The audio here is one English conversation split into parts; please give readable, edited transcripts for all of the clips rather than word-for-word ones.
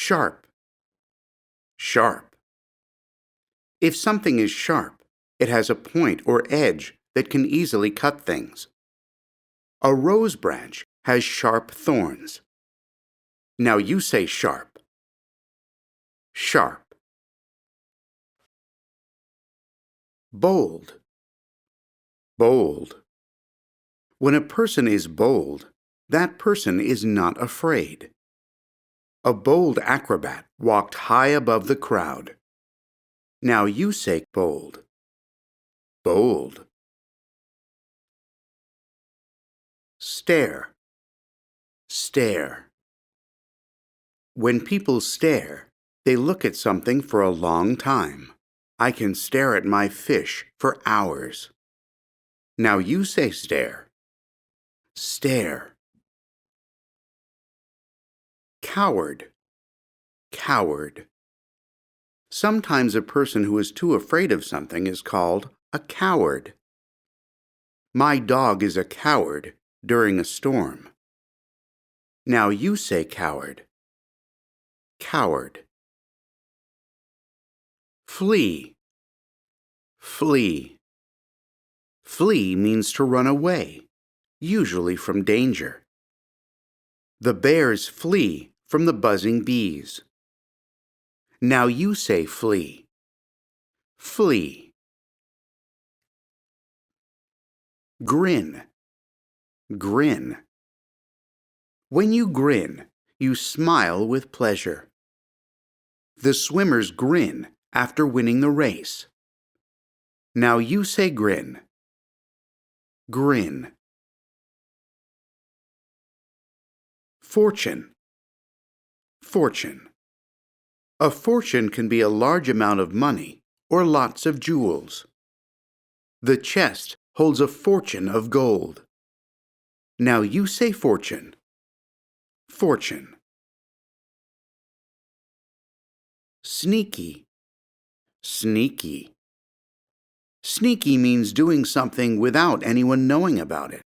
Sharp, sharp. If something is sharp, it has a point or edge that can easily cut things. A rose branch has sharp thorns. Now you say sharp. Sharp. Bold, bold. When a person is bold, that person is not afraid. A bold acrobat walked high above the crowd. Now you say bold. Bold. Stare, stare. When people stare, they look at something for a long time. I can stare at my fish for hours. Now you say stare. Stare. Coward, coward. Sometimes a person who is too afraid of something is called a coward. My dog is a coward during a storm. Now you say coward. Coward. Flee, flee. Flee means to run away, usually from danger. The bears flee from the buzzing bees. Now you say flee. Flee. Grin, grin. When you grin, you smile with pleasure. The swimmers grin after winning the race. Now you say grin. Grin. Fortune, fortune. A fortune can be a large amount of money or lots of jewels. The chest holds a fortune of gold. Now you say fortune. Fortune. Sneaky, sneaky. Sneaky means doing something without anyone knowing about it.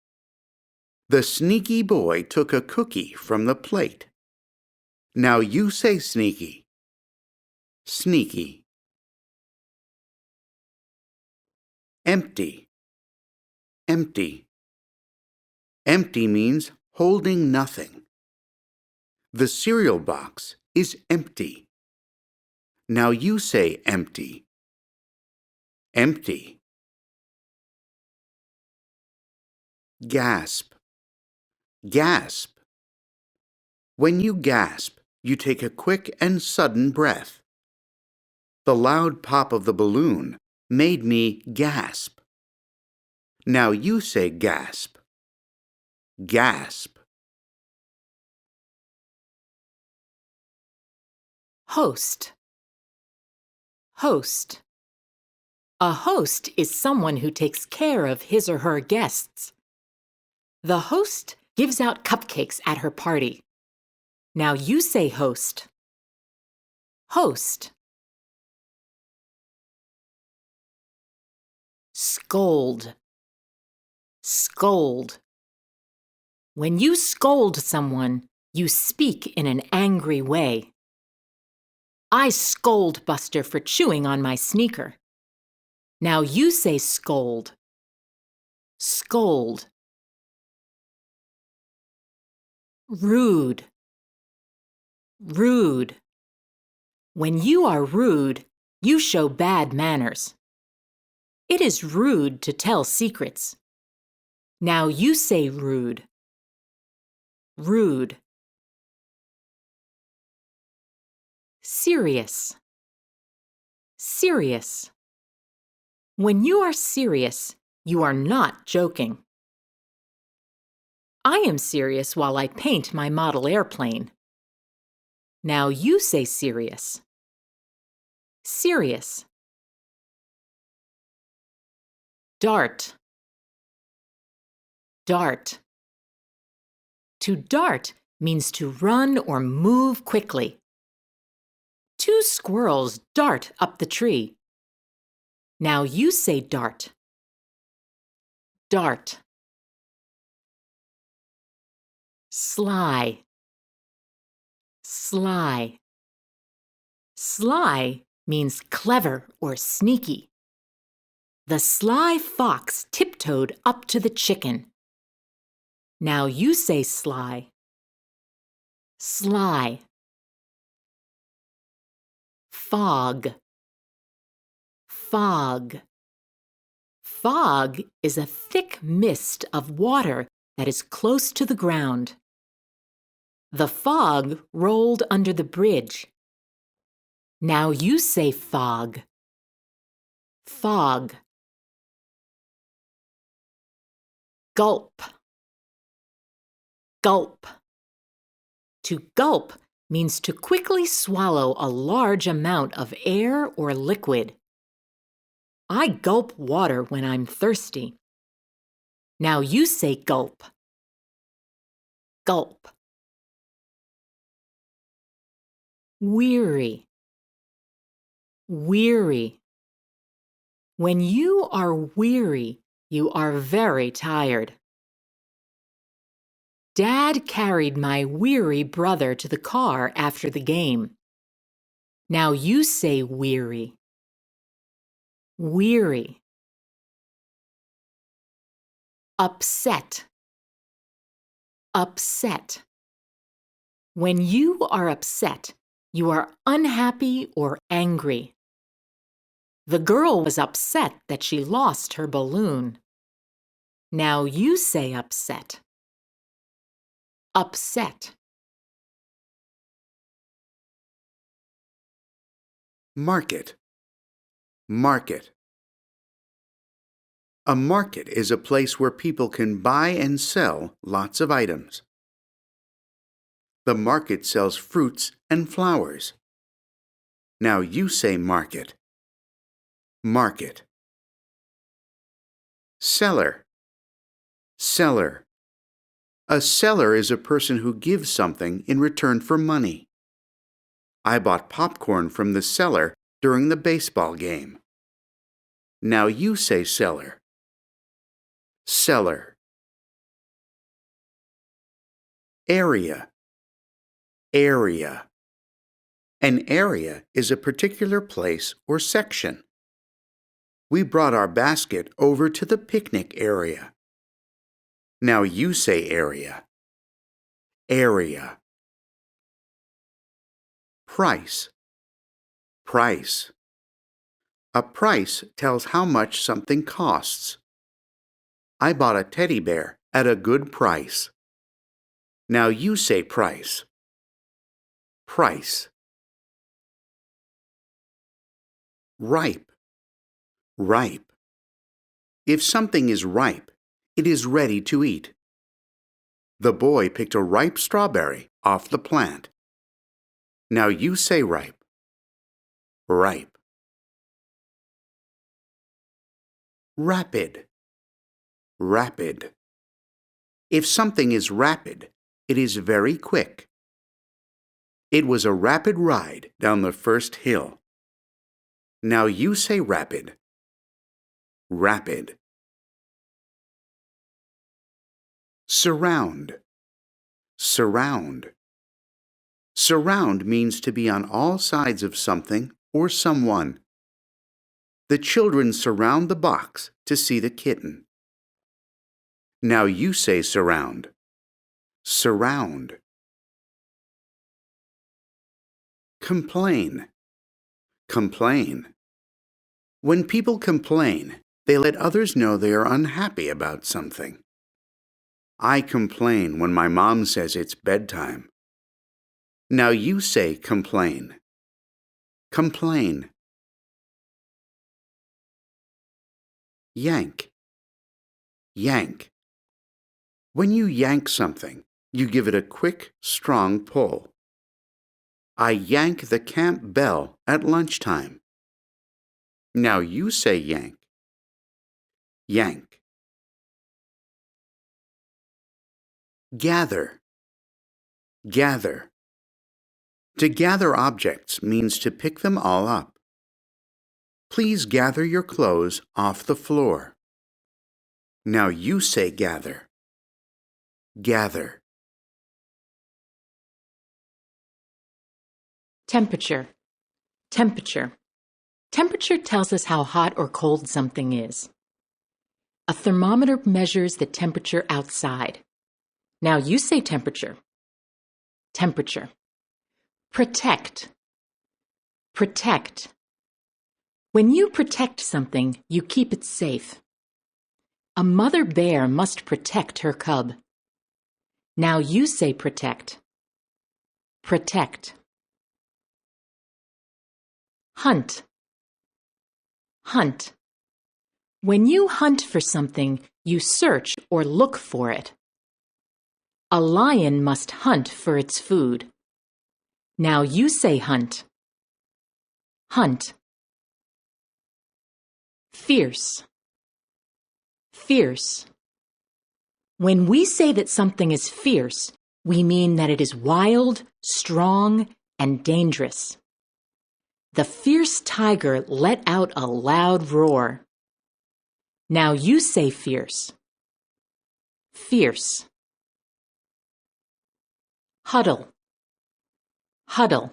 The sneaky boy took a cookie from the plate. Now you say sneaky. Sneaky. Empty, empty. Empty means holding nothing. The cereal box is empty. Now you say empty. Empty. Gasp, gasp. When you gasp, you take a quick and sudden breath. The loud pop of the balloon made me gasp. Now you say gasp. Gasp. Host, host. A host is someone who takes care of his or her guests. The host gives out cupcakes at her party. Now you say host. Host. Scold, scold. When you scold someone, you speak in an angry way. I scold Buster for chewing on my sneaker. Now you say scold. Scold. Rude, rude. When you are rude, you show bad manners. It is rude to tell secrets. Now you say rude. Rude. Serious, serious. When you are serious, you are not joking. I am serious while I paint my model airplane. Now you say serious. Serious. Dart, dart. To dart means to run or move quickly. Two squirrels dart up the tree. Now you say dart. Dart. Sly, sly. Sly means clever or sneaky. The sly fox tiptoed up to the chicken. Now you say sly. Sly. Fog. Fog. Fog is a thick mist of water that is close to the ground. The fog rolled under the bridge. Now you say fog. Fog. Gulp. Gulp. To gulp means to quickly swallow a large amount of air or liquid. I gulp water when I'm thirsty. Now you say gulp. Gulp. Weary. Weary. When you are weary, you are very tired. Dad carried my weary brother to the car after the game. Now you say weary. Weary. Upset. Upset. When you are upset, you are unhappy or angry. The girl was upset that she lost her balloon. Now you say upset. Upset. Market. Market. A market is a place where people can buy and sell lots of items. The market sells fruits and flowers. Now you say market. Market. Seller. Seller. A seller is a person who gives something in return for money. I bought popcorn from the seller during the baseball game. Now you say seller. Seller. Area. Area. An area is a particular place or section. We brought our basket over to the picnic area. Now you say area. Area. Price. Price. A price tells how much something costs. I bought a teddy bear at a good price. Now you say price. Price. Ripe. Ripe. If something is ripe, it is ready to eat. The boy picked a ripe strawberry off the plant. Now you say ripe. Ripe. Rapid. Rapid. If something is rapid, it is very quick. It was a rapid ride down the first hill. Now you say rapid. Rapid. Surround. Surround. Surround means to be on all sides of something or someone. The children surround the box to see the kitten. Now you say surround. Surround. Complain. Complain. When people complain, they let others know they are unhappy about something. I complain when my mom says it's bedtime. Now you say complain. Complain. Yank. Yank. When you yank something, you give it a quick, strong pull. I yank the camp bell at lunchtime. Now you say yank. Yank. Gather. Gather. To gather objects means to pick them all up. Please gather your clothes off the floor. Now you say gather. Gather. Temperature. Temperature. Temperature tells us how hot or cold something is. A thermometer measures the temperature outside. Now you say temperature. Temperature. Protect. Protect. When you protect something, you keep it safe. A mother bear must protect her cub. Now you say protect. Protect. Hunt. Hunt. When you hunt for something, you search or look for it. A lion must hunt for its food. Now you say hunt. Hunt. Fierce. Fierce. When we say that something is fierce, we mean that it is wild, strong, and dangerous. The fierce tiger let out a loud roar. Now you say fierce. Fierce. Huddle. Huddle.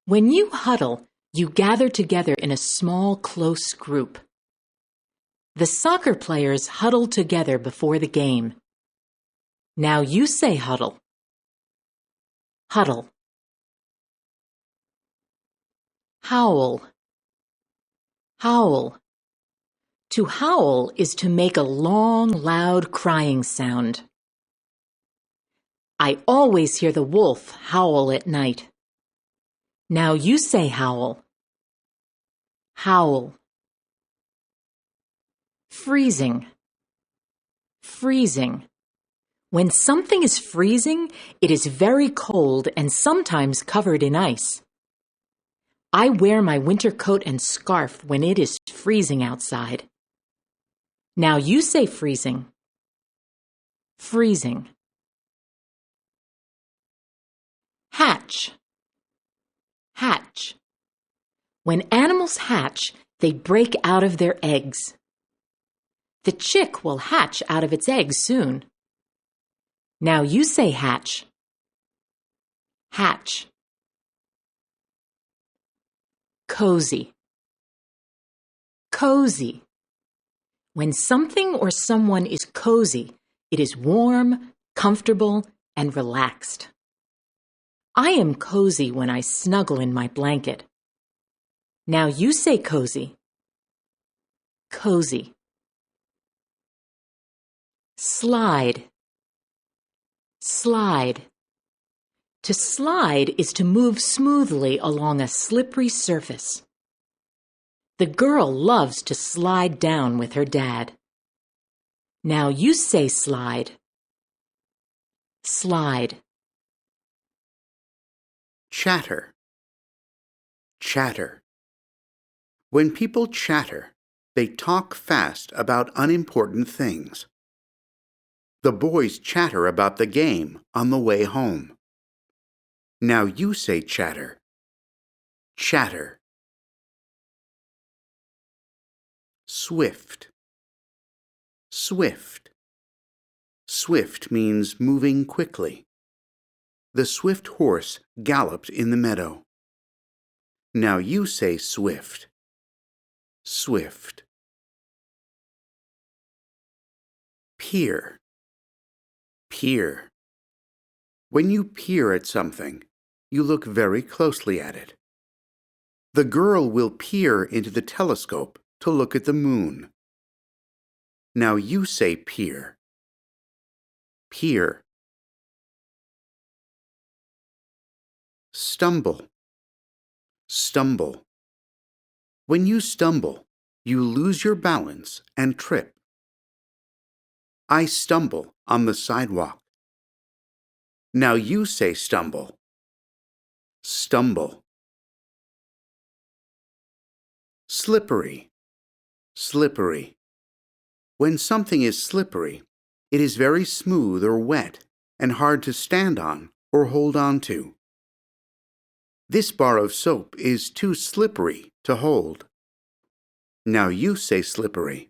When you huddle, you gather together in a small, close group. The soccer players huddle together before the game. Now you say huddle. Huddle. Howl. Howl. To howl is to make a long, loud crying sound. I always hear the wolf howl at night. Now you say howl. Howl. Freezing. Freezing. When something is freezing, it is very cold and sometimes covered in ice. I wear my winter coat and scarf when it is freezing outside. Now you say freezing. Freezing. Hatch. Hatch. When animals hatch, they break out of their eggs. The chick will hatch out of its eggs soon. Now you say hatch. Hatch. Cozy. Cozy. When something or someone is cozy, it is warm, comfortable, and relaxed. I am cozy when I snuggle in my blanket. Now you say cozy. Cozy. Slide. Slide. To slide is to move smoothly along a slippery surface. The girl loves to slide down with her dad. Now you say slide. Slide. Chatter. Chatter. When people chatter, they talk fast about unimportant things. The boys chatter about the game on the way home. Now you say chatter. Chatter. Swift. Swift. Swift means moving quickly. The swift horse galloped in the meadow. Now you say swift. Swift. Peer. Peer. When you peer at something, you look very closely at it. The girl will peer into the telescope to look at the moon. Now you say peer. Peer. Stumble. Stumble. When you stumble, you lose your balance and trip. I stumble on the sidewalk. Now you say stumble. Stumble. Slippery. Slippery. When something is slippery, it is very smooth or wet and hard to stand on or hold on to. This bar of soap is too slippery to hold. Now you say slippery.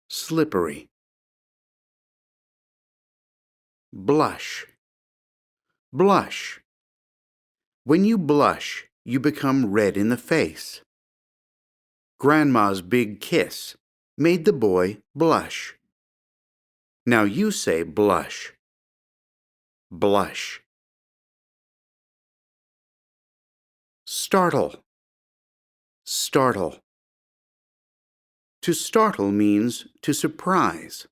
Slippery. Blush. Blush. When you blush, you become red in the face. Grandma's big kiss made the boy blush. Now you say blush. Blush. Startle. Startle. To startle means to surprise.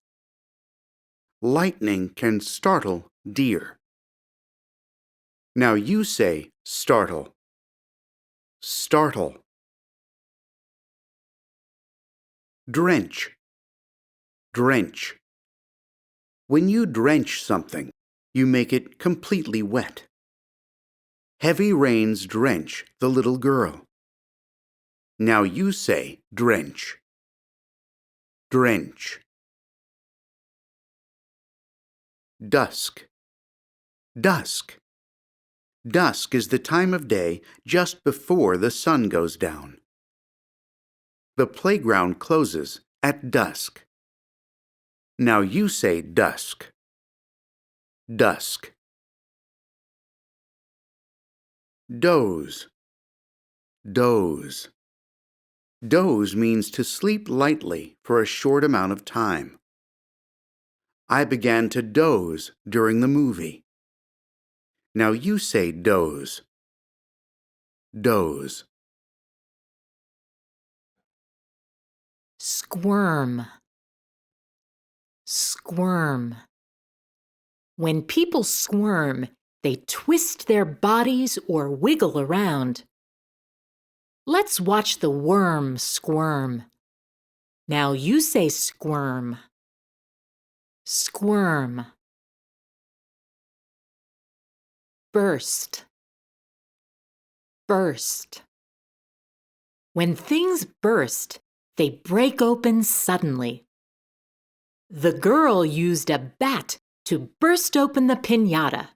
Lightning can startle deer. Now you say startle. Startle. Drench. Drench. When you drench something, you make it completely wet. Heavy rains drench the little girl. Now you say drench. Drench. Dusk. Dusk. Dusk is the time of day just before the sun goes down. The playground closes at dusk. Now you say dusk. Dusk. Doze. Doze. Doze means to sleep lightly for a short amount of time. I began to doze during the movie. Now you say doze. Doze. Squirm. Squirm. When people squirm, they twist their bodies or wiggle around. Let's watch the worm squirm. Now you say squirm. Squirm. Burst. Burst. When things burst, they break open suddenly. The girl used a bat to burst open the piñata.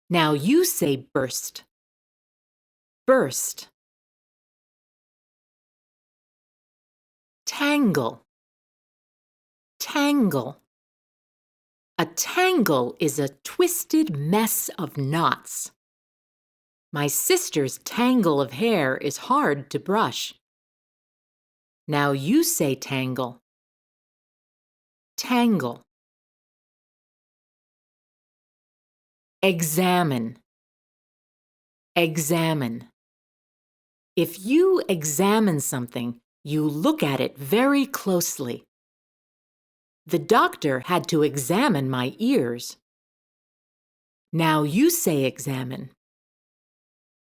Now you say burst. Burst. Tangle. Tangle. A tangle is a twisted mess of knots. My sister's tangle of hair is hard to brush. Now you say tangle. Tangle. Examine. Examine. If you examine something, you look at it very closely. The doctor had to examine my ears. Now you say examine.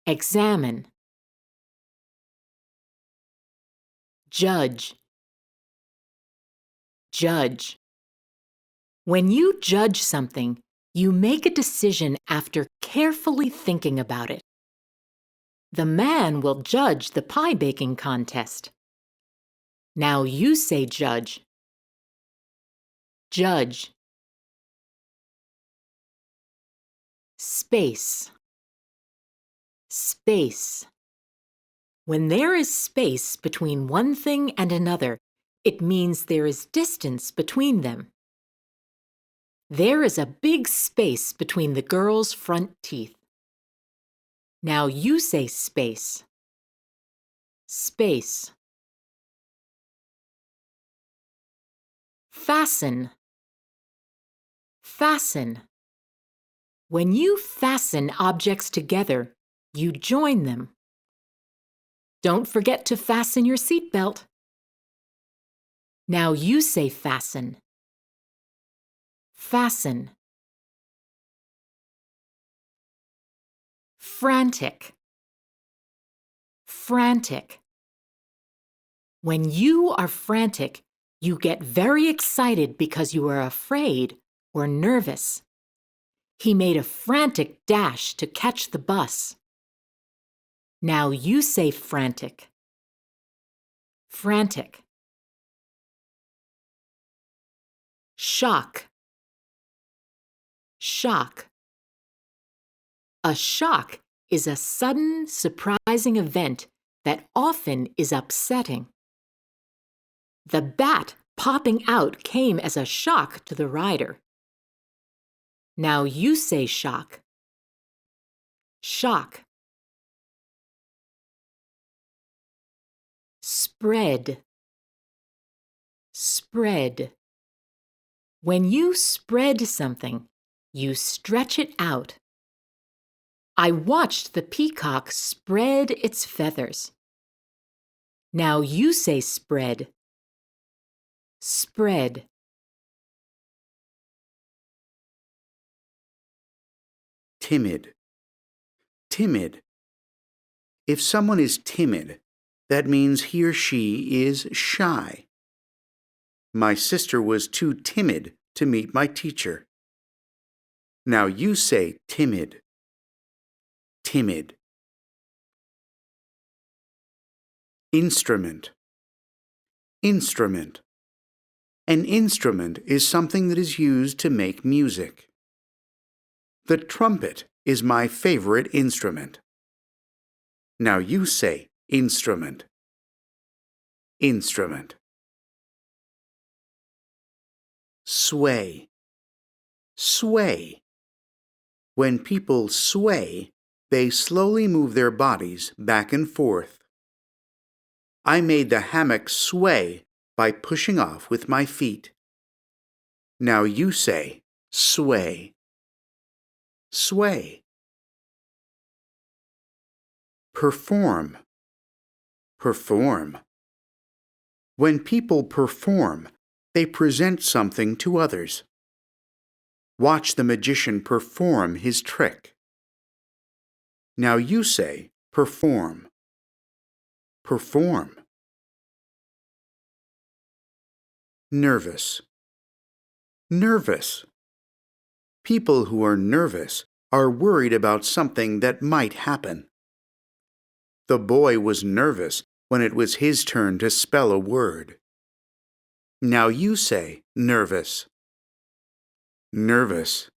Examine. Judge. Judge. When you judge something, you make a decision after carefully thinking about it. The man will judge the pie baking contest. Now you say judge. Judge. Space. Space. When there is space between one thing and another, it means there is distance between them. There is a big space between the girl's front teeth. Now you say space. Space. Fasten. Fasten. When you fasten objects together, you join them. Don't forget to fasten your seatbelt. Now you say fasten. Fasten. Frantic. Frantic. When you are frantic, you get very excited because you are afraid or nervous. He made a frantic dash to catch the bus. Now you say frantic. Frantic. Shock. Shock. A shock is a sudden, surprising event that often is upsetting. The bat popping out came as a shock to the rider. Now you say shock. Shock. Spread. Spread. When you spread something, you stretch it out. I watched the peacock spread its feathers. Now you say spread. Spread. Timid. Timid. If someone is timid, that means he or she is shy. My sister was too timid to meet my teacher. Now you say timid. Timid. Instrument. Instrument. An instrument is something that is used to make music. The trumpet is my favorite instrument. Now you say instrument. Instrument. Sway. Sway. When people sway, they slowly move their bodies back and forth. I made the hammock sway by pushing off with my feet. Now you say sway. Sway. Perform. Perform. When people perform, they present something to others. Watch the magician perform his trick. Now you say perform. Perform. Nervous. Nervous. People who are nervous are worried about something that might happen. The boy was nervous when it was his turn to spell a word. Now you say nervous. Nervous.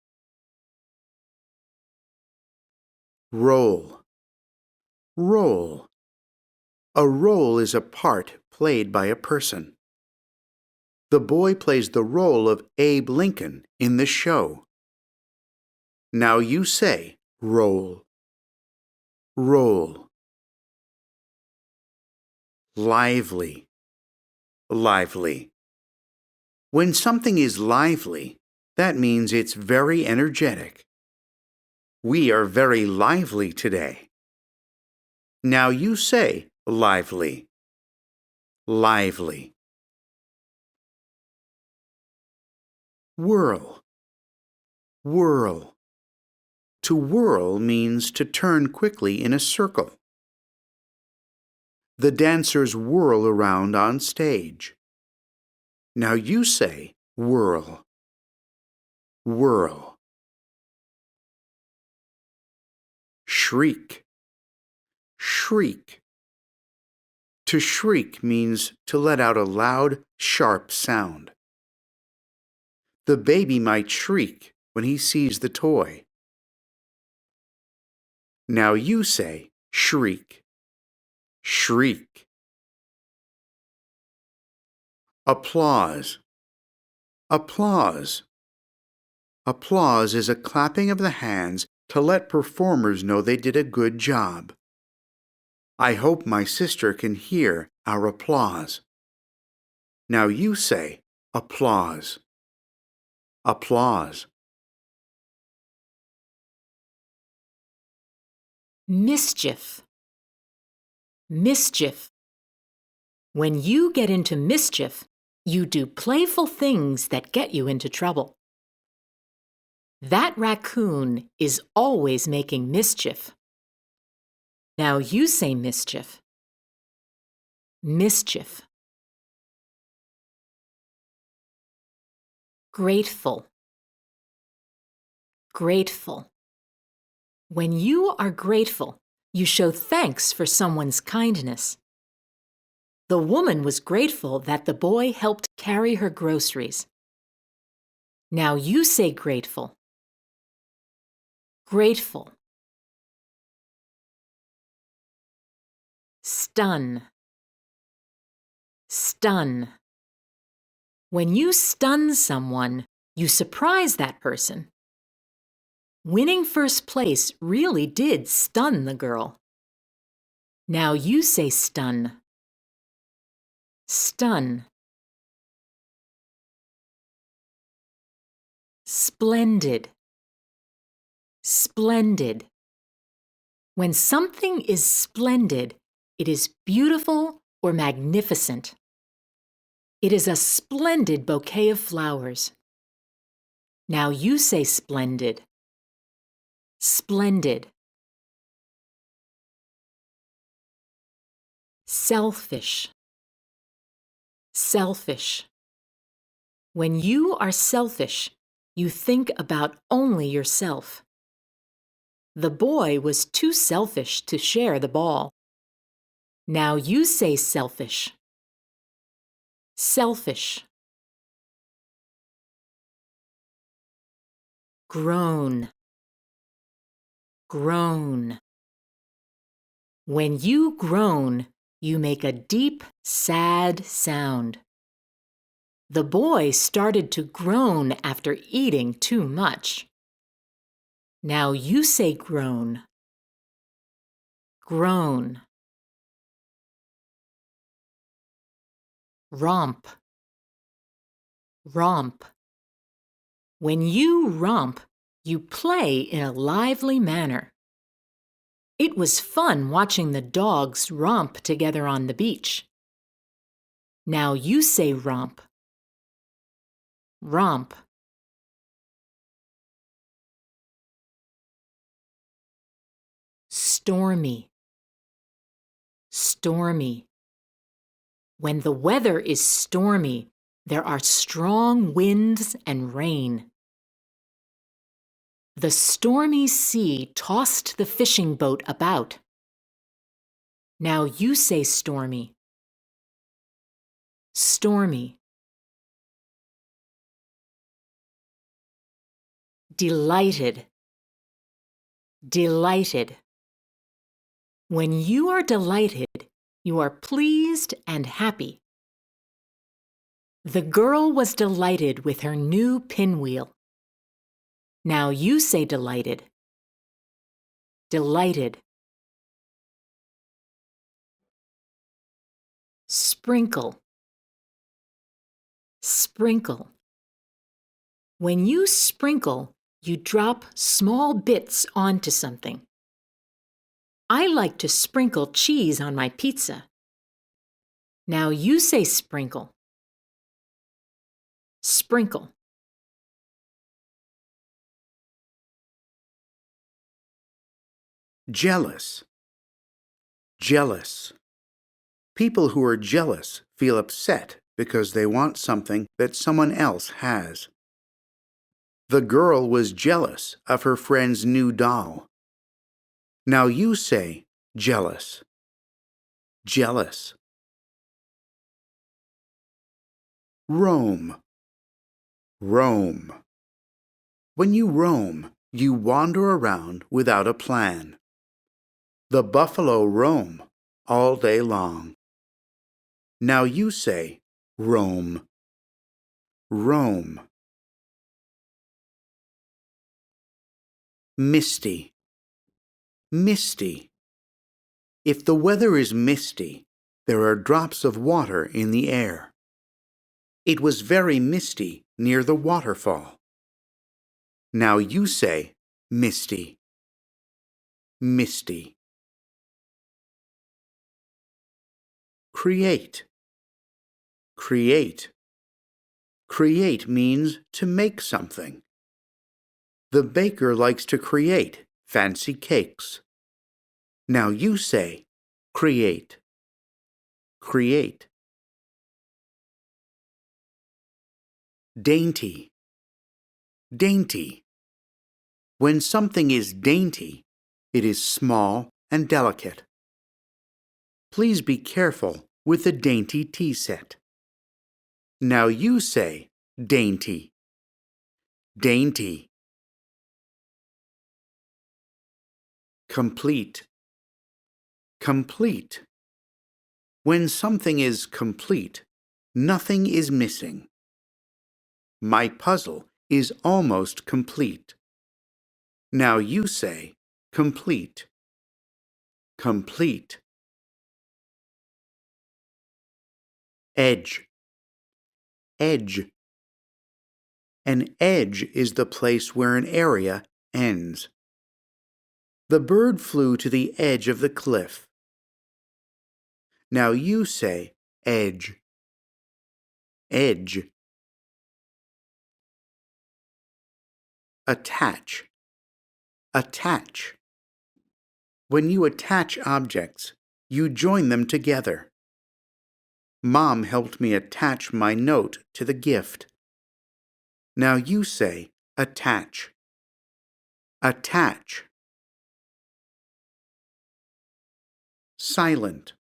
Role. Role. A role is a part played by a person. The boy plays the role of Abe Lincoln in the show. Now you say role. Role. Lively. Lively. When something is lively, that means it's very energetic. We are very lively today. Now you say lively. Lively. Whirl. Whirl. To whirl means to turn quickly in a circle. The dancers whirl around on stage. Now you say whirl. Whirl. Shriek. Shriek. To shriek means to let out a loud, sharp sound. The baby might shriek when he sees the toy. Now you say shriek. Shriek. Applause. Applause. Applause is a clapping of the hands to let performers know they did a good job. I hope my sister can hear our applause. Now you say applause. Applause. Mischief. Mischief. When you get into mischief, you do playful things that get you into trouble. That raccoon is always making mischief. Now you say mischief. Mischief. Grateful. Grateful. When you are grateful, you show thanks for someone's kindness. The woman was grateful that the boy helped carry her groceries. Now you say grateful. Grateful. Stun. Stun. When you stun someone, you surprise that person. Winning first place really did stun the girl. Now you say stun. stun, splendid, splendid. When something is splendid, it is beautiful or magnificent. It is a splendid bouquet of flowers. Now you say splendid. Splendid. Selfish. Selfish. When you are selfish, you think about only yourself. The boy was too selfish to share the ball. Now you say selfish. Selfish. Groan. Groan. When you groan, you make a deep, sad sound. The boy started to groan after eating too much. Now you say groan. Groan. Romp. Romp. When you romp, you play in a lively manner. It was fun watching the dogs romp together on the beach. Now you say romp. Romp. Stormy. Stormy. When the weather is stormy, there are strong winds and rain. The stormy sea tossed the fishing boat about. Now you say stormy. Stormy. Delighted. Delighted. When you are delighted, you are pleased and happy. The girl was delighted with her new pinwheel. Now you say delighted. Delighted. Sprinkle. Sprinkle. When you sprinkle, you drop small bits onto something. I like to sprinkle cheese on my pizza. Now you say sprinkle. Sprinkle. Jealous. Jealous. People who are jealous feel upset because they want something that someone else has. The girl was jealous of her friend's new doll. Now you say jealous. Jealous. Roam. Roam. When you roam, you wander around without a plan. The buffalo roam all day long. Now you say roam. Roam. Misty. Misty. If the weather is misty, there are drops of water in the air. It was very misty near the waterfall. Now you say misty. Misty. Create. Create. Create means to make something. The baker likes to create fancy cakes. Now you say create. Create. Dainty. Dainty. When something is dainty, it is small and delicate. Please be careful with the dainty tea set. Now you say dainty. Dainty. Complete. Complete. When something is complete, nothing is missing. My puzzle is almost complete. Now you say complete. Complete. Edge. Edge. An edge is the place where an area ends. The bird flew to the edge of the cliff. Now you say edge. Edge. Attach. Attach. When you attach objects, you join them together. Mom helped me attach my note to the gift. Now you say attach. Attach. Silent.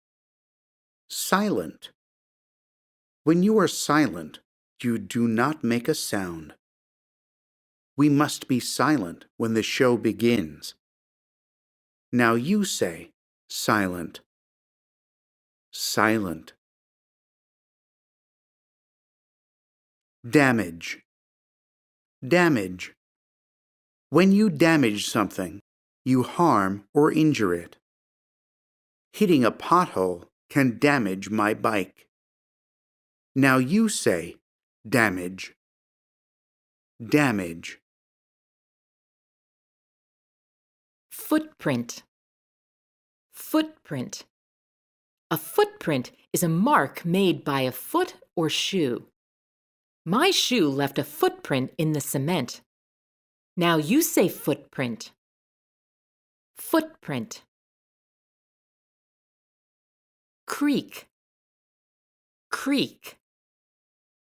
Silent. When you are silent, you do not make a sound. We must be silent when the show begins. Now you say silent. Silent. Damage. Damage. When you damage something, you harm or injure it. Hitting a pothole can damage my bike. Now you say damage. Damage. Footprint. Footprint. A footprint is a mark made by a foot or shoe. My shoe left a footprint in the cement. Now you say footprint. Footprint. Creak. Creak.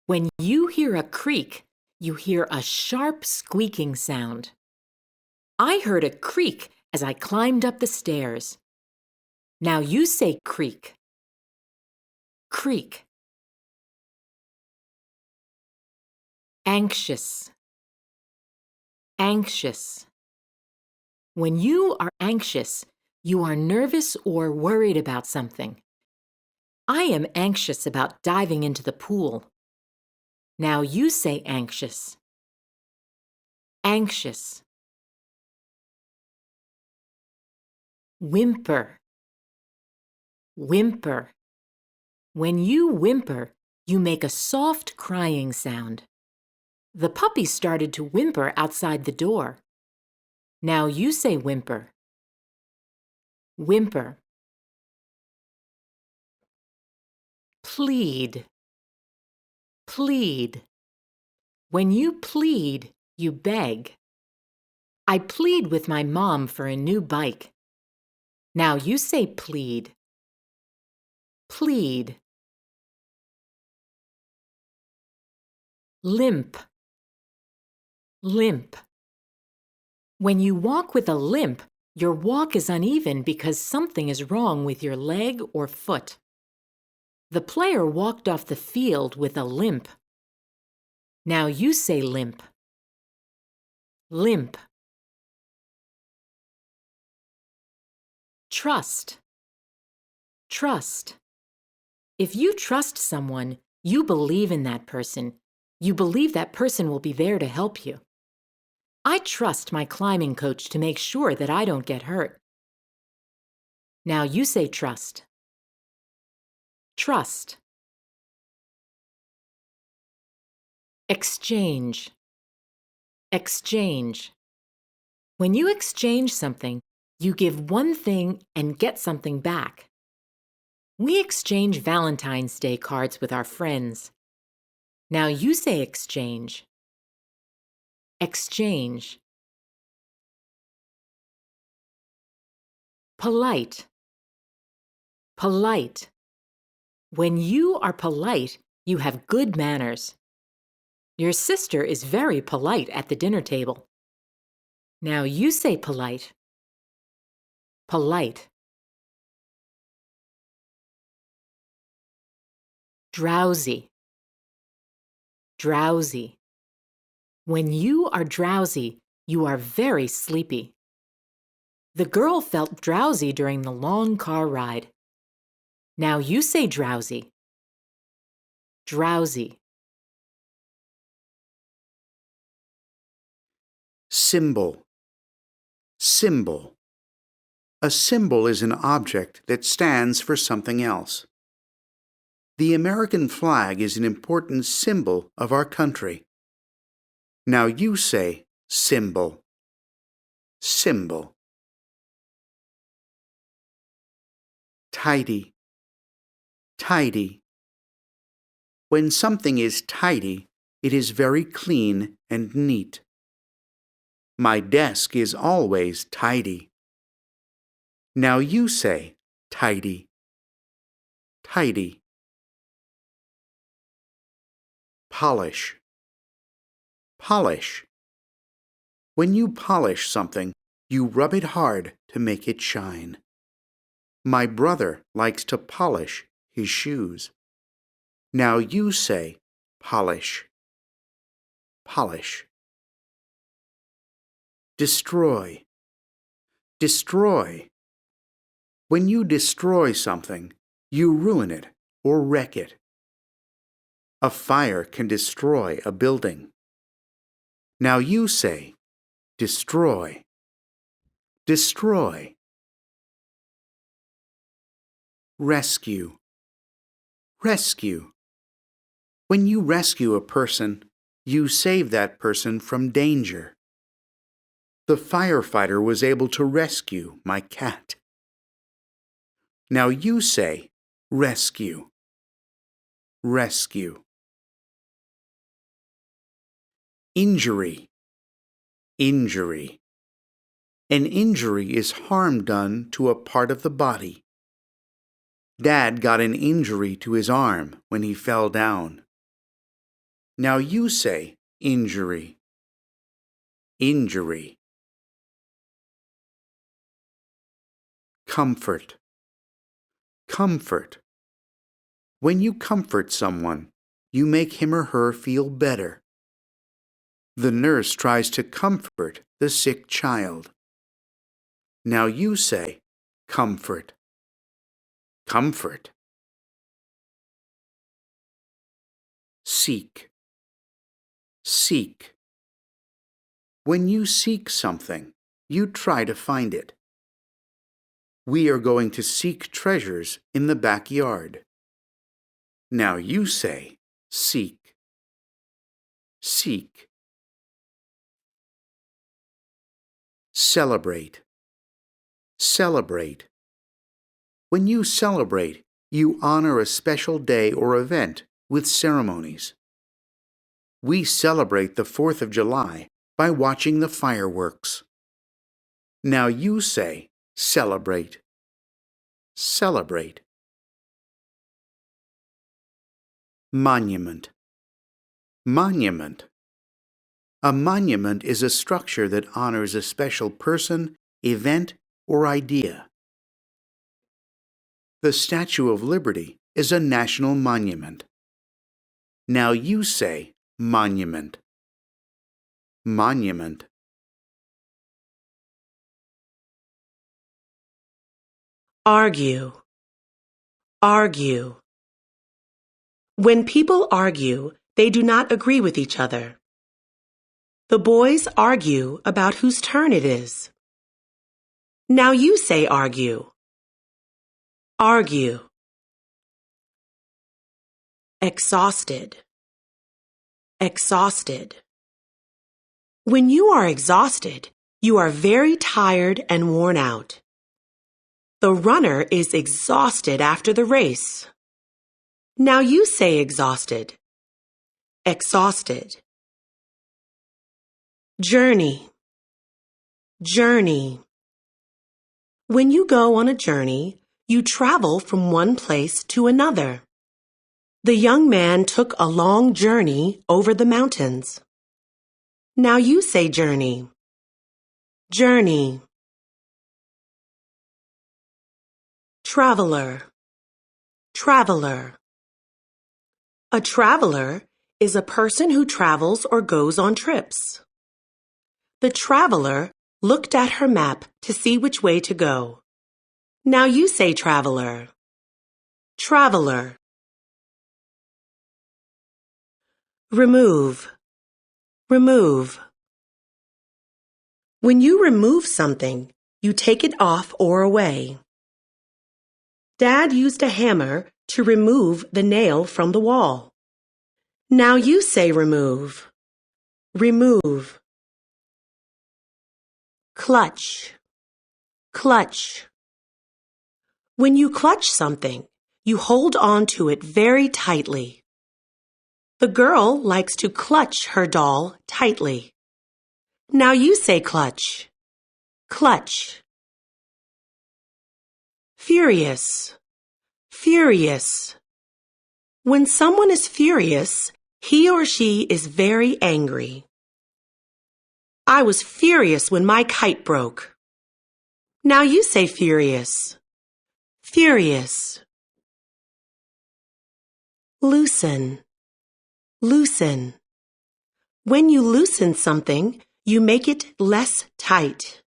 When you hear a creak, you hear a sharp squeaking sound. I heard a creak as I climbed up the stairs. Now you say creak. Creak. Anxious. Anxious. When you are anxious, you are nervous or worried about something. I am anxious about diving into the pool. Now you say anxious. Anxious. Whimper. Whimper. When you whimper, you make a soft crying sound. The puppy started to whimper outside the door. Now you say whimper. Whimper. Plead. Plead. When you plead, you beg. I plead with my mom for a new bike. Now you say plead. Plead. Limp. Limp. When you walk with a limp, your walk is uneven because something is wrong with your leg or foot. The player walked off the field with a limp. Now you say limp. Limp. Trust. Trust. If you trust someone, you believe in that person. You believe that person will be there to help you. I trust my climbing coach to make sure that I don't get hurt. Now you say trust. Trust. Exchange. Exchange. When you exchange something, you give one thing and get something back. We exchange Valentine's Day cards with our friends. Now you say exchange. Exchange. Polite. Polite. When you are polite, you have good manners. Your sister is very polite at the dinner table. Now you say polite. Polite. Drowsy. Drowsy. When you are drowsy, you are very sleepy. The girl felt drowsy during the long car ride. Now you say drowsy. Drowsy. Symbol. Symbol. A symbol is an object that stands for something else. The American flag is an important symbol of our country. Now you say symbol. Symbol. Tidy. Tidy. When something is tidy, it is very clean and neat. My desk is always tidy. Now you say tidy. Tidy. Polish. Polish. When you polish something, you rub it hard to make it shine. My brother likes to polish his shoes. Now you say polish. Polish. Destroy. Destroy. When you destroy something, you ruin it or wreck it. A fire can destroy a building. Now you say destroy. Destroy. Rescue. Rescue. When you rescue a person, you save that person from danger. The firefighter was able to rescue my cat. Now you say rescue. Rescue. Injury. Injury. An injury is harm done to a part of the body. Dad got an injury to his arm when he fell down. Now you say injury. Injury. Comfort. Comfort. When you comfort someone, you make him or her feel better. The nurse tries to comfort the sick child. Now you say comfort. Comfort. Seek. Seek. When you seek something, you try to find it. We are going to seek treasures in the backyard. Now you say seek. Seek. Celebrate. Celebrate. When you celebrate, you honor a special day or event with ceremonies. We celebrate the 4th of July by watching the fireworks. Now you say celebrate. Celebrate. Monument. Monument. A monument is a structure that honors a special person, event, or idea. The Statue of Liberty is a national monument. Now you say monument. Monument. Argue. Argue. When people argue, they do not agree with each other. The boys argue about whose turn it is. Now you say argue. Argue. Exhausted. Exhausted. When you are exhausted, you are very tired and worn out. The runner is exhausted after the race. Now you say exhausted. Exhausted. Journey. Journey. When you go on a journey, you travel from one place to another. The young man took a long journey over the mountains. Now you say journey. Journey. Traveler. Traveler. A traveler is a person who travels or goes on trips. The traveler looked at her map to see which way to go. Now you say traveler. Traveler. Remove. Remove. When you remove something, you take it off or away. Dad used a hammer to remove the nail from the wall. Now you say remove. Remove. Clutch. Clutch. When you clutch something, you hold on to it very tightly. The girl likes to clutch her doll tightly. Now you say clutch. Clutch. Furious. Furious. When someone is furious, he or she is very angry. I was furious when my kite broke. Now you say furious. Furious. Loosen. Loosen. When you loosen something, you make it less tight.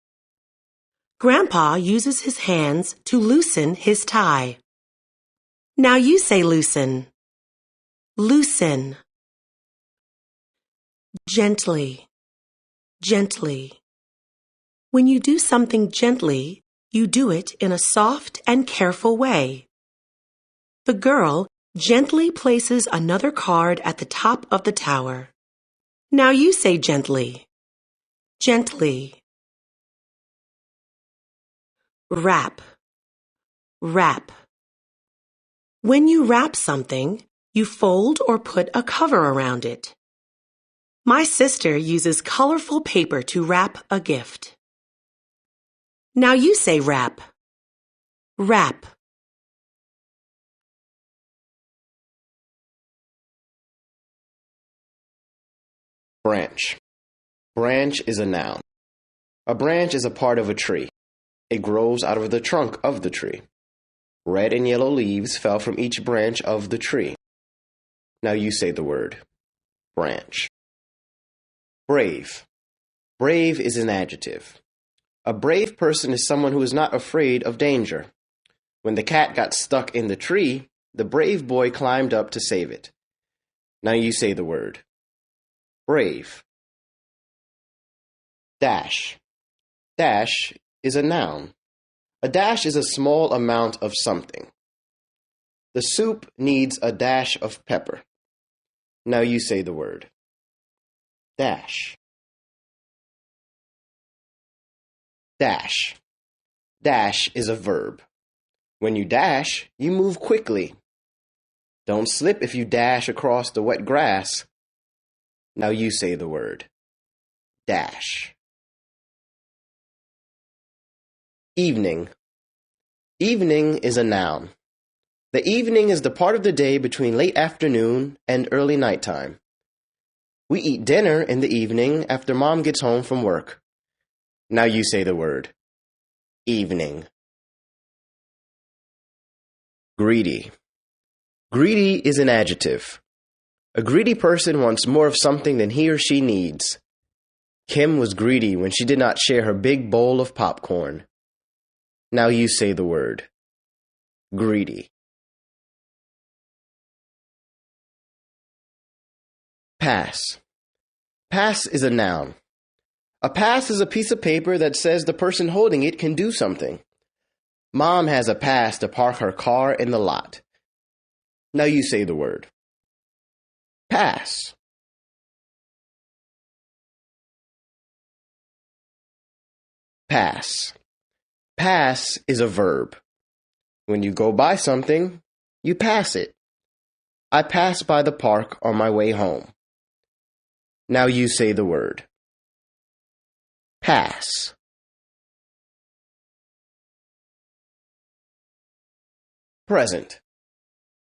Grandpa uses his hands to loosen his tie. Now you say loosen. Loosen. Gently. Gently. When you do something gently, you do it in a soft and careful way. The girl gently places another card at the top of the tower. Now you say gently. Gently. Wrap. Wrap. When you wrap something, you fold or put a cover around it. My sister uses colorful paper to wrap a gift. Now you say wrap. Wrap. Branch. Branch is a noun. A branch is a part of a tree. It grows out of the trunk of the tree. Red and yellow leaves fell from each branch of the tree. Now you say the word. Branch. Brave. Brave is an adjective. A brave person is someone who is not afraid of danger. When the cat got stuck in the tree, the brave boy climbed up to save it. Now you say the word. Brave. Dash. Dash is a noun. A dash is a small amount of something. The soup needs a dash of pepper. Now you say the word. Dash. Dash. Dash is a verb. When you dash, you move quickly. Don't slip if you dash across the wet grass. Now you say the word. Dash. Evening. Evening is a noun. The evening is the part of the day between late afternoon and early nighttime. We eat dinner in the evening after Mom gets home from work. Now you say the word. Evening. Greedy. Greedy is an adjective. A greedy person wants more of something than he or she needs. Kim was greedy when she did not share her big bowl of popcorn. Now you say the word. Greedy. Pass. Pass is a noun. A pass is a piece of paper that says the person holding it can do something. Mom has a pass to park her car in the lot. Now you say the word. Pass. Pass. Pass is a verb. When you go by something, you pass it. I passed by the park on my way home. Now you say the word. Pass. Present.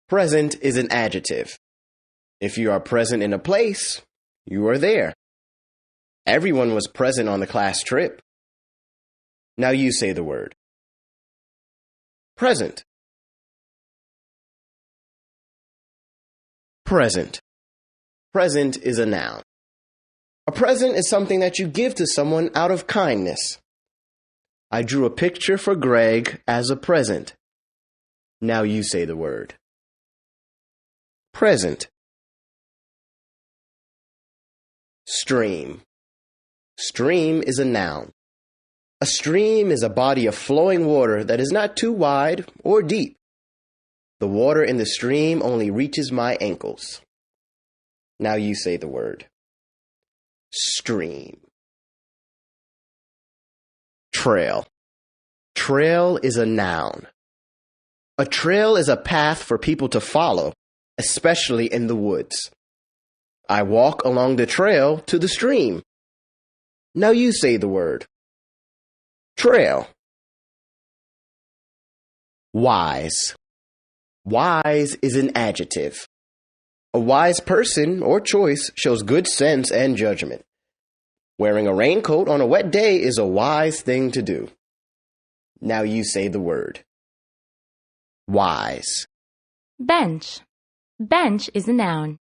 Present is an adjective. If you are present in a place, you are there. Everyone was present on the class trip. Now you say the word. Present. Present. Present is a noun. A present is something that you give to someone out of kindness. I drew a picture for Greg as a present. Now you say the word. Present. Stream. Stream is a noun. A stream is a body of flowing water that is not too wide or deep. The water in the stream only reaches my ankles. Now you say the word. Stream. Trail. Trail is a noun. A trail is a path for people to follow, especially in the woods. I walk along the trail to the stream. Now you say the word. Trail. Wise. Wise is an adjective. A wise person or choice shows good sense and judgment. Wearing a raincoat on a wet day is a wise thing to do. Now you say the word. Wise. Bench. Bench is a noun.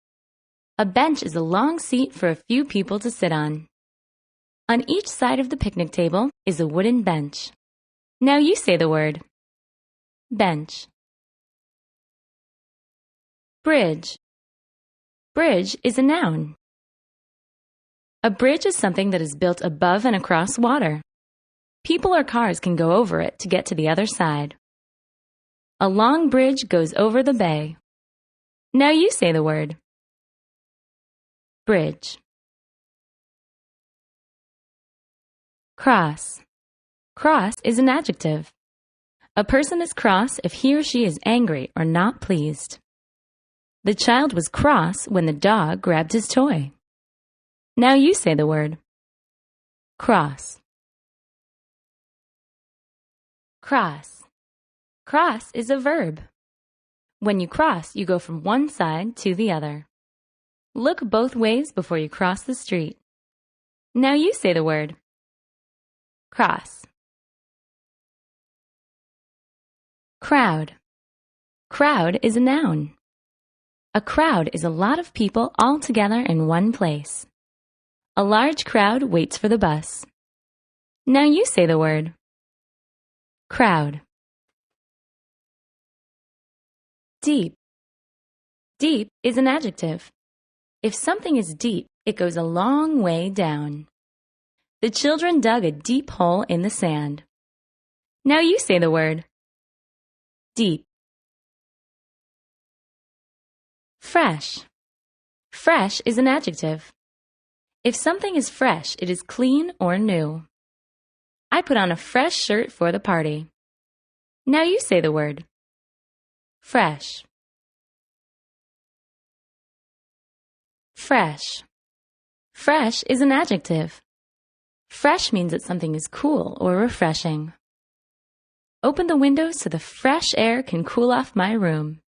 A bench is a long seat for a few people to sit on. On each side of the picnic table is a wooden bench. Now you say the word. Bench. Bridge. Bridge is a noun. A bridge is something that is built above and across water. People or cars can go over it to get to the other side. A long bridge goes over the bay. Now you say the word. Bridge. Cross. Cross is an adjective. A person is cross if he or she is angry or not pleased. The child was cross when the dog grabbed his toy. Now you say the word. Cross. Cross. Cross is a verb. When you cross, you go from one side to the other. Look both ways before you cross the street. Now you say the word. Cross. Crowd. Crowd is a noun. A crowd is a lot of people all together in one place. A large crowd waits for the bus. Now you say the word. Crowd. Deep. Deep is an adjective. If something is deep, it goes a long way down. The children dug a deep hole in the sand. Now you say the word. Deep. Fresh. Fresh is an adjective. If something is fresh, it is clean or new. I put on a fresh shirt for the party. Now you say the word. Fresh. Fresh. Fresh is an adjective. Fresh means that something is cool or refreshing. Open the windows so the fresh air can cool off my room.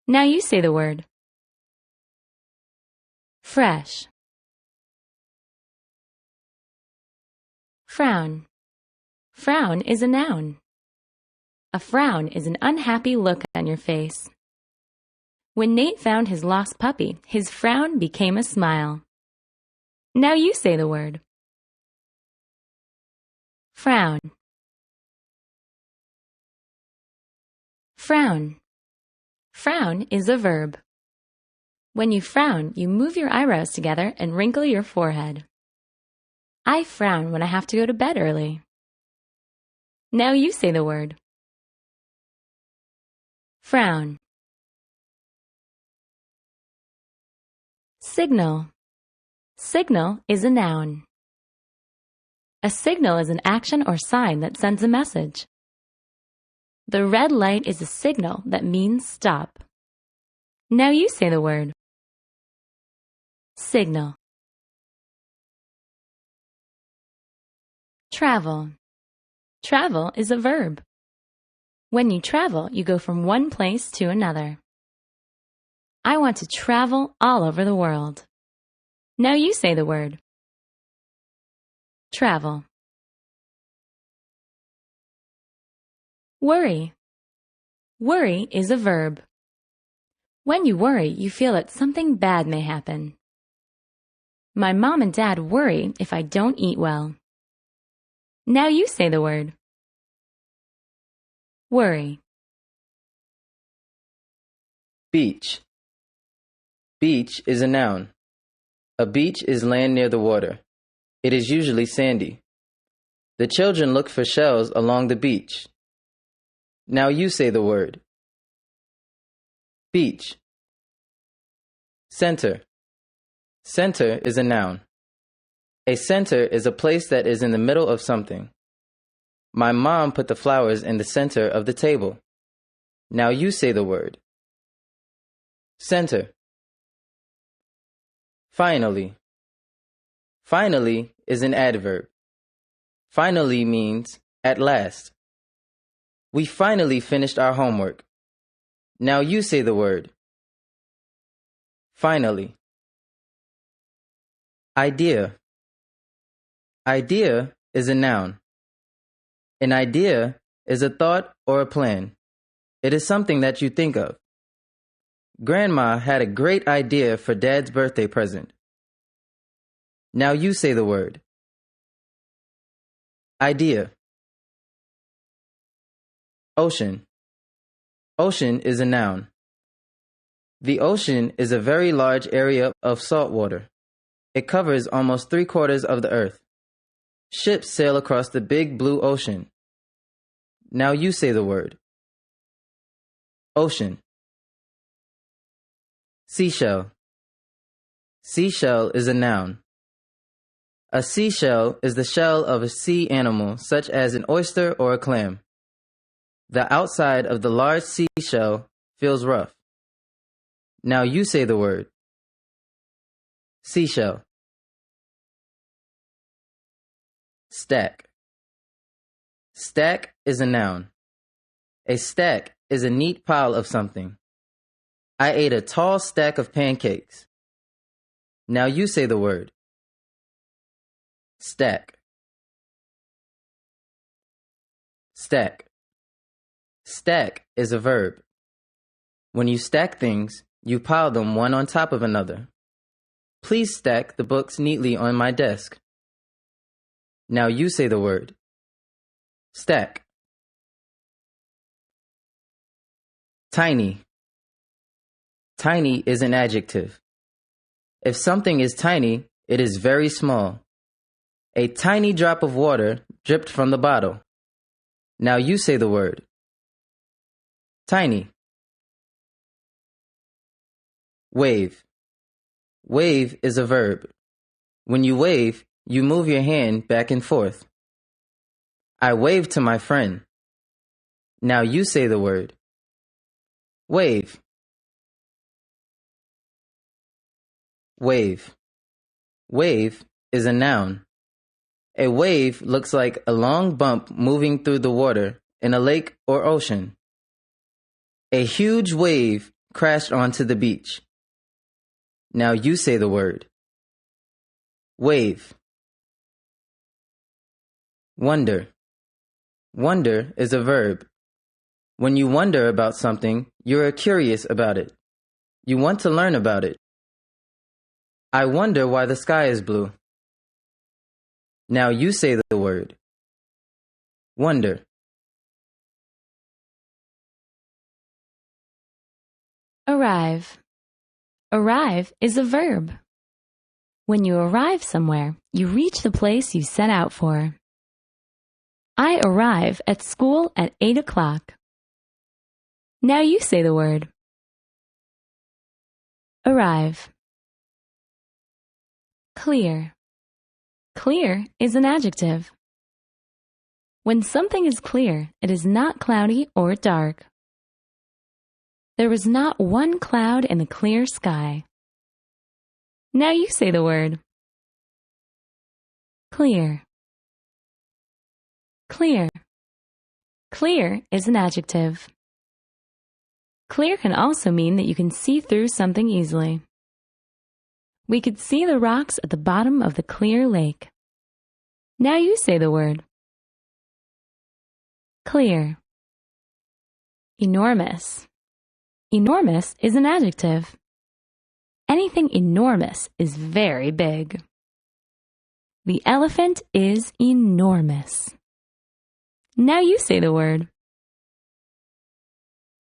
Now you say the word. Fresh. Frown. Frown is a noun. A frown is an unhappy look on your face. When Nate found his lost puppy, his frown became a smile. Now you say the word. Frown. Frown. Frown is a verb. When you frown, you move your eyebrows together and wrinkle your forehead. I frown when I have to go to bed early. Now you say the word. Frown. Signal. Signal is a noun. A signal is an action or sign that sends a message. The red light is a signal that means stop. Now you say the word. Signal. Travel. Travel is a verb. When you travel, you go from one place to another. I want to travel all over the world. Now you say the word. Travel. Worry. Worry is a verb. When you worry, you feel that something bad may happen. My mom and dad worry if I don't eat well. Now you say the word. Worry. Beach. Beach is a noun. A beach is land near the water. It is usually sandy. The children look for shells along the beach. Now you say the word. Beach. Center. Center is a noun. A center is a place that is in the middle of something. My mom put the flowers in the center of the table. Now you say the word. Center. Finally. Finally is an adverb. Finally means at last. We finally finished our homework. Now you say the word. Finally. Idea. Idea is a noun. An idea is a thought or a plan. It is something that you think of. Grandma had a great idea for Dad's birthday present. Now you say the word. Idea. Ocean. Ocean is a noun. The ocean is a very large area of salt water. It covers almost 3/4 of the earth. Ships sail across the big blue ocean. Now you say the word. Ocean. Seashell. Seashell is a noun. A seashell is the shell of a sea animal such as an oyster or a clam. The outside of the large seashell feels rough. Now you say the word. Seashell. Stack. Stack is a noun. A stack is a neat pile of something. I ate a tall stack of pancakes. Now you say the word. Stack. Stack. Stack is a verb. When you stack things, you pile them one on top of another. Please stack the books neatly on my desk. Now you say the word. Stack. Tiny. Tiny is an adjective. If something is tiny, it is very small. A tiny drop of water dripped from the bottle. Now you say the word. Tiny. Wave. Wave is a verb. When you wave, you move your hand back and forth. I waved to my friend. Now you say the word. Wave. Wave. Wave is a noun. A wave looks like a long bump moving through the water in a lake or ocean. A huge wave crashed onto the beach. Now you say the word. Wave. Wonder. Wonder is a verb. When you wonder about something, you're curious about it. You want to learn about it. I wonder why the sky is blue. Now you say the word. Wonder. Arrive. Arrive is a verb. When you arrive somewhere, you reach the place you set out for. I arrive at school at 8 o'clock. Now you say the word. Arrive. Clear. Clear is an adjective. When something is clear, it is not cloudy or dark. There is not one cloud in the clear sky. Now you say the word. Clear. Clear. Clear is an adjective. Clear can also mean that you can see through something easily. We could see the rocks at the bottom of the clear lake. Now you say the word. Clear. Enormous. Enormous is an adjective. Anything enormous is very big. The elephant is enormous. Now you say the word.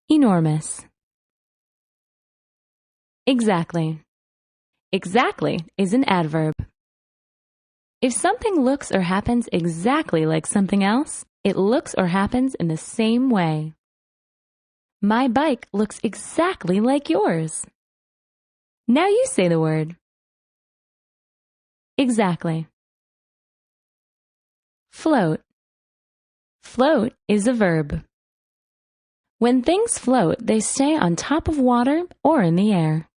Enormous. Exactly. Exactly is an adverb. If something looks or happens exactly like something else, it looks or happens in the same way. My bike looks exactly like yours. Now you say the word. Exactly. Float. Float is a verb. When things float, they stay on top of water or in the air.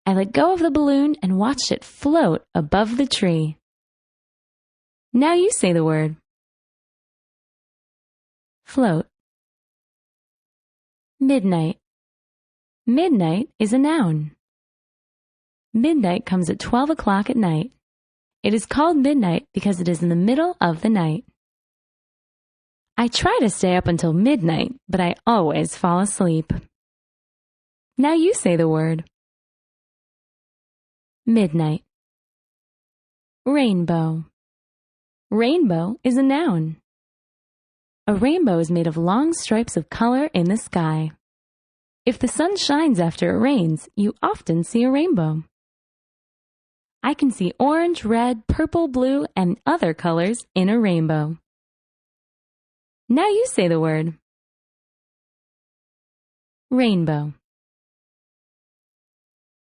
I let go of the balloon and watched it float above the tree. Now you say the word. Float. Midnight. Midnight is a noun. Midnight comes at 12 o'clock at night. It is called midnight because it is in the middle of the night. I try to stay up until midnight, but I always fall asleep. Now you say the word. Midnight. Rainbow. Rainbow is a noun. A rainbow is made of long stripes of color in the sky. If the sun shines after it rains, you often see a rainbow. I can see orange, red, purple, blue, and other colors in a rainbow. Now you say the word. Rainbow.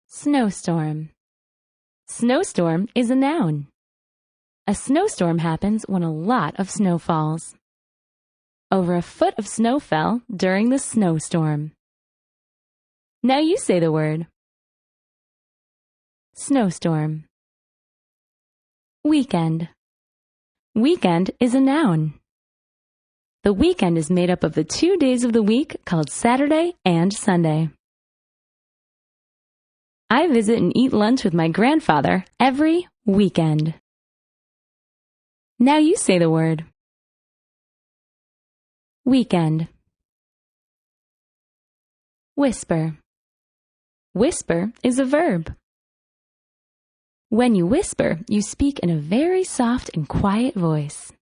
Snowstorm. Snowstorm is a noun. A snowstorm happens when a lot of snow falls. Over a foot of snow fell during the snowstorm. Now you say the word. Snowstorm. Weekend. Weekend is a noun. The weekend is made up of the 2 days of the week called Saturday and Sunday. I visit and eat lunch with my grandfather every weekend. Now you say the word. Weekend. Whisper. Whisper is a verb. When you whisper, you speak in a very soft and quiet voice.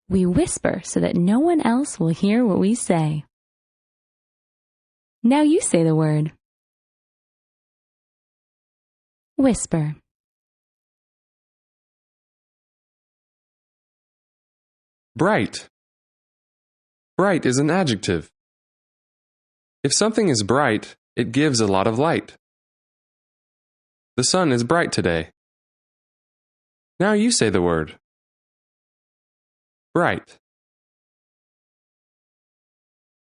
We whisper so that no one else will hear what we say. Now you say the word. Whisper. Bright. Bright is an adjective. If something is bright, it gives a lot of light. The sun is bright today. Now you say the word. Bright.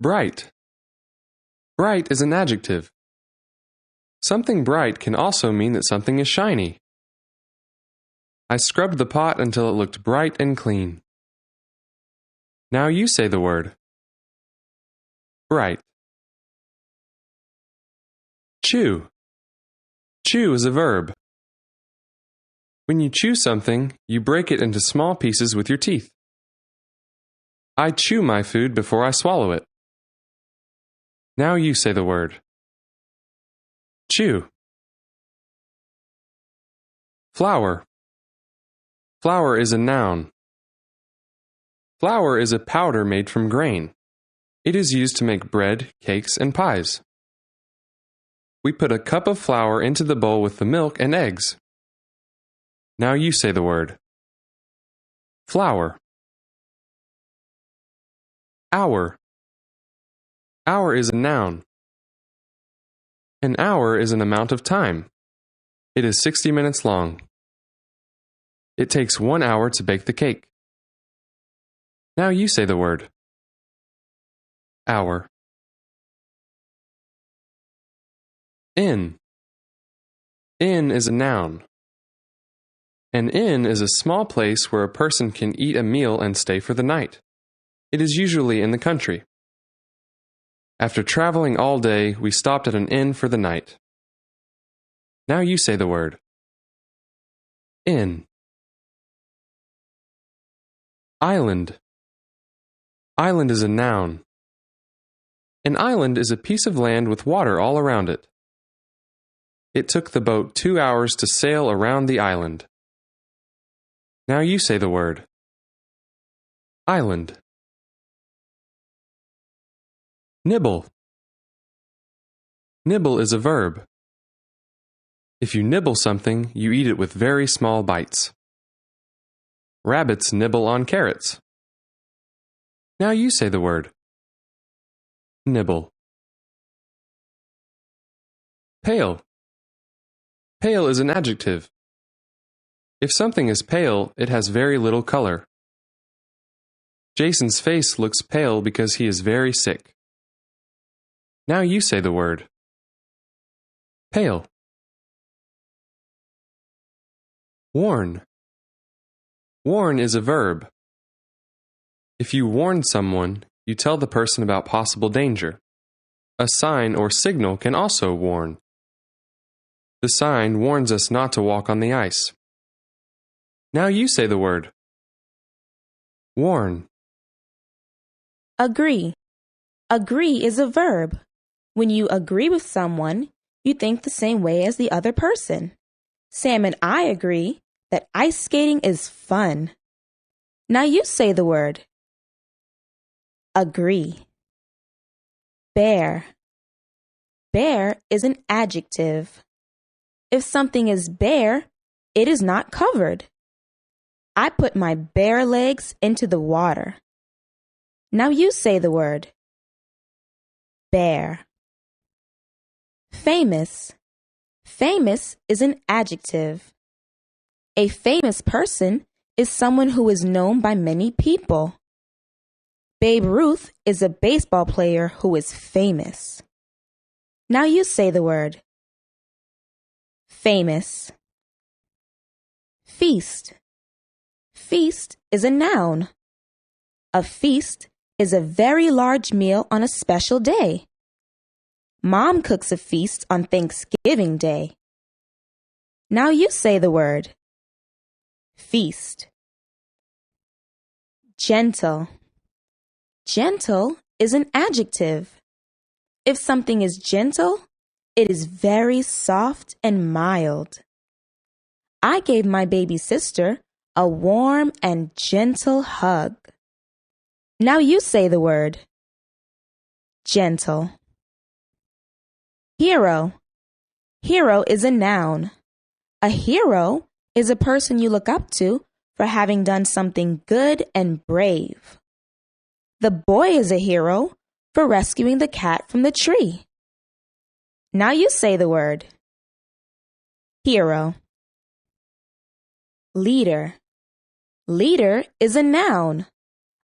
Bright. Bright is an adjective. Something bright can also mean that something is shiny. I scrubbed the pot until it looked bright and clean. Now you say the word. Bright. Chew. Chew is a verb. When you chew something, you break it into small pieces with your teeth. I chew my food before I swallow it. Now you say the word. Chew. Flour. Flour is a noun. Flour is a powder made from grain. It is used to make bread, cakes, and pies. We put a cup of flour into the bowl with the milk and eggs. Now you say the word. Flour. Hour. Hour is a noun. An hour is an amount of time. It is 60 minutes long. It takes 1 hour to bake the cake. Now you say the word. Hour. Inn. Inn is a noun. An inn is a small place where a person can eat a meal and stay for the night. It is usually in the country. After traveling all day, we stopped at an inn for the night. Now you say the word. Inn. Island. Island is a noun. An island is a piece of land with water all around it. It took the boat 2 hours to sail around the island. Now you say the word. Island. Nibble. Nibble is a verb. If you nibble something, you eat it with very small bites. Rabbits nibble on carrots. Now you say the word. nibble. Pale. Pale is an adjective. If something is pale, it has very little color. Jason's face looks pale because he is very sick. Now you say the word. Pale. Warn. Warn is a verb. If you warn someone, you tell the person about possible danger. A sign or signal can also warn. The sign warns us not to walk on the ice. Now you say the word. Warn. Agree. Agree is a verb. When you agree with someone, you think the same way as the other person. Sam and I agree that ice skating is fun. Now you say the word. Agree. Bare. Bare is an adjective. If something is bare, it is not covered. I put my bare legs into the water. Now you say the word. Bare. Famous. Famous is an adjective. A famous person is someone who is known by many people. Babe Ruth is a baseball player who is famous. Now you say the word. Famous. Feast. Feast is a noun. A feast is a very large meal on a special day. Mom cooks a feast on Thanksgiving Day. Now you say the word. Feast. Gentle. Gentle is an adjective. If something is gentle, it is very soft and mild. I gave my baby sister a warm and gentle hug. Now you say the word. Gentle. Hero. Hero is a noun. A hero is a person you look up to for having done something good and brave. The boy is a hero for rescuing the cat from the tree. Now you say the word. Hero. Leader. Leader is a noun.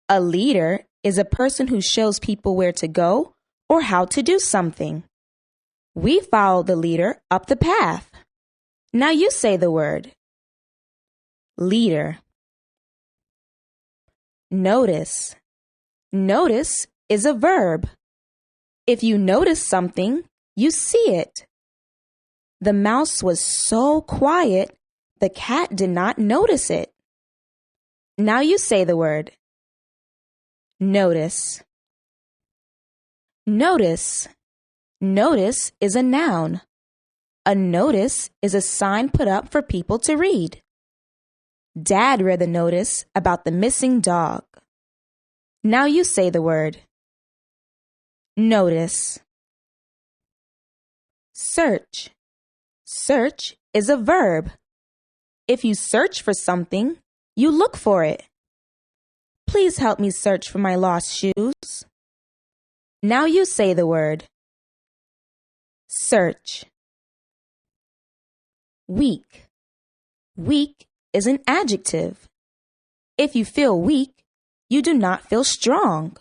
A leader is a person who shows people where to go or how to do something. We follow the leader up the path. Now you say the word. Leader. Notice. Notice is a verb. If you notice something, you see it. The mouse was so quiet, the cat did not notice it. Now you say the word. Notice. Notice. Notice is a noun. A notice is a sign put up for people to read. Dad read the notice about the missing dog. Now you say the word. Notice. Search. Search is a verb. If you search for something, you look for it. Please help me search for my lost shoes. Now you say the word. Search. Weak. Weak is an adjective. If you feel weak, you do not feel strong.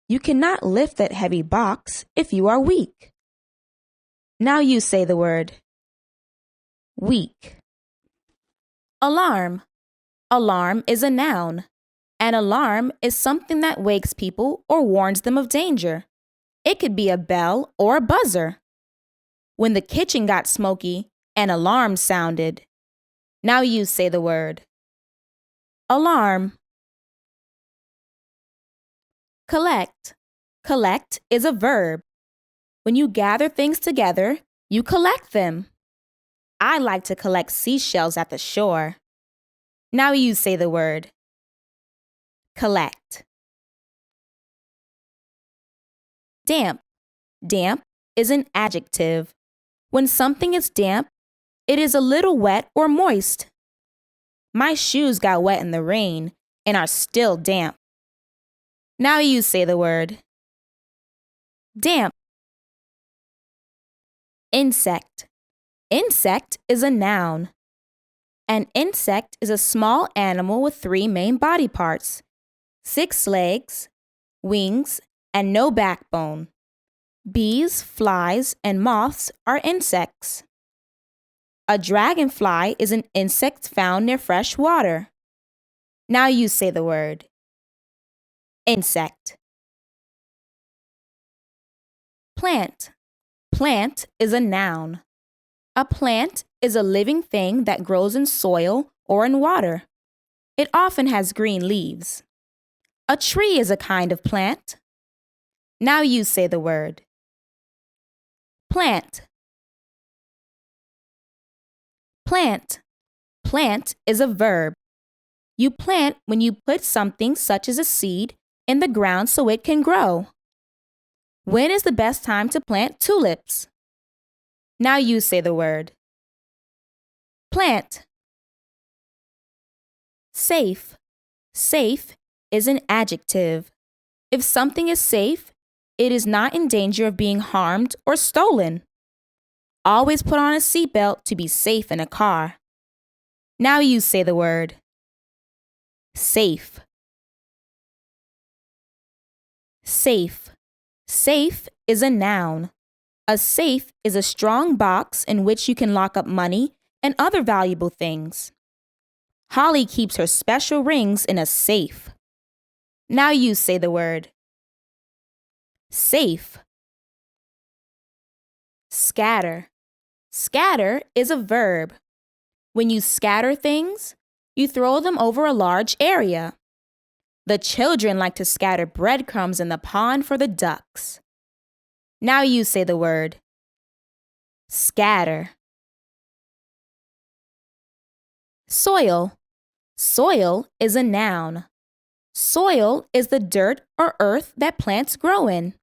You cannot lift that heavy box if you are weak. Now you say the word. Weak. Alarm. Alarm is a noun. An alarm is something that wakes people or warns them of danger. It could be a bell or a buzzer. When the kitchen got smoky, an alarm sounded. Now you say the word. Alarm. Collect. Collect is a verb. When you gather things together, you collect them. I like to collect seashells at the shore. Now you say the word. Collect. Damp. Damp is an adjective. When something is damp, it is a little wet or moist. My shoes got wet in the rain and are still damp. Now you say the word. Damp. Insect. Insect is a noun. An insect is a small animal with 3 main body parts, 6 legs, wings, and no backbone. Bees, flies, and moths are insects. A dragonfly is an insect found near fresh water. Now you say the word. Insect. Plant. Plant is a noun. A plant is a living thing that grows in soil or in water. It often has green leaves. A tree is a kind of plant. Now you say the word. Plant. Plant. Plant is a verb. You plant when you put something such as a seed in the ground so it can grow. When is the best time to plant tulips? Now you say the word. Plant. Safe. Safe is an adjective. If something is safe, it is not in danger of being harmed or stolen. Always put on a seatbelt to be safe in a car. Now you say the word. Safe. Safe. Safe is a noun. A safe is a strong box in which you can lock up money and other valuable things. Holly keeps her special rings in a safe. Now you say the word. Safe. Scatter. Scatter is a verb. When you scatter things, you throw them over a large area. The children like to scatter breadcrumbs in the pond for the ducks. Now you say the word. Scatter. Soil. Soil is a noun. Soil is the dirt or earth that plants grow in.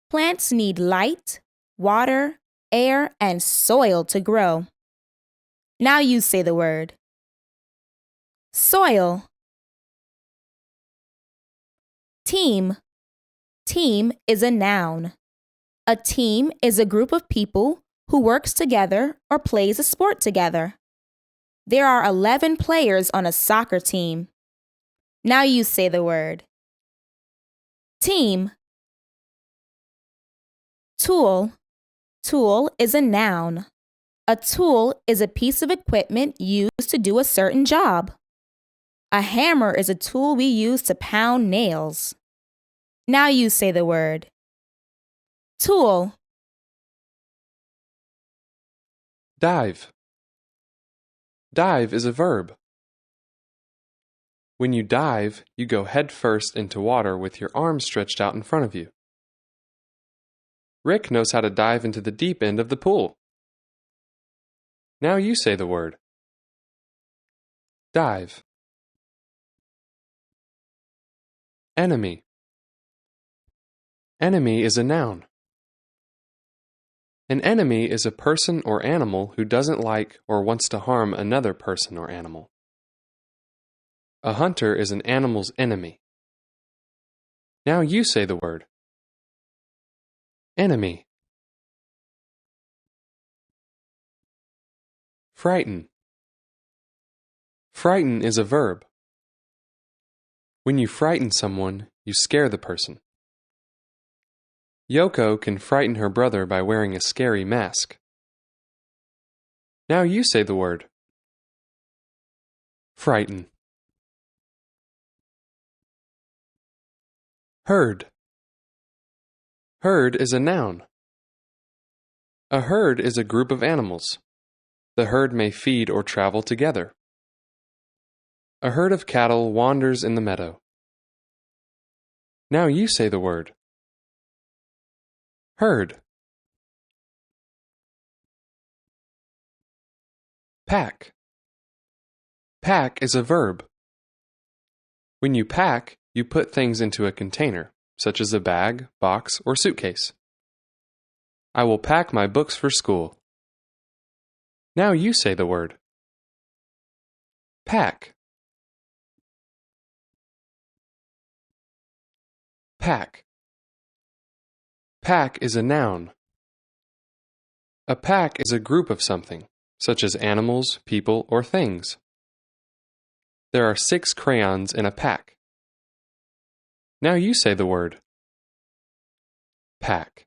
Plants need light, water, air, and soil to grow. Now you say the word. Soil. Team. Team is a noun. A team is a group of people who works together or plays a sport together. There are 11 players on a soccer team. Now you say the word. Team. Tool. Tool is a noun. A tool is a piece of equipment used to do a certain job. A hammer is a tool we use to pound nails. Now you say the word. Tool. Dive. Dive is a verb. When you dive, you go head first into water with your arms stretched out in front of you. Rick knows how to dive into the deep end of the pool. Now you say the word. Dive. Enemy. Enemy is a noun. An enemy is a person or animal who doesn't like or wants to harm another person or animal. A hunter is an animal's enemy. Now you say the word. Enemy. Frighten. Frighten is a verb. When you frighten someone, you scare the person. Yoko can frighten her brother by wearing a scary mask. Now you say the word. Frighten. Herd. Herd is a noun. A herd is a group of animals. The herd may feed or travel together. A herd of cattle wanders in the meadow. Now you say the word. Herd. Pack. Pack is a verb. When you pack, you put things into a container, such as a bag, box, or suitcase. I will pack my books for school. Now you say the word. Pack. Pack. Pack is a noun. A pack is a group of something, such as animals, people, or things. There are 6 crayons in a pack. Now you say the word. Pack.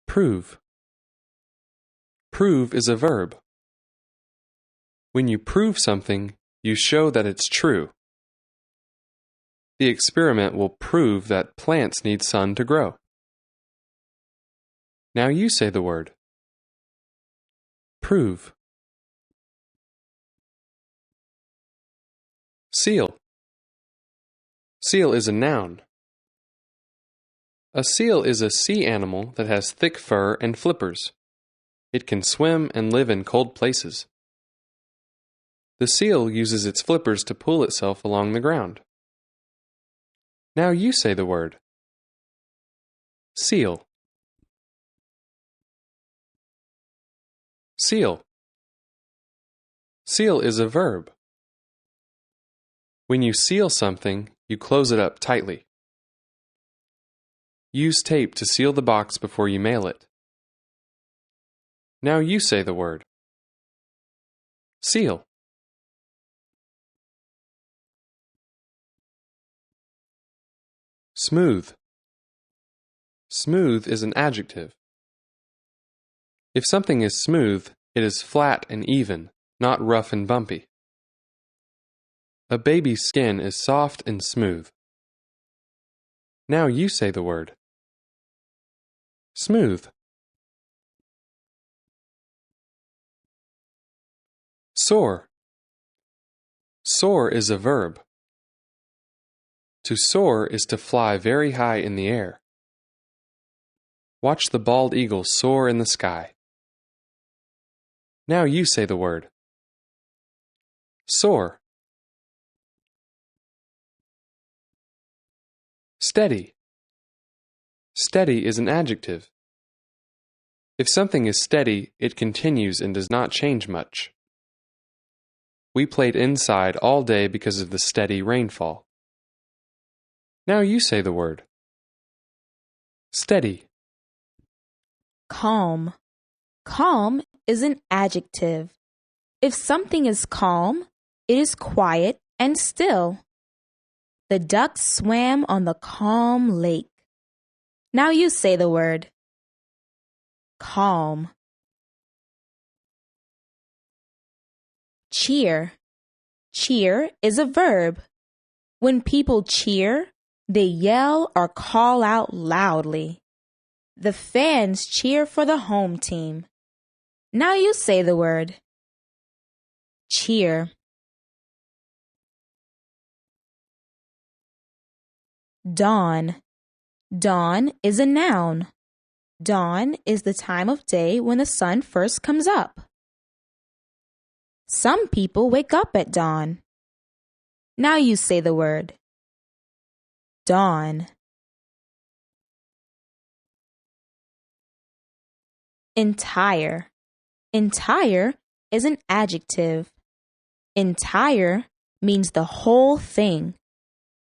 Prove. Prove is a verb. When you prove something, you show that it's true. The experiment will prove that plants need sun to grow. Now you say the word. Prove. Seal. Seal is a noun. A seal is a sea animal that has thick fur and flippers. It can swim and live in cold places. The seal uses its flippers to pull itself along the ground. Now you say the word. Seal. Seal. Seal is a verb. When you seal something, you close it up tightly. Use tape to seal the box before you mail it. Now you say the word. Seal. Smooth. Smooth is an adjective. If something is smooth, it is flat and even, not rough and bumpy. A baby's skin is soft and smooth. Now you say the word. Smooth. Soar. Soar is a verb. To soar is to fly very high in the air. Watch the bald eagle soar in the sky. Now you say the word. Soar. Steady. Steady is an adjective. If something is steady, it continues and does not change much. We played inside all day because of the steady rainfall. Now you say the word. Steady. Calm. Calm is an adjective. If something is calm, it is quiet and still. The ducks swam on the calm lake. Now you say the word. Calm. Cheer. Cheer is a verb. When people cheer, they yell or call out loudly. The fans cheer for the home team. Now you say the word. Cheer. Dawn. Dawn is a noun. Dawn is the time of day when the sun first comes up. Some people wake up at dawn. Now you say the word. Dawn. Entire. Entire is an adjective. Entire means the whole thing.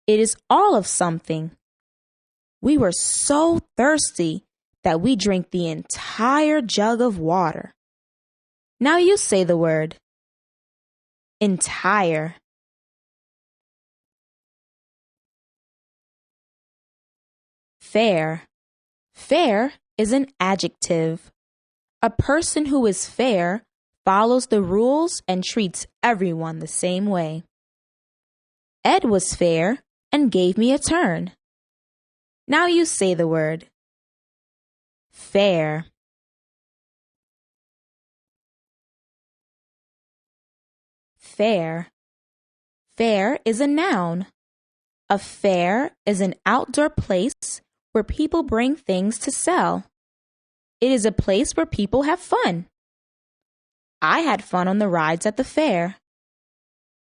It is all of something. We were so thirsty that we drank the entire jug of water. Now you say the word. Entire. Fair. Fair is an adjective. A person who is fair follows the rules and treats everyone the same way. Ed was fair and gave me a turn. Now you say the word. Fair. Fair. Fair is a noun. A fair is an outdoor place where people bring things to sell. It is a place where people have fun. I had fun on the rides at the fair.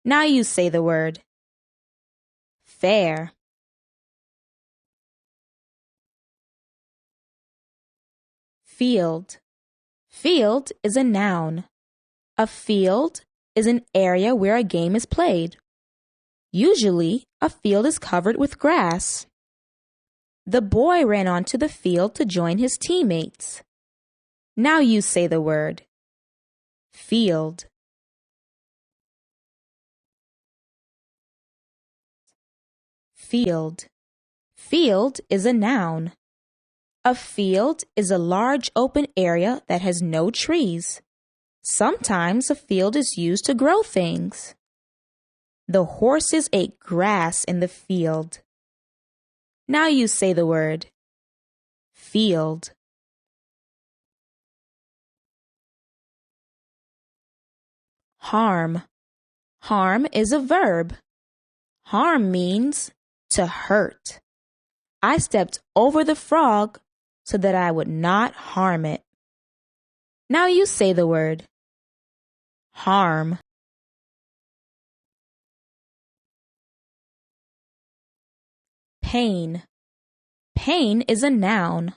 Now you say the word. Fair. Field. Field is a noun. A field is an area where a game is played. Usually, a field is covered with grass. The boy ran onto the field to join his teammates. Now you say the word. Field. Field. Field is a noun. A field is a large open area that has no trees. Sometimes a field is used to grow things. The horses ate grass in the field. Now you say the word. Field. Harm. Harm is a verb. Harm means to hurt. I stepped over the frog so that I would not harm it. Now you say the word. Harm. Pain. Pain is a noun.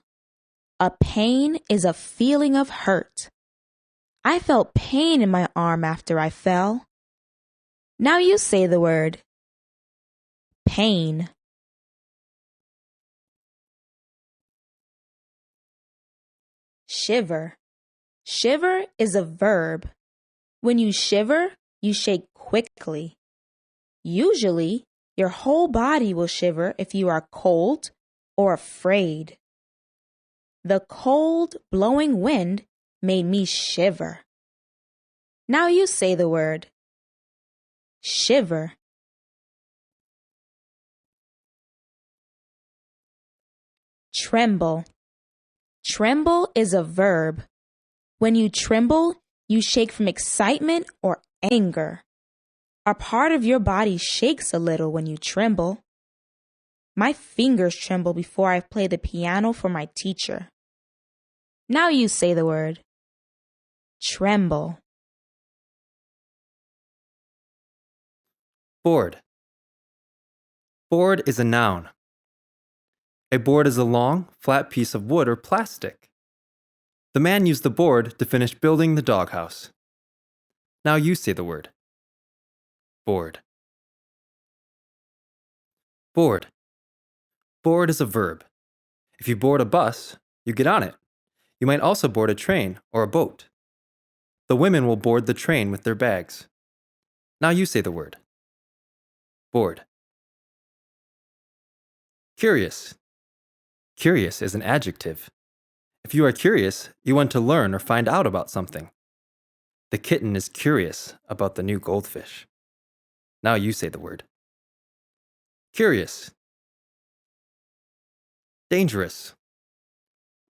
A pain is a feeling of hurt. I felt pain in my arm after I fell. Now you say the word. Pain. Shiver. Shiver is a verb. When you shiver, you shake quickly. Usually, your whole body will shiver if you are cold or afraid. The cold, blowing wind made me shiver. Now you say the word. Shiver. Tremble. Tremble is a verb. When you tremble, you shake from excitement or anger. A part of your body shakes a little when you tremble. My fingers tremble before I play the piano for my teacher. Now you say the word. Tremble. Board. Board is a noun. A board is a long, flat piece of wood or plastic. The man used the board to finish building the doghouse. Now you say the word. Board. Board. Board is a verb. If you board a bus, you get on it. You might also board a train or a boat. The women will board the train with their bags. Now you say the word. Board. Curious. Curious is an adjective. If you are curious, you want to learn or find out about something. The kitten is curious about the new goldfish. Now you say the word. Curious. Dangerous.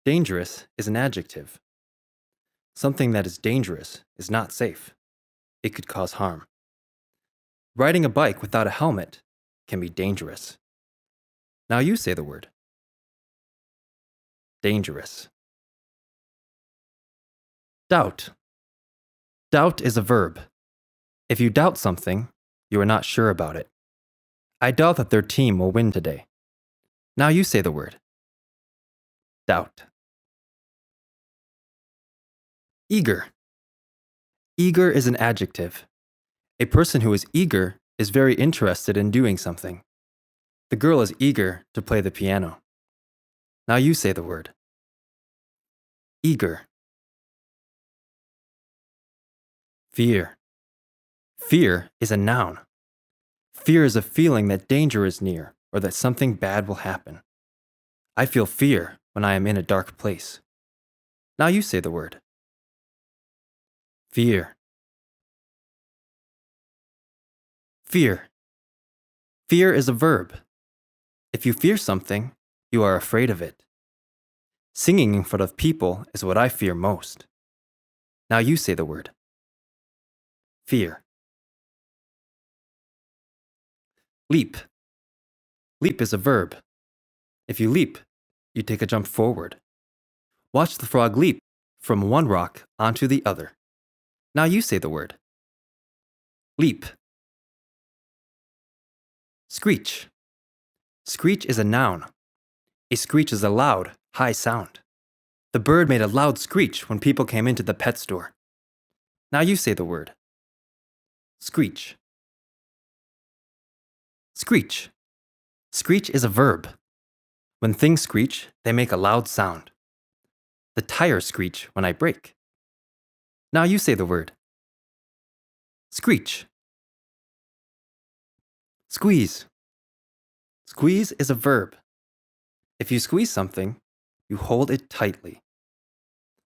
Dangerous is an adjective. Something that is dangerous is not safe. It could cause harm. Riding a bike without a helmet can be dangerous. Now you say the word. Dangerous. Doubt. Doubt is a verb. If you doubt something, you are not sure about it. I doubt that their team will win today. Now you say the word. Doubt. Eager. Eager is an adjective. A person who is eager is very interested in doing something. The girl is eager to play the piano. Now you say the word. Eager. Fear. Fear is a noun. Fear is a feeling that danger is near or that something bad will happen. I feel fear when I am in a dark place. Now you say the word. Fear. Fear. Fear is a verb. If you fear something, you are afraid of it. Singing in front of people is what I fear most. Now you say the word. Fear. Leap. Leap is a verb. If you leap, you take a jump forward. Watch the frog leap from one rock onto the other. Now you say the word. Leap. Screech. Screech is a noun. A screech is a loud, high sound. The bird made a loud screech when people came into the pet store. Now you say the word. Screech. Screech. Screech is a verb. When things screech, they make a loud sound. The tires screech when I brake. Now you say the word. Screech. Squeeze. Squeeze is a verb. If you squeeze something, you hold it tightly.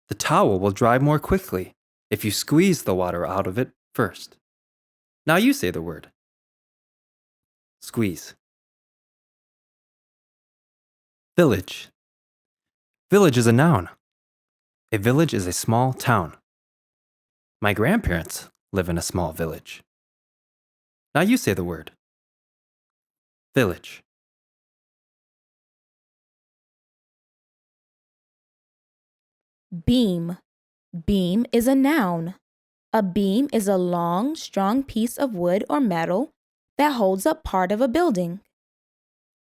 The towel will dry more quickly if you squeeze the water out of it first. Now you say the word. Squeeze. Village. Village is a noun. A village is a small town. My grandparents live in a small village. Now you say the word. Village. Beam. Beam is a noun. A beam is a long, strong piece of wood or metal that holds up part of a building.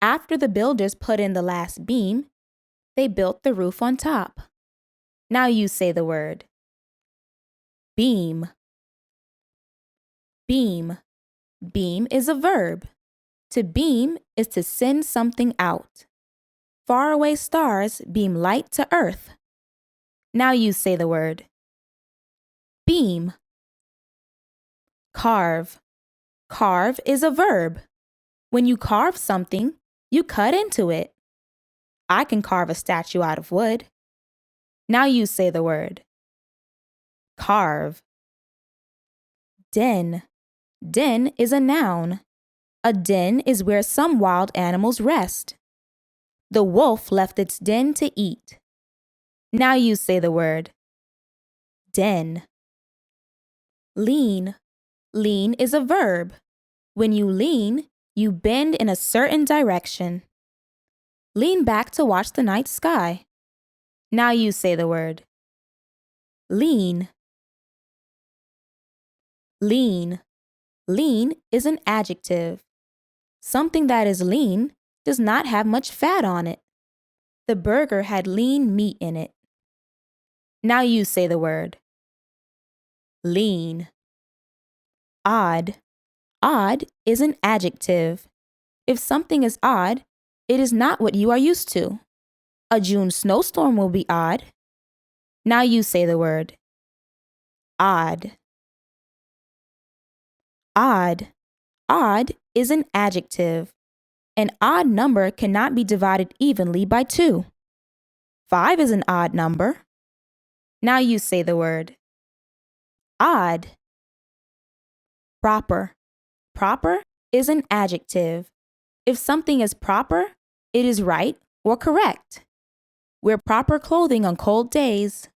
After the builders put in the last beam, they built the roof on top. Now you say the word. Beam. Beam. Beam is a verb. To beam is to send something out. Faraway stars beam light to earth. Now you say the word. Beam. Carve. Carve is a verb. When you carve something, you cut into it. I can carve a statue out of wood. Now you say the word. Carve. Den. Den is a noun. A den is where some wild animals rest. The wolf left its den to eat. Now you say the word. Den. Lean. Lean is a verb. When you lean, you bend in a certain direction. Lean back to watch the night sky. Now you say the word. Lean. Lean. Lean is an adjective. Something that is lean does not have much fat on it. The burger had lean meat in it. Now you say the word. Lean. Odd. Odd is an adjective. If something is odd, it is not what you are used to. A June snowstorm will be odd. Now you say the word. Odd. Odd. Odd is an adjective. An odd number cannot be divided evenly by 2. 5 is an odd number. Now you say the word. Odd. Proper. Proper is an adjective. If something is proper, it is right or correct. Wear proper clothing on cold days.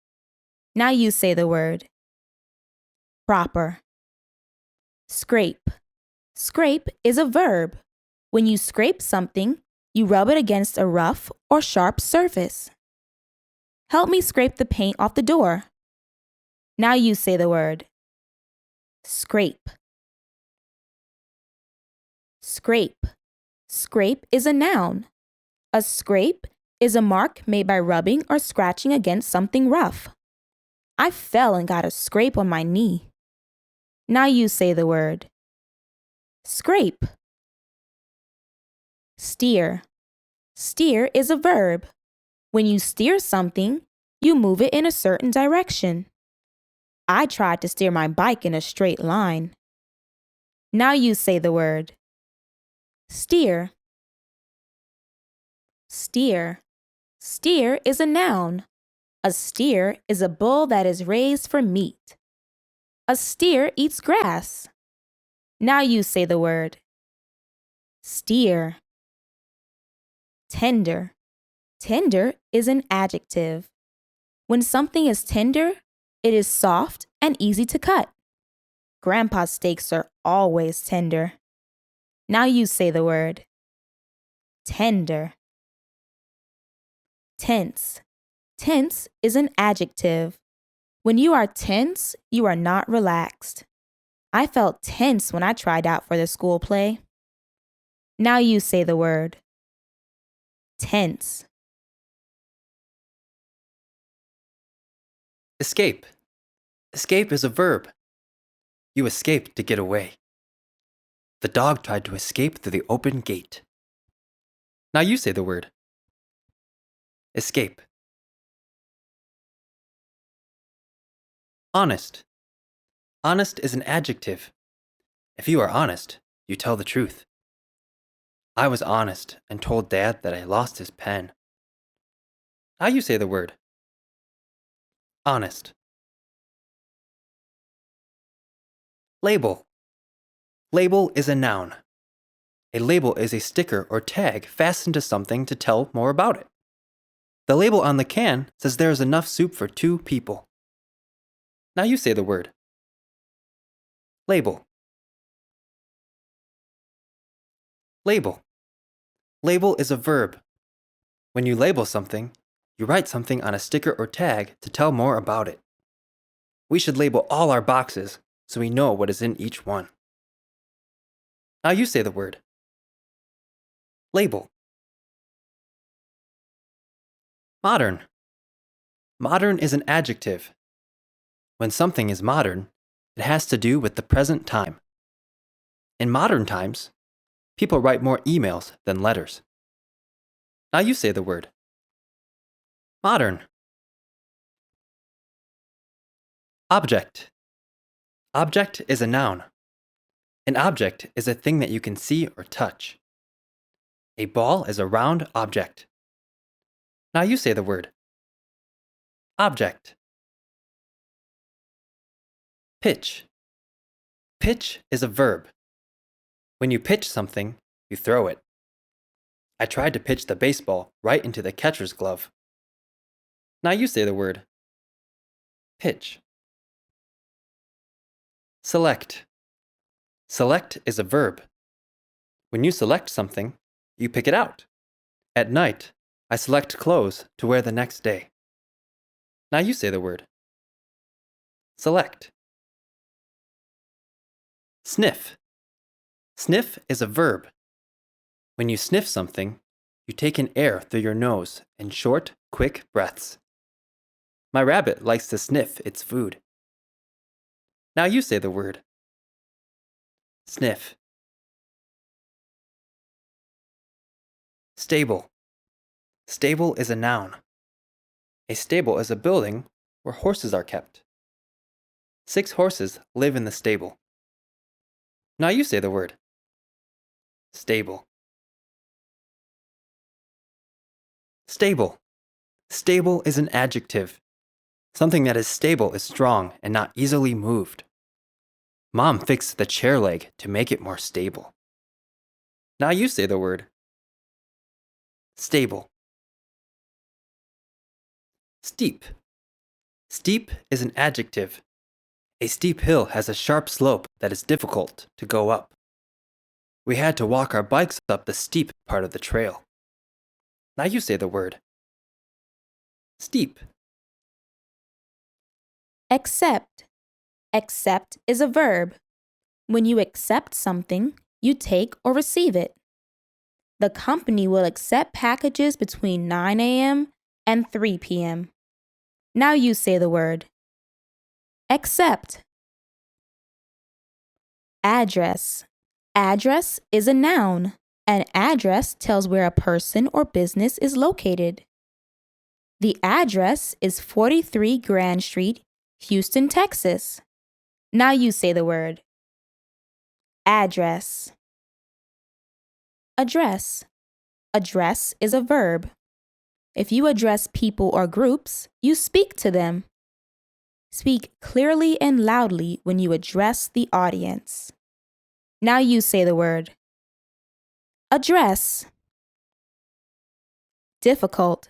Now you say the word. Proper. Scrape. Scrape is a verb. When you scrape something, you rub it against a rough or sharp surface. Help me scrape the paint off the door. Now you say the word. Scrape. Scrape. Scrape is a noun. A scrape is a mark made by rubbing or scratching against something rough. I fell and got a scrape on my knee. Now you say the word. Scrape. Steer. Steer is a verb. When you steer something, you move it in a certain direction. I tried to steer my bike in a straight line. Now you say the word. Steer. Steer. Steer is a noun. A steer is a bull that is raised for meat. A steer eats grass. Now you say the word. Steer. Tender. Tender is an adjective. When something is tender, it is soft and easy to cut. Grandpa's steaks are always tender. Now you say the word. Tender. Tense. Tense is an adjective. When you are tense, you are not relaxed. I felt tense when I tried out for the school play. Now you say the word. Tense. Escape. Escape is a verb. You escape to get away. The dog tried to escape through the open gate. Now you say the word. Escape. Honest. Honest is an adjective. If you are honest, you tell the truth. I was honest and told Dad that I lost his pen. Now you say the word. Honest. Label. Label is a noun. A label is a sticker or tag fastened to something to tell more about it. The label on the can says there is enough soup for 2 people. Now you say the word. Label. Label. Label is a verb. When you label something, you write something on a sticker or tag to tell more about it. We should label all our boxes so we know what is in each one. Now you say the word. Label. Modern. Modern is an adjective. When something is modern, it has to do with the present time. In modern times, people write more emails than letters. Now you say the word. Modern. Object. Object is a noun. An object is a thing that you can see or touch. A ball is a round object. Now you say the word. Object. Pitch. Pitch is a verb. When you pitch something, you throw it. I tried to pitch the baseball right into the catcher's glove. Now you say the word. Pitch. Select. Select is a verb. When you select something, you pick it out. At night, I select clothes to wear the next day. Now you say the word. Select. Sniff. Sniff is a verb. When you sniff something, you take in air through your nose in short, quick breaths. My rabbit likes to sniff its food. Now you say the word. Sniff. Stable. Stable is a noun. A stable is a building where horses are kept. 6 horses live in the stable. Now you say the word. Stable. Stable. Stable is an adjective. Something that is stable is strong and not easily moved. Mom fixed the chair leg to make it more stable. Now you say the word. Stable. Steep. Steep is an adjective. A steep hill has a sharp slope that is difficult to go up. We had to walk our bikes up the steep part of the trail. Now you say the word. Steep. Accept. Accept is a verb. When you accept something, you take or receive it. The company will accept packages between 9 a.m. and 3 p.m. Now you say the word. Accept. Address. Address is a noun. An address tells where a person or business is located. The address is 43 Grand Street, Houston, Texas. Now you say the word. Address. Address. Address is a verb. If you address people or groups, you speak to them. Speak clearly and loudly when you address the audience. Now you say the word. Address. Difficult.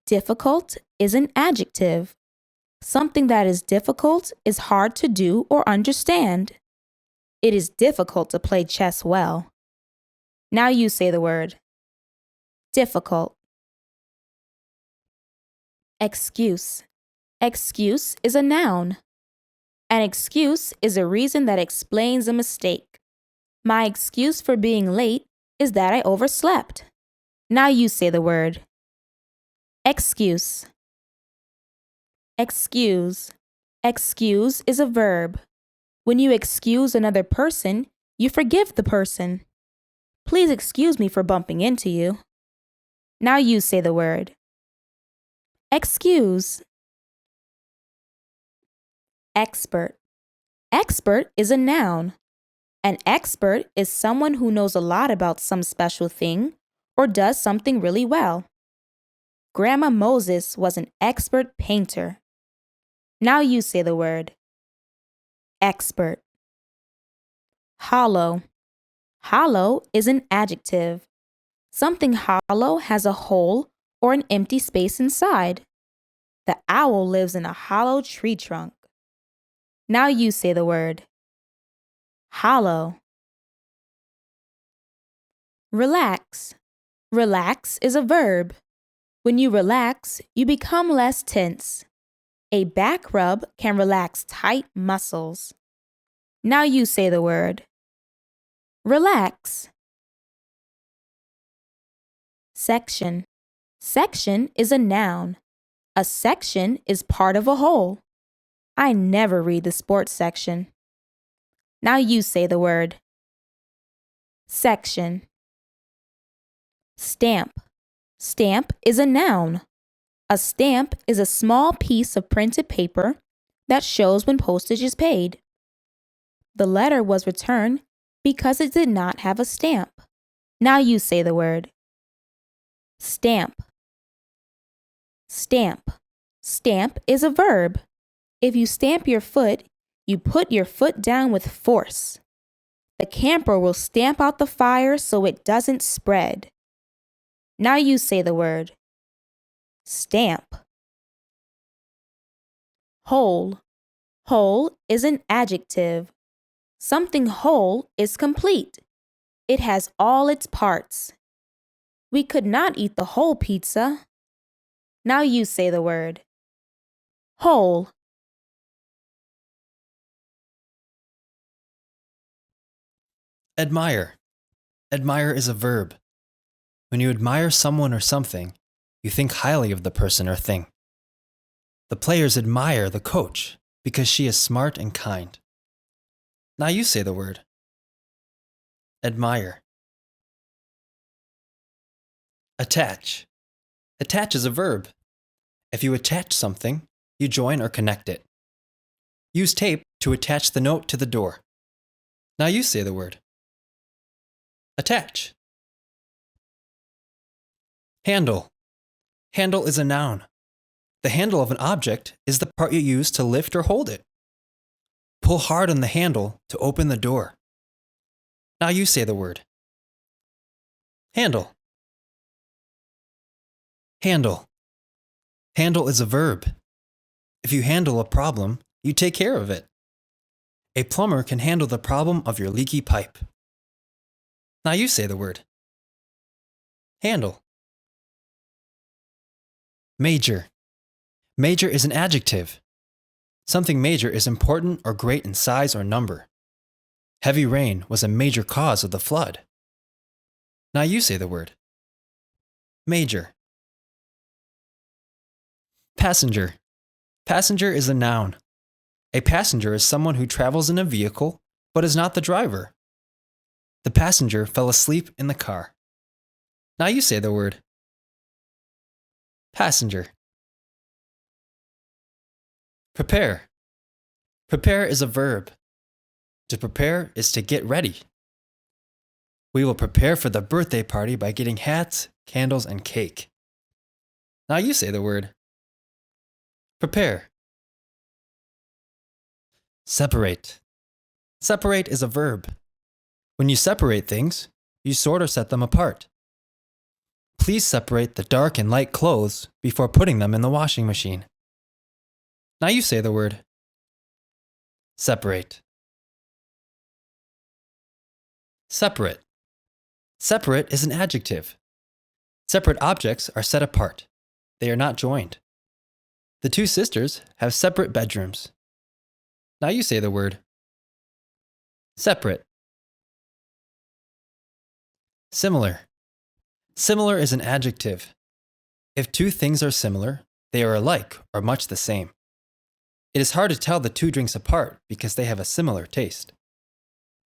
Difficult is an adjective. Something that is difficult is hard to do or understand. It is difficult to play chess well. Now you say the word. Difficult. Excuse. Excuse is a noun. An excuse is a reason that explains a mistake. My excuse for being late is that I overslept. Now you say the word. Excuse. Excuse. Excuse is a verb. When you excuse another person, You forgive the person. Please excuse me for bumping into you. Now you say the word. Excuse. Expert. Expert is a noun. An expert is someone who knows a lot about some special thing or does something really well. Grandma Moses was an expert painter. Now you say the word. Expert. Hollow. Hollow is an adjective. Something hollow has a hole or an empty space inside. The owl lives in a hollow tree trunk. Now you say the word. Hollow. Relax. Relax is a verb. When you relax, you become less tense. A back rub can relax tight muscles. Now you say the word. Relax. Section. Section is a noun. A section is part of a whole. I never read the sports section. Now you say the word. Section. Stamp. Stamp is a noun. A stamp is a small piece of printed paper that shows when postage is paid. The letter was returned because it did not have a stamp. Now you say the word. Stamp. Stamp. Stamp is a verb. If you stamp your foot, you put your foot down with force. The camper will stamp out the fire so it doesn't spread. Now you say the word. Stamp. Whole. Whole is an adjective. Something whole is complete. It has all its parts. We could not eat the whole pizza. Now you say the word. Whole. Admire. Admire is a verb. When you admire someone or something, you think highly of the person or thing. The players admire the coach because she is smart and kind. Now you say the word. Admire. Attach. Attach is a verb. If you attach something, you join or connect it. Use tape to attach the note to the door. Now you say the word. Attach. Handle. Handle is a noun. The handle of an object is the part you use to lift or hold it. Pull hard on the handle to open the door. Now you say the word. Handle. Handle. Handle is a verb. If you handle a problem, you take care of it. A plumber can handle the problem of your leaky pipe. Now you say the word. Handle. Major. Major is an adjective. Something major is important or great in size or number. Heavy rain was a major cause of the flood. Now you say the word. Major. Passenger. Passenger is a noun. A passenger is someone who travels in a vehicle but is not the driver. The passenger fell asleep in the car. Now you say the word. Passenger. Prepare. Prepare is a verb. To prepare is to get ready. We will prepare for the birthday party by getting hats, candles, and cake. Now you say the word. Prepare. Separate. Separate is a verb. When you separate things, you sort or set them apart. Please separate the dark and light clothes before putting them in the washing machine. Now you say the word. Separate. Separate. Separate is an adjective. Separate objects are set apart. They are not joined. The two sisters have separate bedrooms. Now you say the word. Separate. Similar. Similar is an adjective. If two things are similar, they are alike or much the same. It is hard to tell the two drinks apart because they have a similar taste.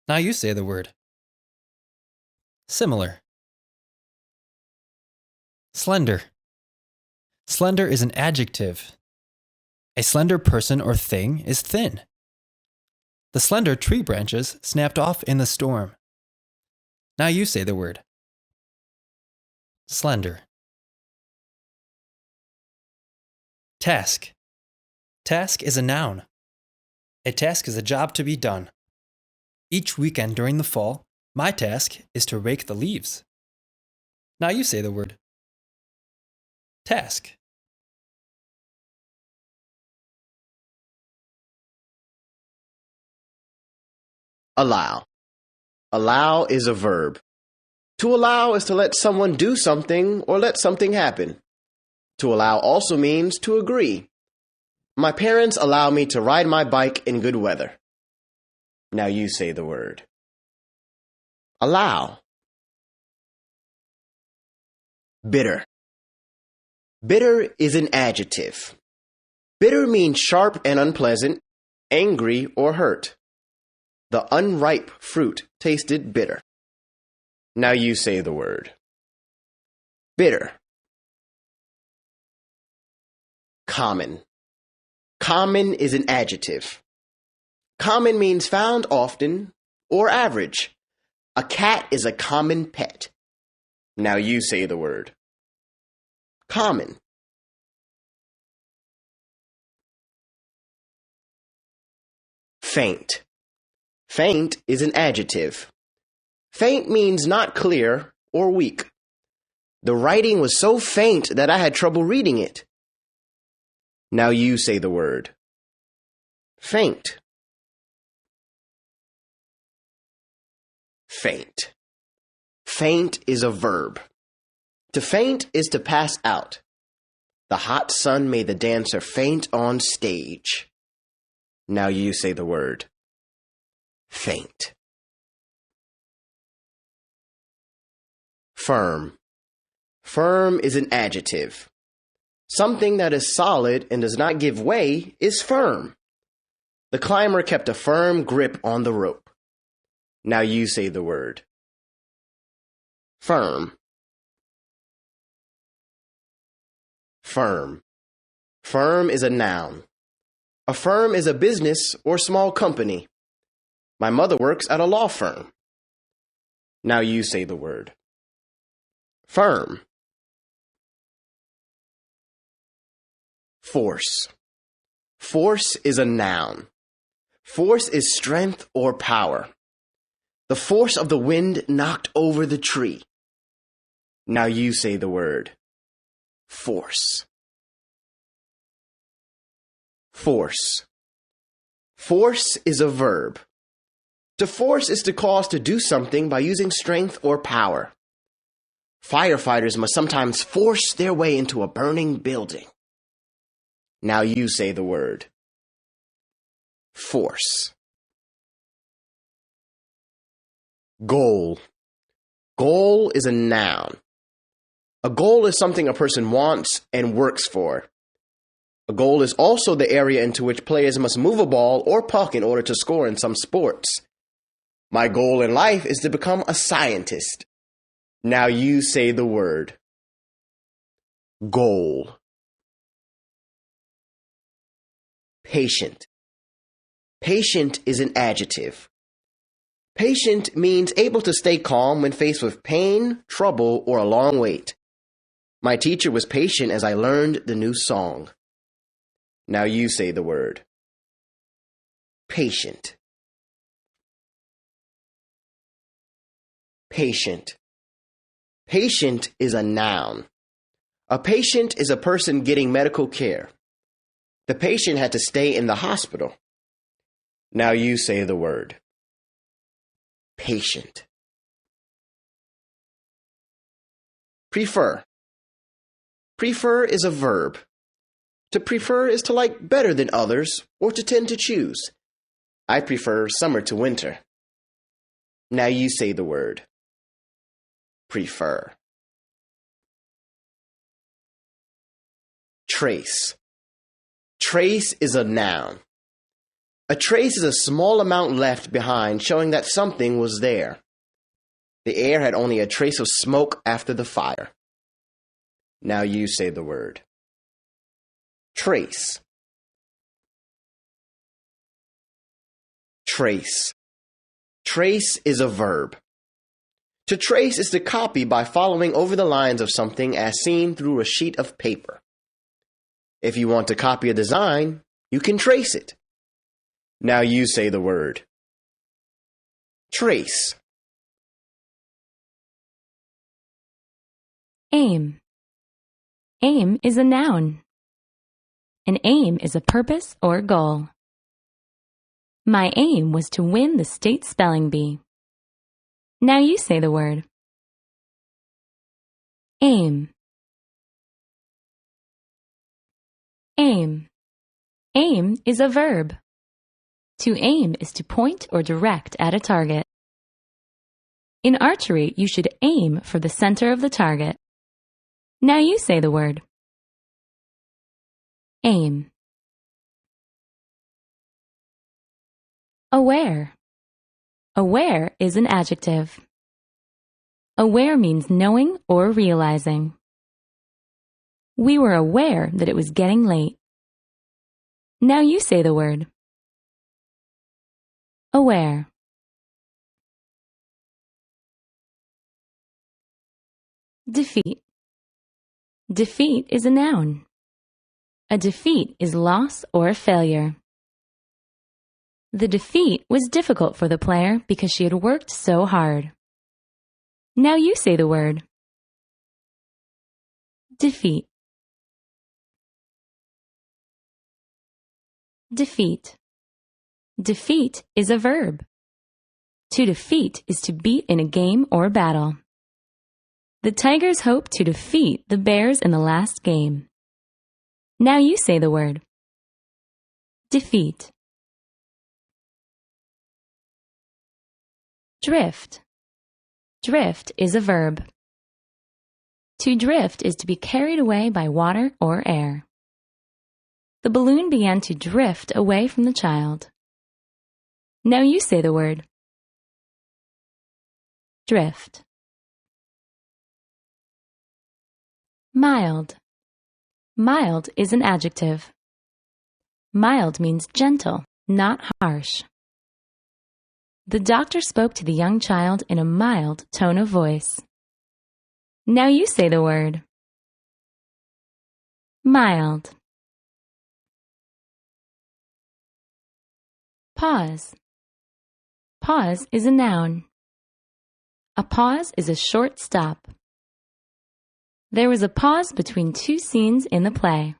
Now you say the word. Similar. Slender. Slender is an adjective. A slender person or thing is thin. The slender tree branches snapped off in the storm. Now you say the word. Slender. Task. Task is a noun. A task is a job to be done. Each weekend during the fall, my task is to rake the leaves. Now you say the word. Task. Allow. Allow is a verb. To allow is to let someone do something or let something happen. To allow also means to agree. My parents allow me to ride my bike in good weather. Now you say the word. Allow. Bitter. Bitter is an adjective. Bitter means sharp and unpleasant, angry or hurt. The unripe fruit tasted bitter. Now you say the word. Bitter. Common. Common is an adjective. Common means found often or average. A cat is a common pet. Now you say the word. Common. Faint. Faint is an adjective. Faint means not clear or weak. The writing was so faint that I had trouble reading it. Now you say the word. Faint. Faint. Faint is a verb. To faint is to pass out. The hot sun made the dancer faint on stage. Now you say the word. Faint. Firm. Firm is an adjective. Something that is solid and does not give way is firm. The climber kept a firm grip on the rope. Now you say the word. Firm. Firm. Firm is a noun. A firm is a business or small company. My mother works at a law firm. Now you say the word. Firm. Force. Force is a noun. Force is strength or power. The force of the wind knocked over the tree. Now you say the word. Force. Force. Force is a verb. To force is to cause to do something by using strength or power. Firefighters must sometimes force their way into a burning building. Now you say the word. Force. Goal. Goal is a noun. A goal is something a person wants and works for. A goal is also the area into which players must move a ball or puck in order to score in some sports. My goal in life is to become a scientist. Now you say the word. Goal. Patient. Patient is an adjective. Patient means able to stay calm when faced with pain, trouble, or a long wait. My teacher was patient as I learned the new song. Now you say the word. Patient. Patient. Patient is a noun. A patient is a person getting medical care. The patient had to stay in the hospital. Now you say the word. Patient. Prefer. Prefer is a verb. To prefer is to like better than others or to tend to choose. I prefer summer to winter. Now you say the word. Prefer. Trace. Trace is a noun. A trace is a small amount left behind showing that something was there. The air had only a trace of smoke after the fire. Now you say the word. Trace. Trace. Trace is a verb. To trace is to copy by following over the lines of something as seen through a sheet of paper. If you want to copy a design, you can trace it. Now you say the word. Trace. Aim. Aim is a noun. An aim is a purpose or goal. My aim was to win the state spelling bee. Now you say the word. Aim. Aim. Aim is a verb. To aim is to point or direct at a target. In archery, you should aim for the center of the target. Now you say the word. Aim. Aware. Aware is an adjective. Aware means knowing or realizing. We were aware that it was getting late. Now you say the word. Aware. Defeat. Defeat is a noun. A defeat is loss or failure. The defeat was difficult for the player because she had worked so hard. Now you say the word. Defeat. Defeat. Defeat is a verb. To defeat is to beat in a game or battle. The Tigers hope to defeat the Bears in the last game. Now you say the word. Defeat. Drift. Drift is a verb. To drift is to be carried away by water or air. The balloon began to drift away from the child. Now you say the word. Drift. Mild. Mild is an adjective. Mild means gentle, not harsh. The doctor spoke to the young child in a mild tone of voice. Now you say the word. Mild. Pause. Pause is a noun. A pause is a short stop. There was a pause between two scenes in the play.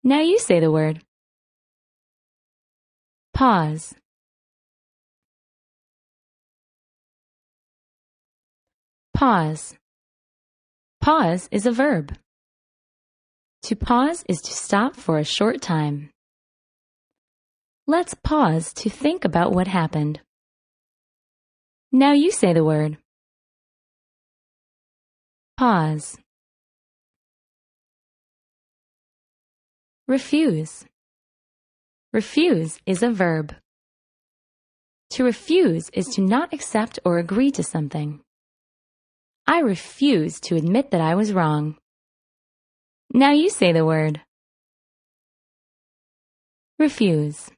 Now you say the word. Pause. Pause. Pause is a verb. To pause is to stop for a short time. Let's pause to think about what happened. Now you say the word. Pause. Refuse. Refuse is a verb. To refuse is to not accept or agree to something. I refuse to admit that I was wrong. Now you say the word. Refuse.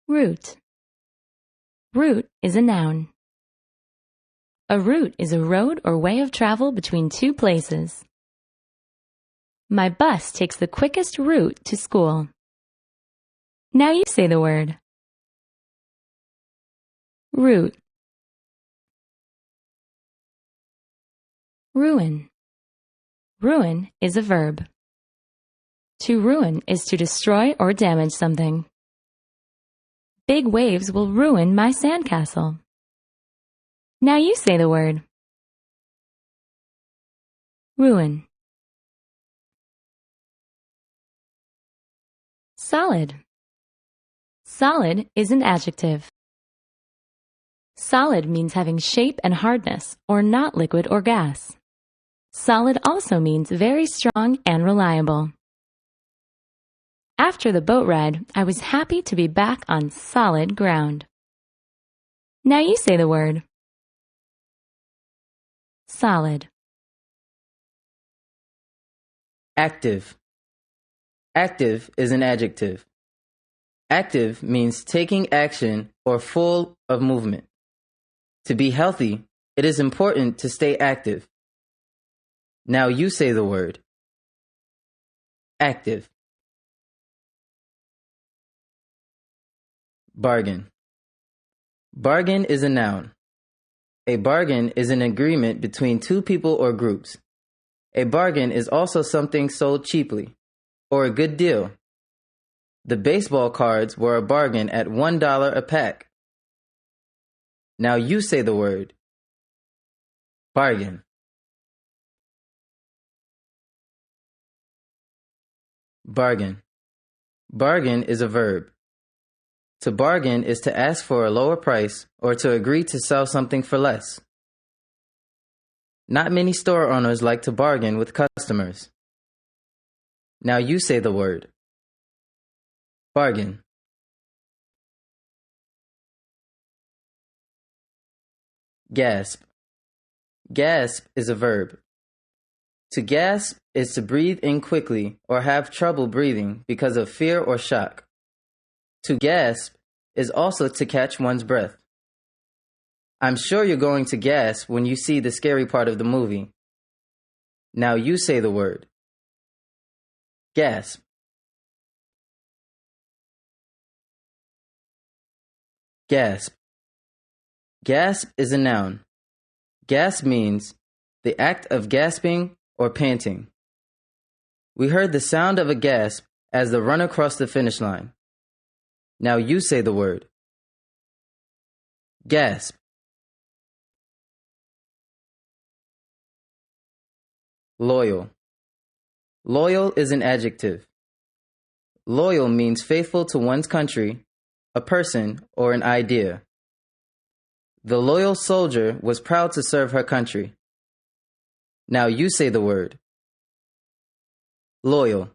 Route. Route is a noun. A route is a road or way of travel between two places. My bus takes the quickest route to school. Now you say the word. Route. Ruin. Ruin is a verb. To ruin is to destroy or damage something. Big waves will ruin my sandcastle. Now you say the word. Ruin. Solid. Solid is an adjective. Solid means having shape and hardness, or not liquid or gas. Solid also means very strong and reliable. After the boat ride, I was happy to be back on solid ground. Now you say the word. Solid. Active. Active is an adjective. Active means taking action or full of movement. To be healthy, it is important to stay active. Now you say the word. Active. Bargain. Bargain is a noun. A bargain is an agreement between two people or groups. A bargain is also something sold cheaply, or a good deal. The baseball cards were a bargain at $1 a pack. Now you say the word. Bargain. Bargain. Bargain is a verb. To bargain is to ask for a lower price or to agree to sell something for less. Not many store owners like to bargain with customers. Now you say the word. Bargain. Gasp. Gasp is a verb. To gasp is to breathe in quickly or have trouble breathing because of fear or shock. To gasp is also to catch one's breath. I'm sure you're going to gasp when you see the scary part of the movie. Now you say the word. Gasp. Gasp. Gasp is a noun. Gasp means the act of gasping or panting. We heard the sound of a gasp as the runner crossed the finish line. Now you say the word. Gasp. Loyal. Loyal is an adjective. Loyal means faithful to one's country, a person, or an idea. The loyal soldier was proud to serve her country. Now you say the word. Loyal.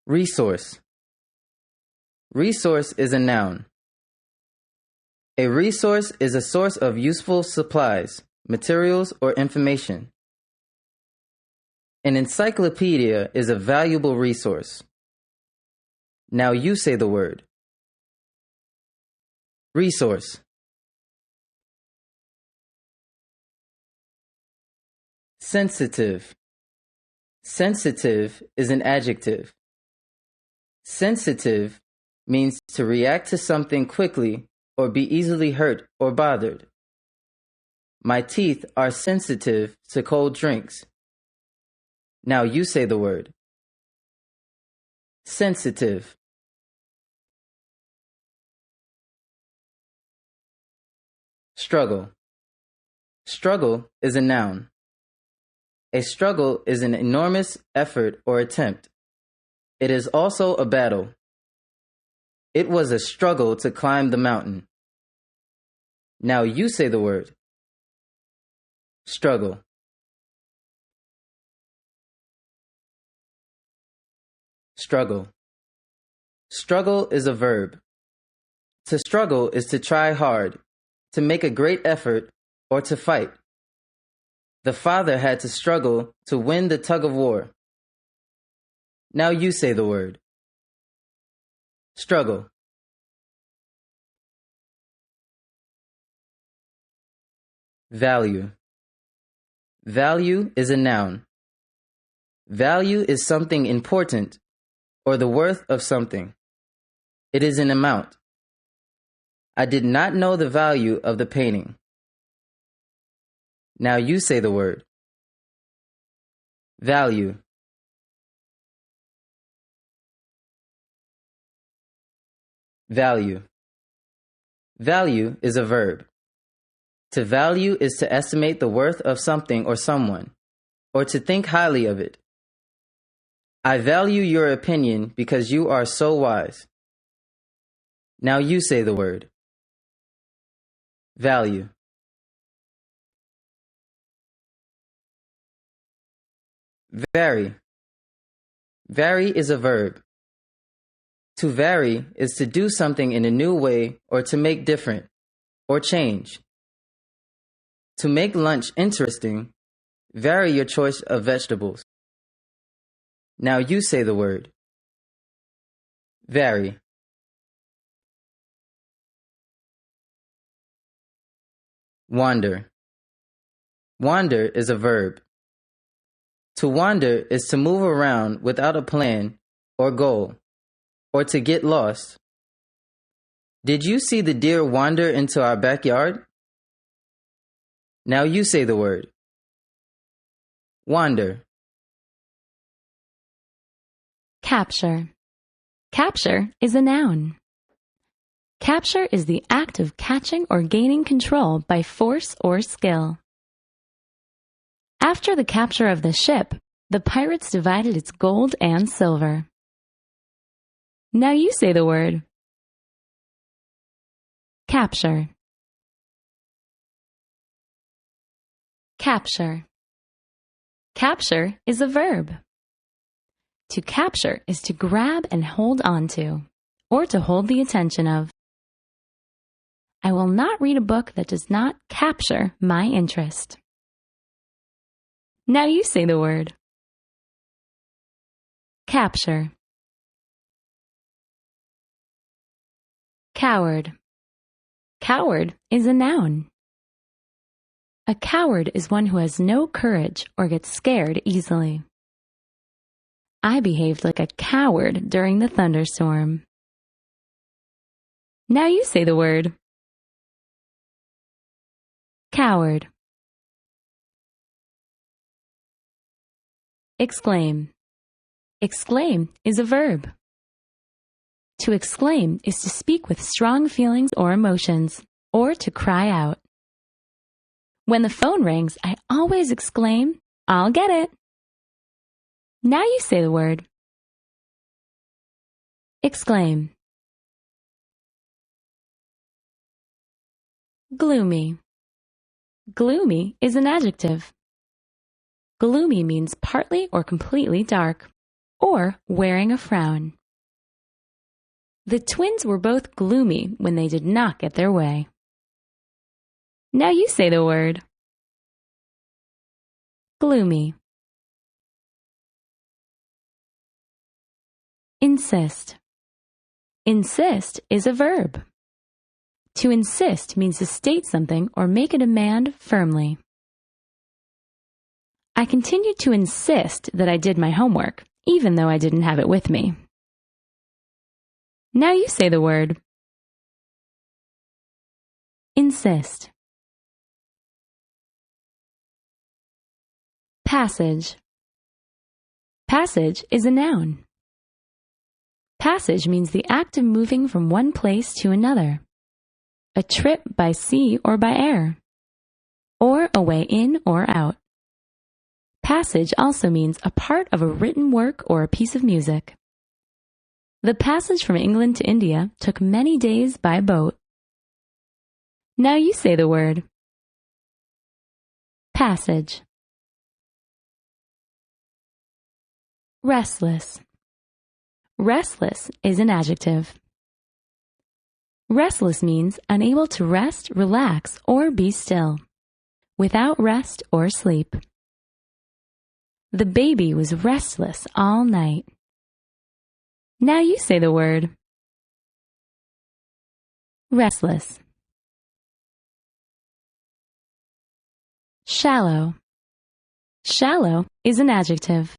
Resource. Resource is a noun. A resource is a source of useful supplies, materials, or information. An encyclopedia is a valuable resource. Now you say the word. Resource. Sensitive. Sensitive is an adjective. Sensitive means to react to something quickly or be easily hurt or bothered. My teeth are sensitive to cold drinks. Now you say the word. Sensitive. Struggle. Struggle is a noun. A struggle is an enormous effort or attempt. It is also a battle. It was a struggle to climb the mountain. Now you say the word. Struggle. Struggle. Struggle is a verb. To struggle is to try hard, to make a great effort, or to fight. The father had to struggle to win the tug of war. Now you say the word. Struggle. Value. Value is a noun. Value is something important or the worth of something. It is an amount. I did not know the value of the painting. Now you say the word. Value. Value. Value is a verb. To value is to estimate the worth of something or someone, or to think highly of it. I value your opinion because you are so wise. Now you say the word. Value. Vary. Vary is a verb. To vary is to do something in a new way or to make different or change. To make lunch interesting, vary your choice of vegetables. Now you say the word. Vary. Wander. Wander is a verb. To wander is to move around without a plan or goal, or to get lost. Did you see the deer wander into our backyard? Now you say the word. Wander. Capture. Capture is a noun. Capture is the act of catching or gaining control by force or skill. After the capture of the ship, the pirates divided its gold and silver. Now you say the word. Capture. Capture. Capture is a verb. To capture is to grab and hold on to, or to hold the attention of. I will not read a book that does not capture my interest. Now you say the word. Capture. Coward. Coward is a noun. A coward is one who has no courage or gets scared easily. I behaved like a coward during the thunderstorm. Now you say the word. Coward. Exclaim. Exclaim is a verb. To exclaim is to speak with strong feelings or emotions, or to cry out. When the phone rings, I always exclaim, "I'll get it." Now you say the word. Exclaim. Gloomy. Gloomy is an adjective. Gloomy means partly or completely dark, or wearing a frown. The twins were both gloomy when they did not get their way. Now you say the word. Gloomy. Insist. Insist is a verb. To insist means to state something or make a demand firmly. I continued to insist that I did my homework, even though I didn't have it with me. Now you say the word. Insist. Passage. Passage is a noun. Passage means the act of moving from one place to another. A trip by sea or by air, or a way in or out. Passage also means a part of a written work or a piece of music. The passage from England to India took many days by boat. Now you say the word. Passage. Restless. Restless is an adjective. Restless means unable to rest, relax, or be still, without rest or sleep. The baby was restless all night. Now you say the word. Restless. Shallow. Shallow is an adjective.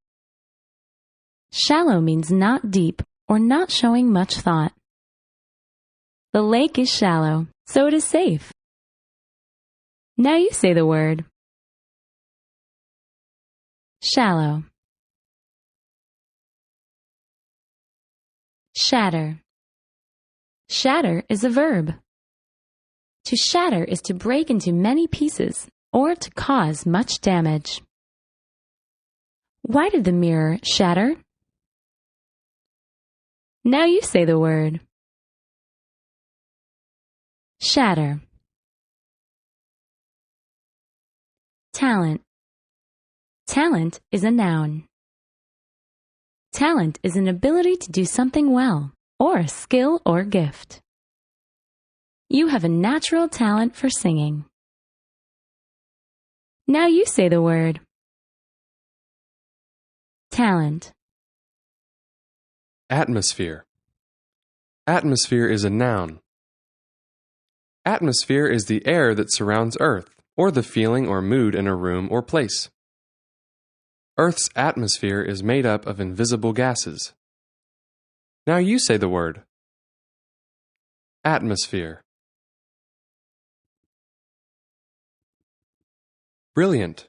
Shallow means not deep or not showing much thought. The lake is shallow, so it is safe. Now you say the word. Shallow. Shatter. Shatter is a verb. To shatter is to break into many pieces or to cause much damage. Why did the mirror shatter? Now you say the word. Shatter. Talent. Talent is a noun. Talent is an ability to do something well, or a skill or gift. You have a natural talent for singing. Now you say the word. Talent. Atmosphere. Atmosphere is a noun. Atmosphere is the air that surrounds Earth, or the feeling or mood in a room or place. Earth's atmosphere is made up of invisible gases. Now you say the word. Atmosphere. Brilliant.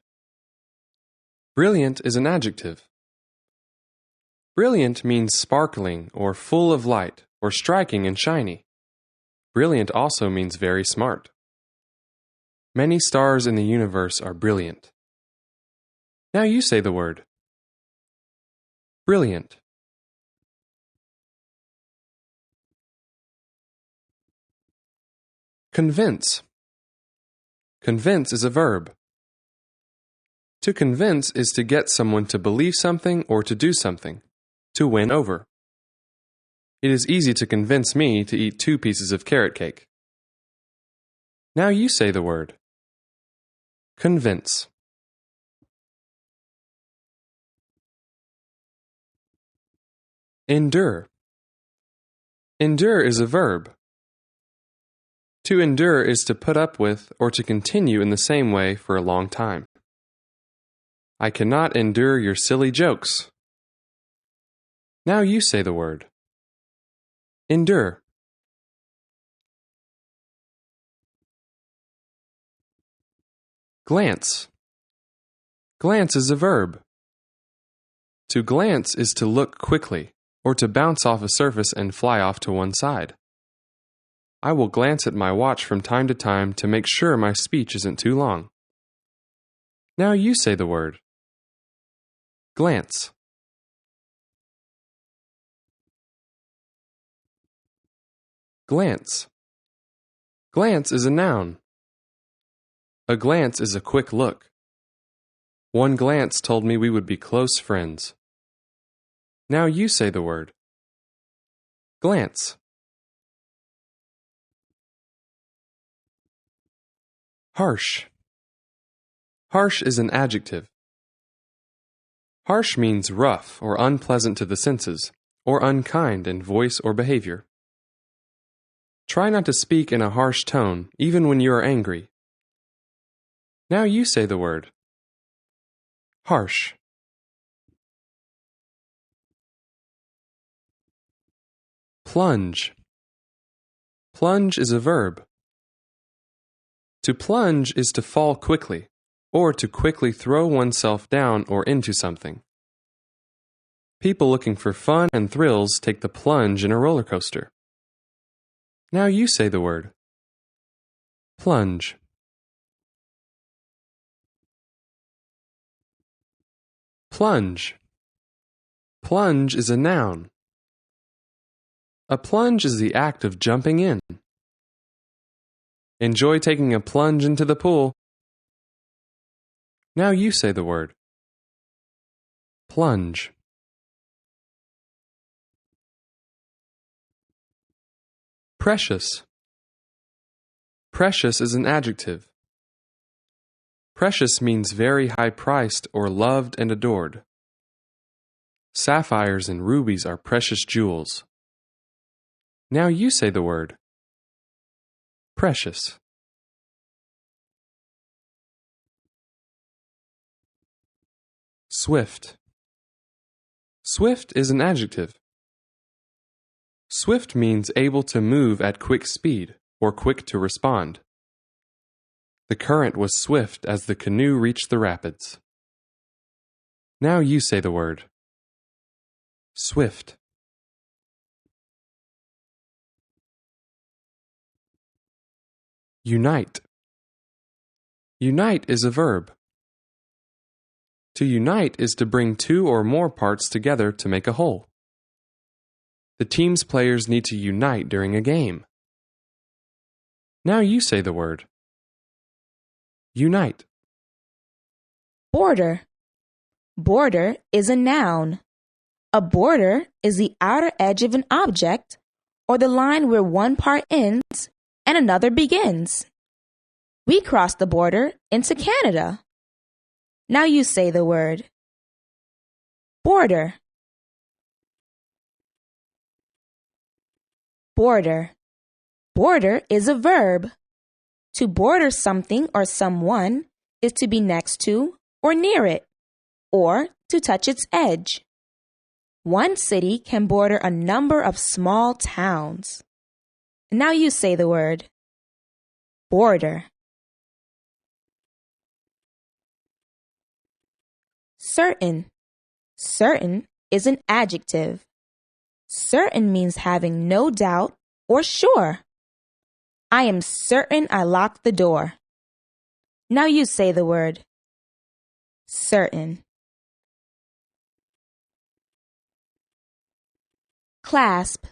Brilliant is an adjective. Brilliant means sparkling or full of light or striking and shiny. Brilliant also means very smart. Many stars in the universe are brilliant. Now you say the word. Brilliant. Convince. Convince is a verb. To convince is to get someone to believe something or to do something, to win over. It is easy to convince me to eat 2 pieces of carrot cake. Now you say the word. Convince. Endure. Endure is a verb. To endure is to put up with or to continue in the same way for a long time. I cannot endure your silly jokes. Now you say the word. Endure. Glance. Glance is a verb. To glance is to look quickly, or to bounce off a surface and fly off to one side. I will glance at my watch from time to time to make sure my speech isn't too long. Now you say the word. Glance. Glance. Glance is a noun. A glance is a quick look. One glance told me we would be close friends. Now you say the word. Glance. Harsh. Harsh is an adjective. Harsh means rough or unpleasant to the senses, or unkind in voice or behavior. Try not to speak in a harsh tone, even when you are angry. Now you say the word. Harsh. Plunge. Plunge is a verb. To plunge is to fall quickly, or to quickly throw oneself down or into something. People looking for fun and thrills take the plunge in a roller coaster. Now you say the word. Plunge. Plunge. Plunge is a noun. A plunge is the act of jumping in. Enjoy taking a plunge into the pool. Now you say the word. Plunge. Precious. Precious is an adjective. Precious means very high-priced or loved and adored. Sapphires and rubies are precious jewels. Now you say the word. Precious. Swift. Swift is an adjective. Swift means able to move at quick speed or quick to respond. The current was swift as the canoe reached the rapids. Now you say the word. Swift. Unite. Unite is a verb. To unite is to bring 2 or more parts together to make a whole. The team's players need to unite during a game. Now you say the word. Unite. Border. Border is a noun. A border is the outer edge of an object or the line where one part ends and another begins. We crossed the border into Canada. Now you say the word. Border. Border. Border is a verb. To border something or someone is to be next to or near it, or to touch its edge. One city can border a number of small towns. Now you say the word. Border. Certain. Certain is an adjective. Certain means having no doubt or sure. I am certain I locked the door. Now you say the word. Certain. Clasp.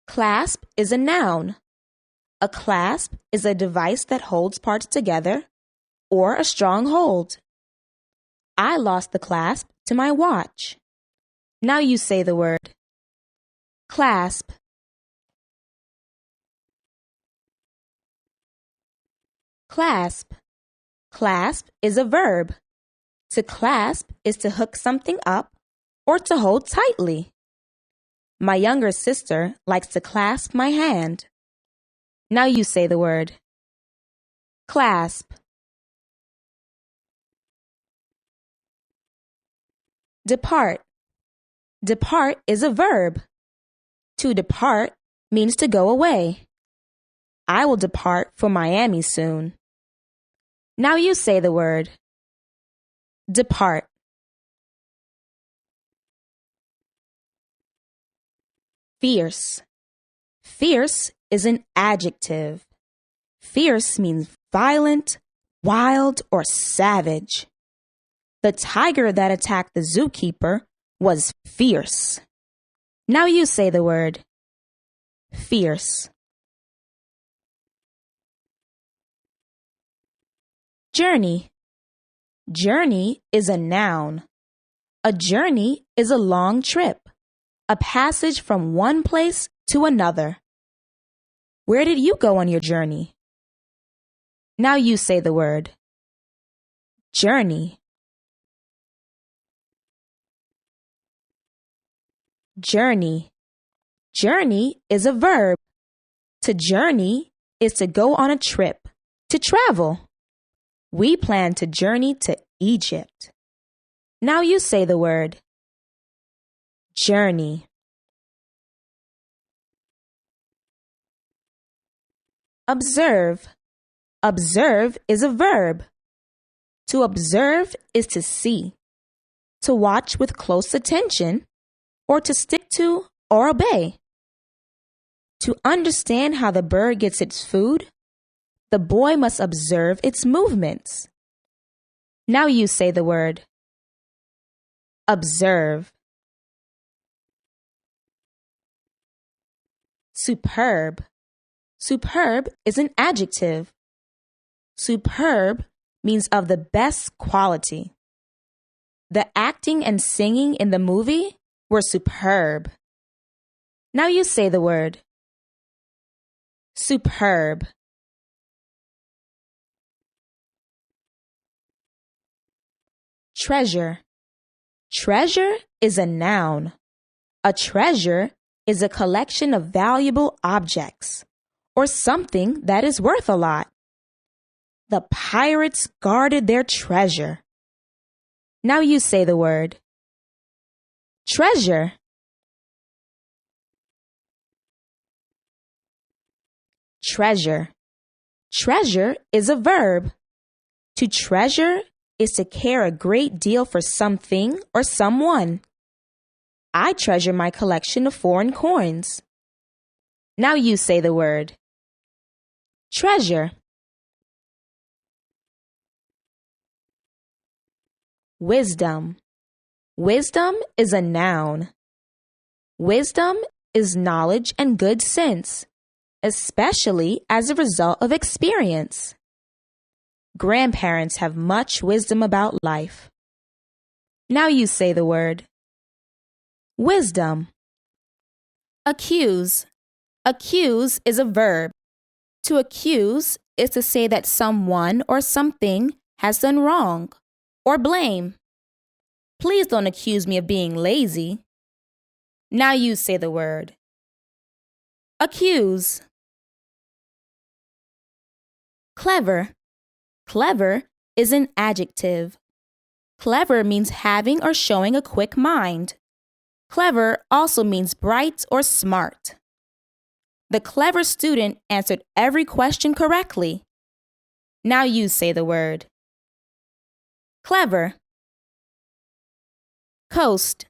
Clasp is a noun. A clasp is a device that holds parts together or a strong hold. I lost the clasp to my watch. Now you say the word. Clasp. Clasp. Clasp is a verb. To clasp is to hook something up or to hold tightly. My younger sister likes to clasp my hand. Now you say the word. Clasp. Depart. Depart is a verb. To depart means to go away. I will depart for Miami soon. Now you say the word. Depart. Fierce. Fierce is an adjective. Fierce means violent, wild, or savage. The tiger that attacked the zookeeper was fierce. Now you say the word. Fierce. Journey. Journey is a noun. A journey is a long trip, a passage from one place to another. Where did you go on your journey? Now you say the word. Journey. Journey. Journey is a verb. To journey is to go on a trip, to travel. We plan to journey to Egypt. Now you say the word. Journey. Observe. Observe is a verb. To observe is to see, to watch with close attention, or to stick to or obey. To understand how the bird gets its food, the boy must observe its movements. Now you say the word. Observe. Superb. Superb is an adjective. Superb means of the best quality. The acting and singing in the movie were superb. Now you say the word. Superb. Treasure. Treasure is a noun. A treasure is a collection of valuable objects or something that is worth a lot. The pirates guarded their treasure. Now you say the word. Treasure. Treasure. Treasure is a verb. To treasure is to care a great deal for something or someone. I treasure my collection of foreign coins. Now you say the word. Treasure. Wisdom. Wisdom is a noun. Wisdom is knowledge and good sense, especially as a result of experience. Grandparents have much wisdom about life. Now you say the word. Wisdom. Accuse. Accuse is a verb. To accuse is to say that someone or something has done wrong, or blame. Please don't accuse me of being lazy. Now you say the word. Accuse. Clever. Clever is an adjective. Clever means having or showing a quick mind. Clever also means bright or smart. The clever student answered every question correctly. Now you say the word. Clever. Coast.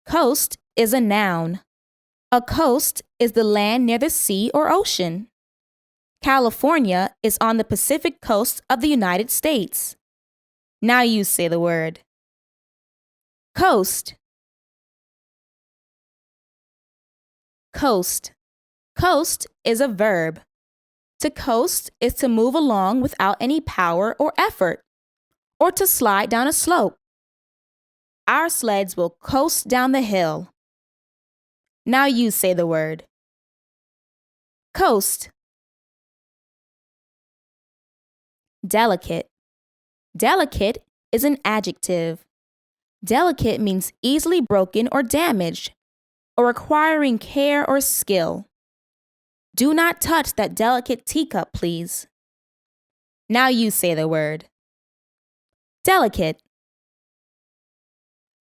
Coast is a noun. A coast is the land near the sea or ocean. California is on the Pacific coast of the United States. Now you say the word. Coast. Coast. Coast is a verb. To coast is to move along without any power or effort, or to slide down a slope. Our sleds will coast down the hill. Now you say the word. Coast. Delicate. Delicate is an adjective. Delicate means easily broken or damaged, or requiring care or skill. Do not touch that delicate teacup, please. Now you say the word. Delicate.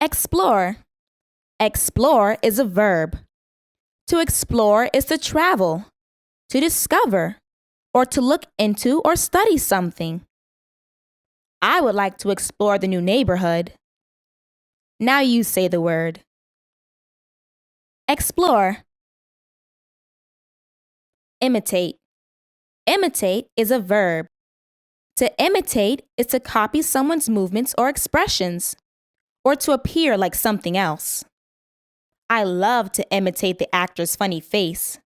Explore. Explore is a verb. To explore is to travel, to discover, or to look into or study something. I would like to explore the new neighborhood. Now you say the word. Explore. Imitate. Imitate is a verb. To imitate is to copy someone's movements or expressions, or to appear like something else. I love to imitate the actor's funny face.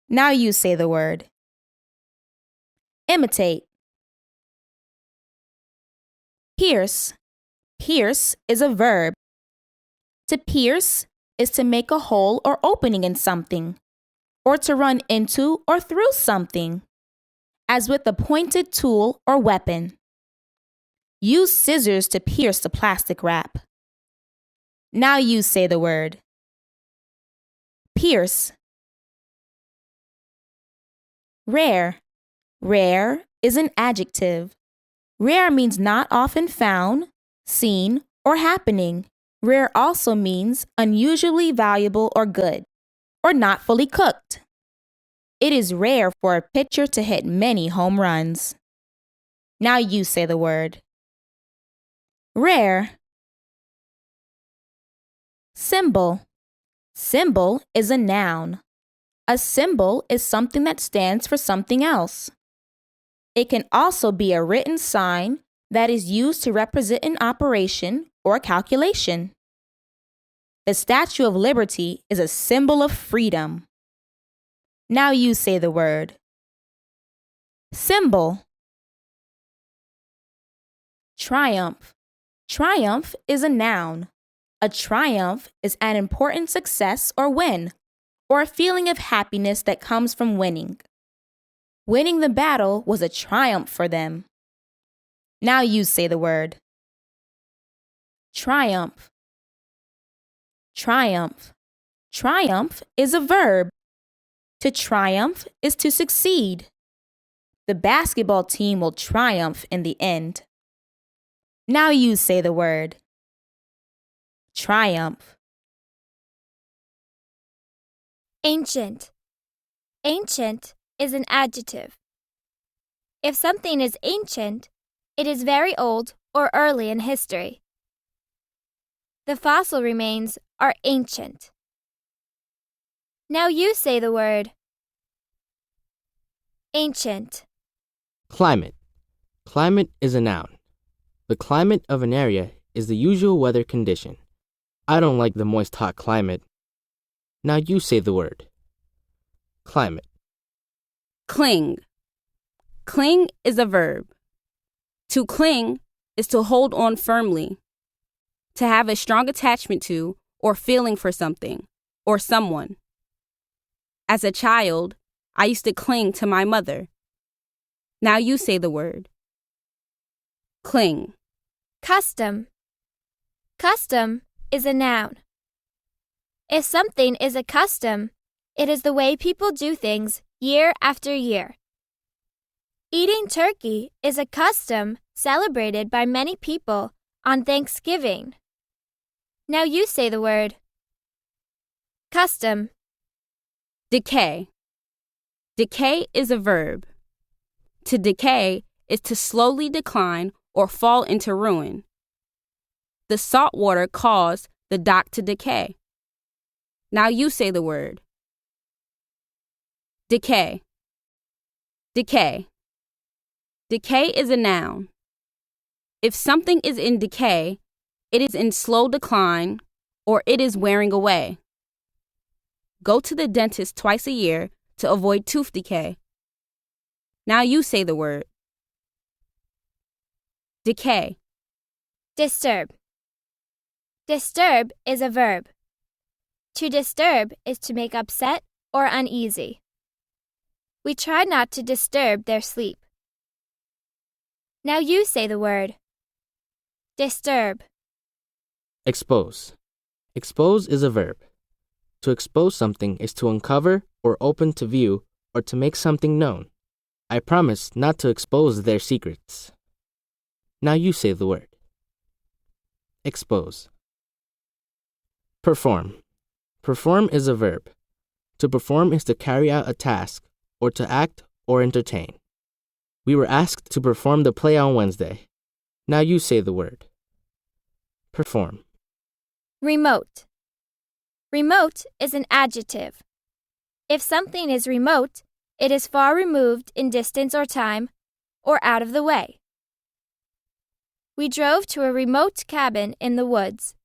Now you say the word. Imitate. Pierce. Pierce is a verb. To pierce is to make a hole or opening in something, or to run into or through something, as with a pointed tool or weapon. Use scissors to pierce the plastic wrap. Now you say the word. Pierce. Rare. Rare is an adjective. Rare means not often found, seen, or happening. Rare also means unusually valuable or good, or not fully cooked. It is rare for a pitcher to hit many home runs. Now you say the word. Rare. Symbol. Symbol is a noun. A symbol is something that stands for something else. It can also be a written sign that is used to represent an operation or calculation. The Statue of Liberty is a symbol of freedom. Now you say the word. Symbol. Triumph. Triumph is a noun. A triumph is an important success or win, or a feeling of happiness that comes from winning. Winning the battle was a triumph for them. Now you say the word. Triumph. Triumph. Triumph is a verb. To triumph is to succeed. The basketball team will triumph in the end. Now you say the word. Triumph. Ancient. Ancient is an adjective. If something is ancient, it is very old or early in history. The fossil remains are ancient. Now you say the word. Ancient. Climate. Climate is a noun. The climate of an area is the usual weather condition. I don't like the moist, hot climate. Now you say the word. Climate. Cling. Cling is a verb. To cling is to hold on firmly. to have a strong attachment to or feeling for something or someone. As a child, I used to cling to my mother. Now you say the word. Cling. Custom. Custom is a noun. If something is a custom, it is the way people do things year after year. Eating turkey is a custom celebrated by many people on Thanksgiving. Now you say the word. Custom. Decay. Decay is a verb. To decay is to slowly decline or fall into ruin. The salt water caused the dock to decay. Now you say the word. Decay. Decay. Decay is a noun. If something is in decay, it is in slow decline or it is wearing away. Go to the dentist twice a year to avoid tooth decay. Now you say the word. Decay. Disturb. Disturb is a verb. To disturb is to make upset or uneasy. We try not to disturb their sleep. Now you say the word. Disturb. Expose. Expose is a verb. To expose something is to uncover or open to view or to make something known. I promise not to expose their secrets. Now you say the word. Expose. Perform. Perform is a verb. To perform is to carry out a task or to act or entertain. We were asked to perform the play on Wednesday. Now you say the word. Perform. Remote. Remote is an adjective. If something is remote, it is far removed in distance or time, or out of the way. We drove to a remote cabin in the woods.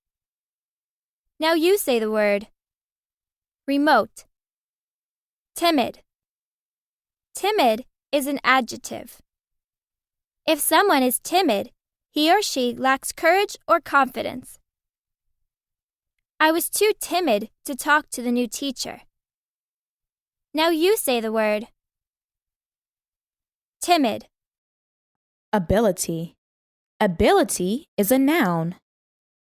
Now you say the word. Remote. Timid. Timid is an adjective. If someone is timid, he or she lacks courage or confidence. I was too timid to talk to the new teacher. Now you say the word. Timid. Ability. Ability is a noun.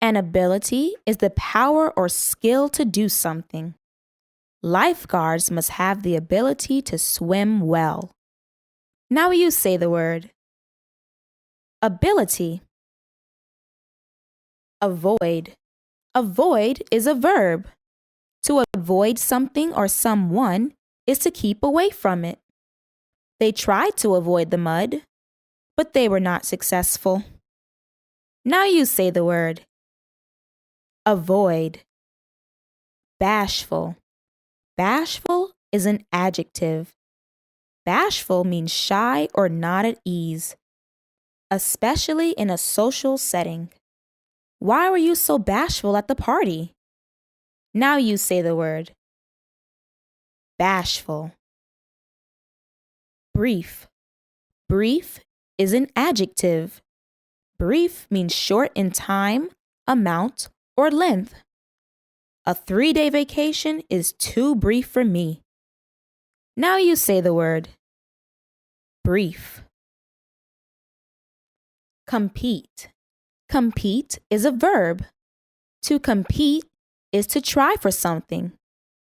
An ability is the power or skill to do something. Lifeguards must have the ability to swim well. Now you say the word. Ability. Avoid. Avoid is a verb. To avoid something or someone is to keep away from it. They tried to avoid the mud, but they were not successful. Now you say the word. Avoid. Bashful. Bashful is an adjective. Bashful means shy or not at ease, especially in a social setting. Why were you so bashful at the party? Now you say the word. Bashful. Brief. Brief is an adjective. Brief means short in time, amount, or length. A 3-day vacation is too brief for me. Now you say the word. Brief. Compete. Compete is a verb. To compete is to try for something,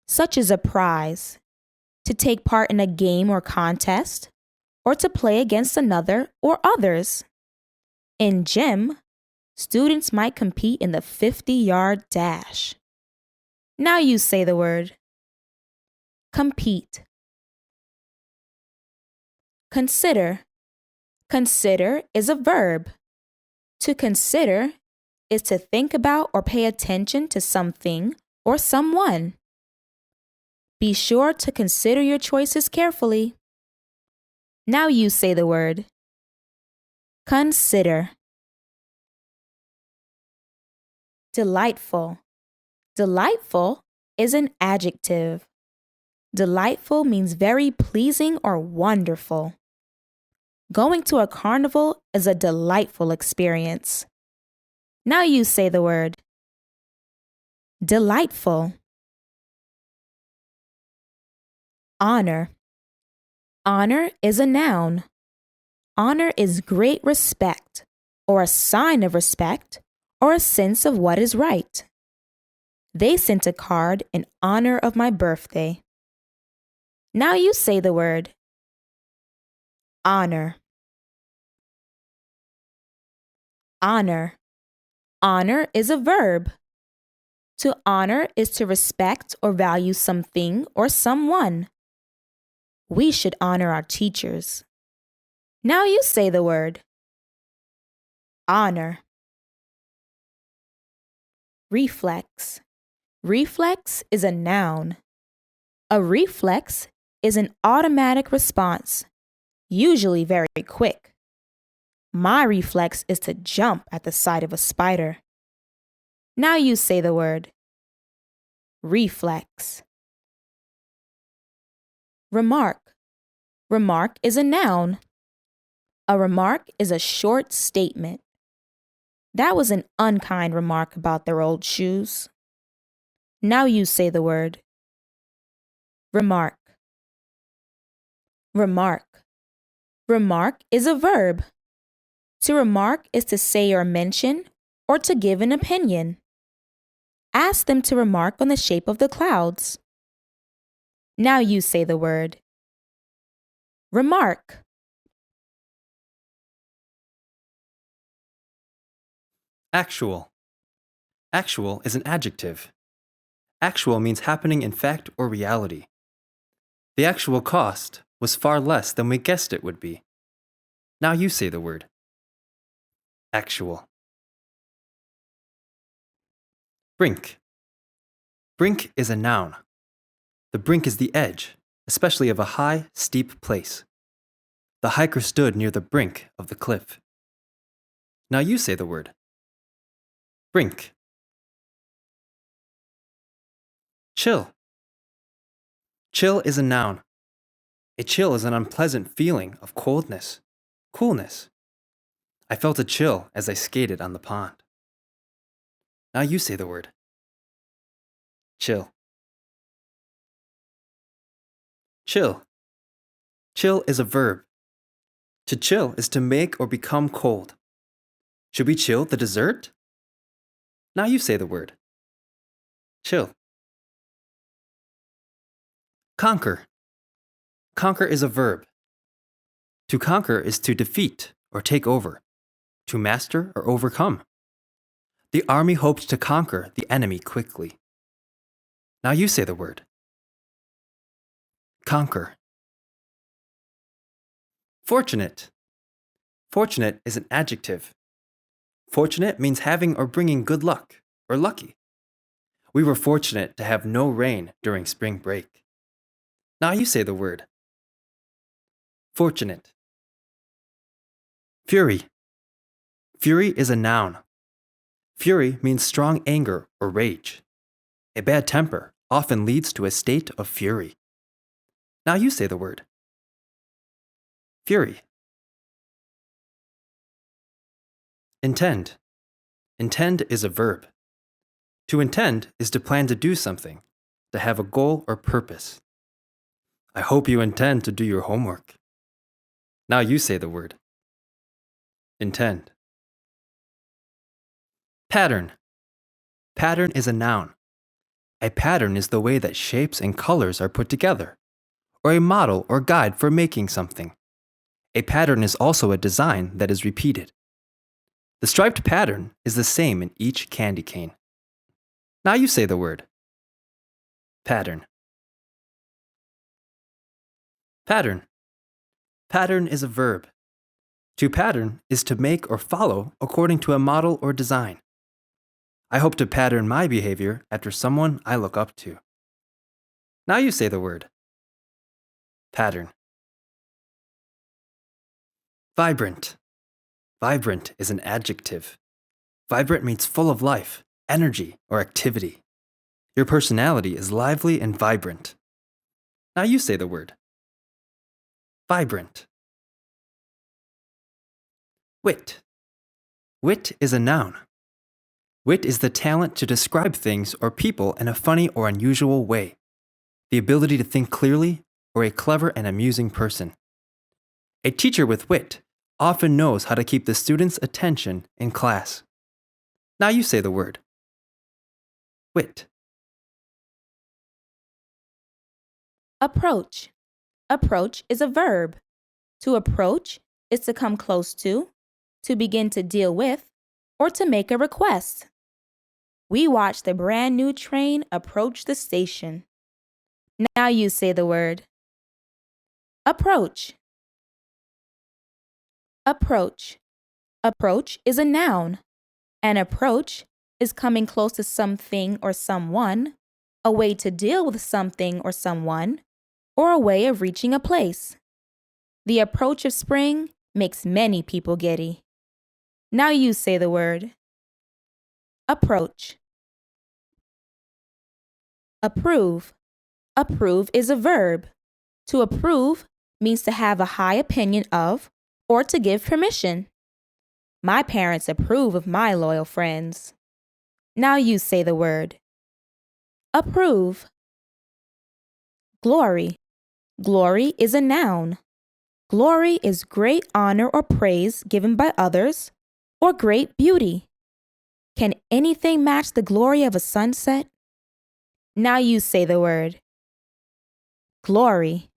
such as a prize, to take part in a game or contest, or to play against another or others. In gym, students might compete in the 50-yard dash. Now you say the word. Compete. Consider. Consider is a verb. To consider is to think about or pay attention to something or someone. Be sure to consider your choices carefully. Now you say the word. Consider. Delightful. Delightful is an adjective. Delightful means very pleasing or wonderful. Going to a carnival is a delightful experience. Now you say the word. Delightful. Honor. Honor is a noun. Honor is great respect, or a sign of respect, or a sense of what is right. They sent a card in honor of my birthday. Now you say the word. Honor. Honor. Honor is a verb. To honor is to respect or value something or someone. We should honor our teachers. Now you say the word. Honor. Reflex. Reflex is a noun. A reflex is an automatic response, usually very quick. My reflex is to jump at the sight of a spider. Now you say the word. Reflex. Remark. Remark is a noun. A remark is a short statement. That was an unkind remark about their old shoes. Now you say the word. Remark. Remark. Remark is a verb. To remark is to say or mention or to give an opinion. Ask them to remark on the shape of the clouds. Now you say the word. Remark. Actual. Actual is an adjective. Actual means happening in fact or reality. The actual cost was far less than we guessed it would be. Now you say the word. Actual. Brink. Brink is a noun. The brink is the edge, especially of a high, steep place. The hiker stood near the brink of the cliff. Now you say the word. Brink. Chill. Chill is a noun. A chill is an unpleasant feeling of coldness, coolness. I felt a chill as I skated on the pond. Now you say the word. Chill. Chill. Chill is a verb. To chill is to make or become cold. Should we chill the dessert? Now you say the word. Chill. Conquer. Conquer is a verb. To conquer is to defeat or take over, to master or overcome. The army hoped to conquer the enemy quickly. Now you say the word. Conquer. Fortunate. Fortunate is an adjective. Fortunate means having or bringing good luck, or lucky. We were fortunate to have no rain during spring break. Now you say the word. Fortunate. Fury. Fury is a noun. Fury means strong anger or rage. A bad temper often leads to a state of fury. Now you say the word. Fury. Intend. Intend is a verb. To intend is to plan to do something, to have a goal or purpose. I hope you intend to do your homework. Now you say the word. Intend. Pattern. Pattern is a noun. A pattern is the way that shapes and colors are put together, or a model or guide for making something. A pattern is also a design that is repeated. The striped pattern is the same in each candy cane. Now you say the word. Pattern. Pattern. Pattern is a verb. To pattern is to make or follow according to a model or design. I hope to pattern my behavior after someone I look up to. Now you say the word. Pattern. Vibrant. Vibrant is an adjective. Vibrant means full of life, energy, or activity. Your personality is lively and vibrant. Now you say the word. Vibrant. Wit. Wit is a noun. Wit is the talent to describe things or people in a funny or unusual way. The ability to think clearly, or a clever and amusing person. A teacher with wit often knows how to keep the students' attention in class. Now you say the word. Wit. Approach. Approach is a verb. To approach is to come close to begin to deal with, or to make a request. We watched the brand new train approach the station. Now you say the word. Approach. Approach. Approach is a noun. An approach is coming close to something or someone, a way to deal with something or someone, or a way of reaching a place. The approach of spring makes many people giddy. Now you say the word. Approach. Approve. Approve is a verb. To approve means to have a high opinion of or to give permission. My parents approve of my loyal friends. Now you say the word. Approve. Glory. Glory is a noun. Glory is great honor or praise given by others, or great beauty. Can anything match the glory of a sunset? Now you say the word. Glory.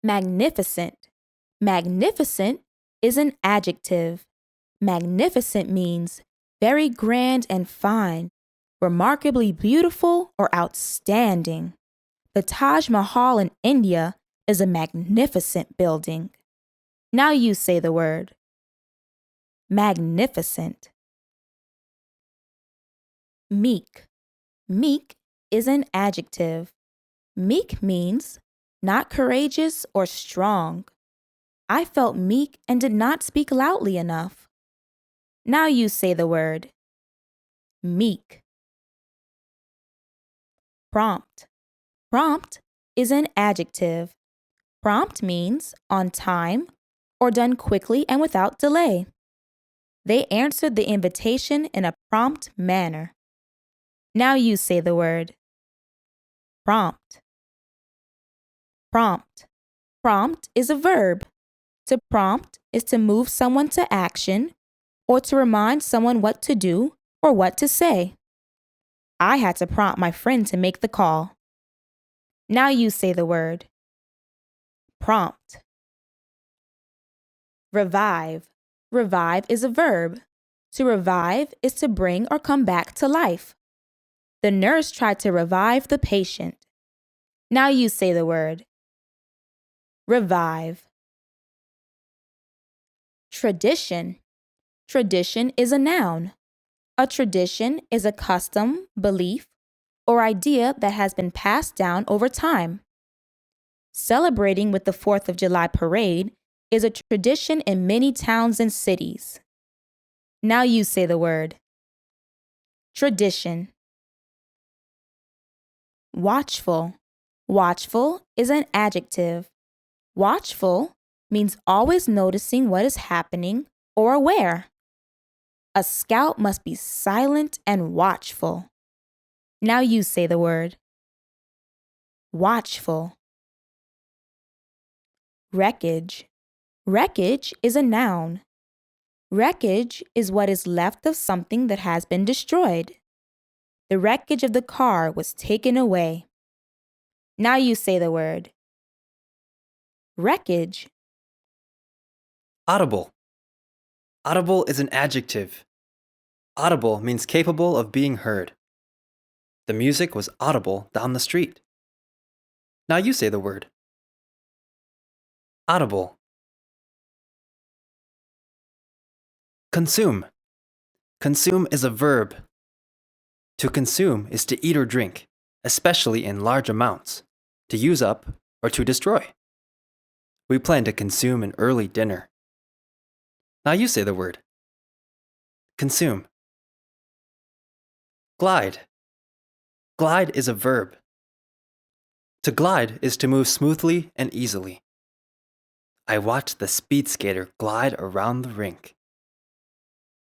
Magnificent. Magnificent is an adjective. Magnificent means very grand and fine, remarkably beautiful or outstanding. The Taj Mahal in India is a magnificent building. Now you say the word. Magnificent. Meek. Meek is an adjective. Meek means not courageous or strong. I felt meek and did not speak loudly enough. Now you say the word. Meek. Prompt. Prompt is an adjective. Prompt means on time or done quickly and without delay. They answered the invitation in a prompt manner. Now you say the word. Prompt. Prompt. Prompt is a verb. To prompt is to move someone to action or to remind someone what to do or what to say. I had to prompt my friend to make the call. Now you say the word. Prompt. Revive. Revive is a verb. To revive is to bring or come back to life. The nurse tried to revive the patient. Now you say the word. Revive. Tradition. Tradition is a noun. A tradition is a custom, belief, or idea that has been passed down over time. Celebrating with the 4th of July parade is a tradition in many towns and cities. Now you say the word. Tradition. Watchful. Watchful is an adjective. Watchful means always noticing what is happening or aware. A scout must be silent and watchful. Now you say the word. Watchful. Wreckage. Wreckage is a noun. Wreckage is what is left of something that has been destroyed. The wreckage of the car was taken away. Now you say the word. Wreckage. Audible. Audible is an adjective. Audible means capable of being heard. The music was audible down the street. Now you say the word. Audible. Consume. Consume is a verb. To consume is to eat or drink, especially in large amounts, to use up or to destroy. We plan to consume an early dinner. Now you say the word. Consume. Glide. Glide is a verb. To glide is to move smoothly and easily. I watched the speed skater glide around the rink.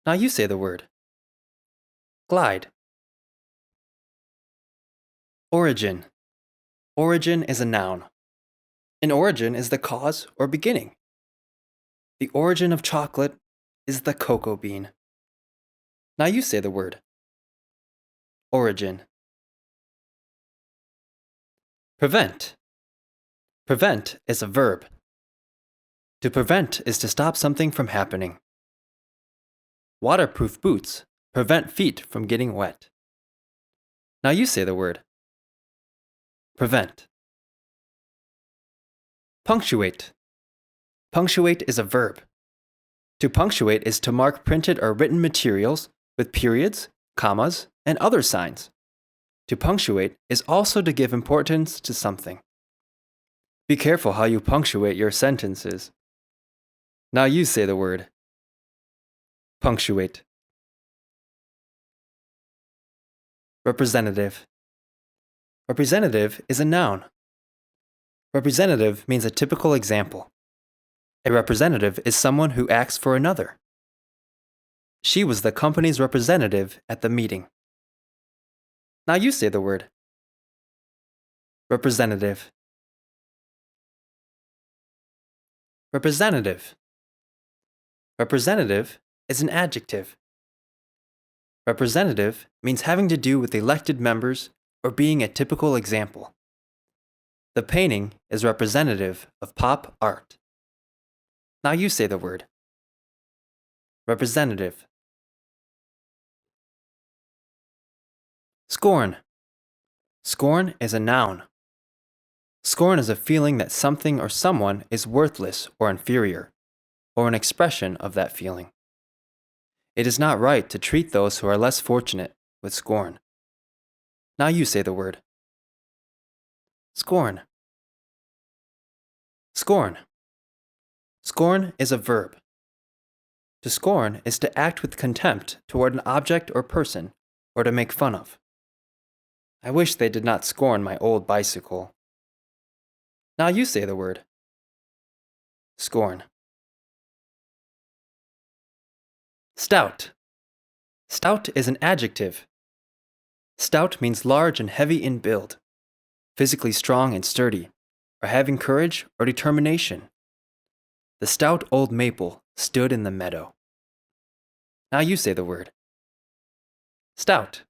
Now Now you say the word. Glide. Origin. Origin is a noun. An origin is the cause or beginning. The origin of chocolate is the cocoa bean. Now you say the word. Origin. Prevent. Prevent is a verb. To prevent is to stop something from happening. Waterproof boots prevent feet from getting wet. Now you say the word. Prevent. Punctuate. Punctuate is a verb. To punctuate is to mark printed or written materials with periods, commas, and other signs. To punctuate is also to give importance to something. Be careful how you punctuate your sentences. Now you say the word. Punctuate. Representative. Representative is a noun. Representative means a typical example. A representative is someone who acts for another. She was the company's representative at the meeting. Now you say the word. Representative. Representative. Representative is an adjective. Representative means having to do with elected members or being a typical example. The painting is representative of pop art. Now you say the word. Representative. Scorn. Scorn is a noun. Scorn is a feeling that something or someone is worthless or inferior, or an expression of that feeling. It is not right to treat those who are less fortunate with scorn. Now you say the word. Scorn. Scorn. Scorn is a verb. To scorn is to act with contempt toward an object or person, or to make fun of. I wish they did not scorn my old bicycle. Now you say the word. Scorn. Stout. Stout is an adjective. Stout means large and heavy in build, physically strong and sturdy, or having courage or determination. The stout old maple stood in the meadow. Now you say the word. Stout.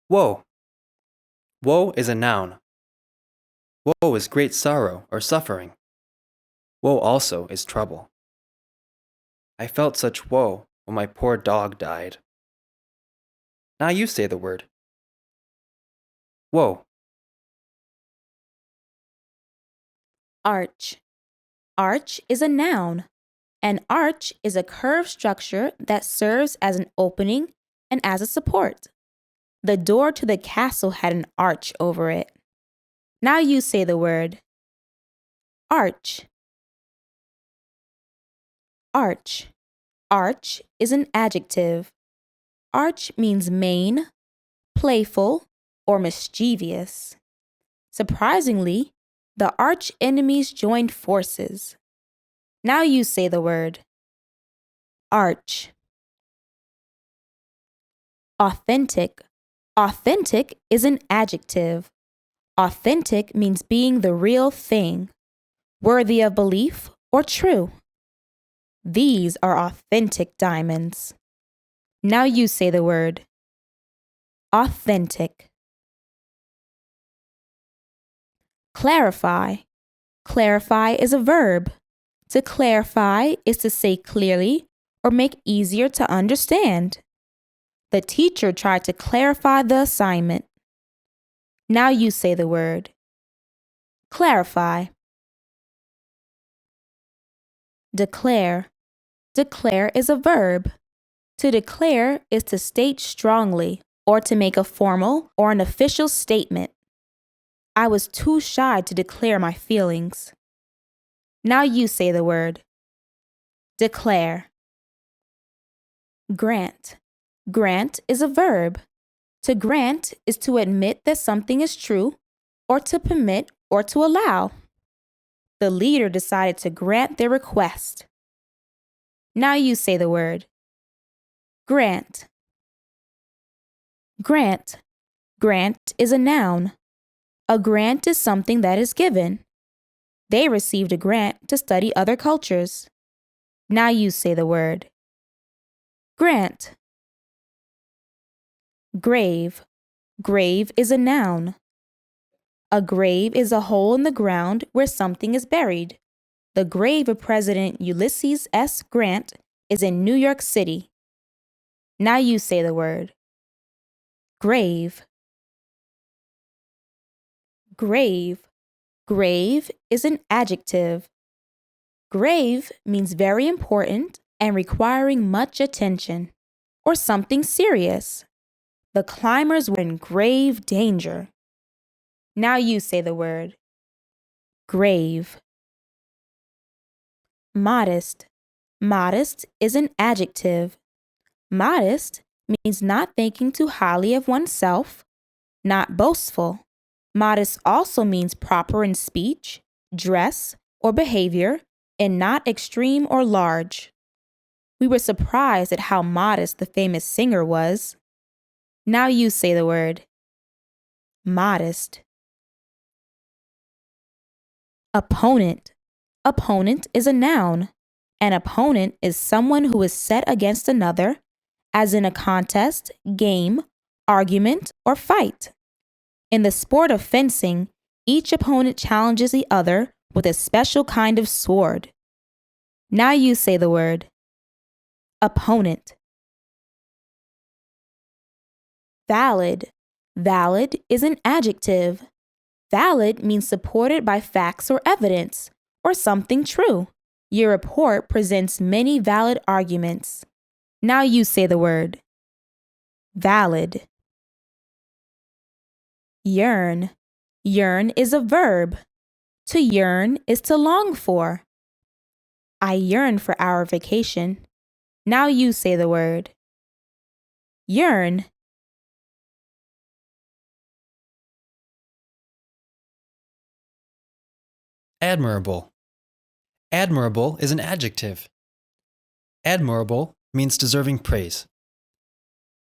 Woe. Woe is a noun. Woe is great sorrow or suffering. Woe also is trouble. I felt such woe when my poor dog died. Now you say the word. Woe. Arch. Arch is a noun. An arch is a curved structure that serves as an opening and as a support. The door to the castle had an arch over it. Now you say the word. Arch. Arch. Arch is an adjective. Arch means main, playful, or mischievous. Surprisingly, the arch enemies joined forces. Now you say the word. Arch. Authentic. Authentic is an adjective. Authentic means being the real thing, worthy of belief or true. These are authentic diamonds. Now you say the word. Authentic. Clarify. Clarify is a verb. To clarify is to say clearly or make easier to understand. The teacher tried to clarify the assignment. Now you say the word. Clarify. Declare. Declare is a verb. To declare is to state strongly or to make a formal or an official statement. I was too shy to declare my feelings. Now you say the word. Declare. Grant. Grant is a verb. To grant is to admit that something is true, or to permit or to allow. The leader decided to grant their request. Now you say the word. Grant. Grant. Grant is a noun. A grant is something that is given. They received a grant to study other cultures. Now you say the word. Grant. Grave. Grave is a noun. A grave is a hole in the ground where something is buried. The grave of President Ulysses S. Grant is in New York City. Now you say the word. Grave. Grave. Grave is an adjective. Grave means very important and requiring much attention, or something serious. The climbers were in grave danger. Now you say the word. Grave. Modest. Modest is an adjective. Modest means not thinking too highly of oneself, not boastful. Modest also means proper in speech, dress, or behavior, and not extreme or large. We were surprised at how modest the famous singer was. Now you say the word. Modest. Opponent. Opponent is a noun. An opponent is someone who is set against another, as in a contest, game, argument, or fight. In the sport of fencing, each opponent challenges the other with a special kind of sword. Now you say the word. Opponent. Valid. Valid is an adjective. Valid means supported by facts or evidence, or something true. Your report presents many valid arguments. Now you say the word. Valid. Yearn. Yearn is a verb. To yearn is to long for. I yearn for our vacation. Now you say the word. Yearn. Admirable. Admirable is an adjective. Admirable means deserving praise.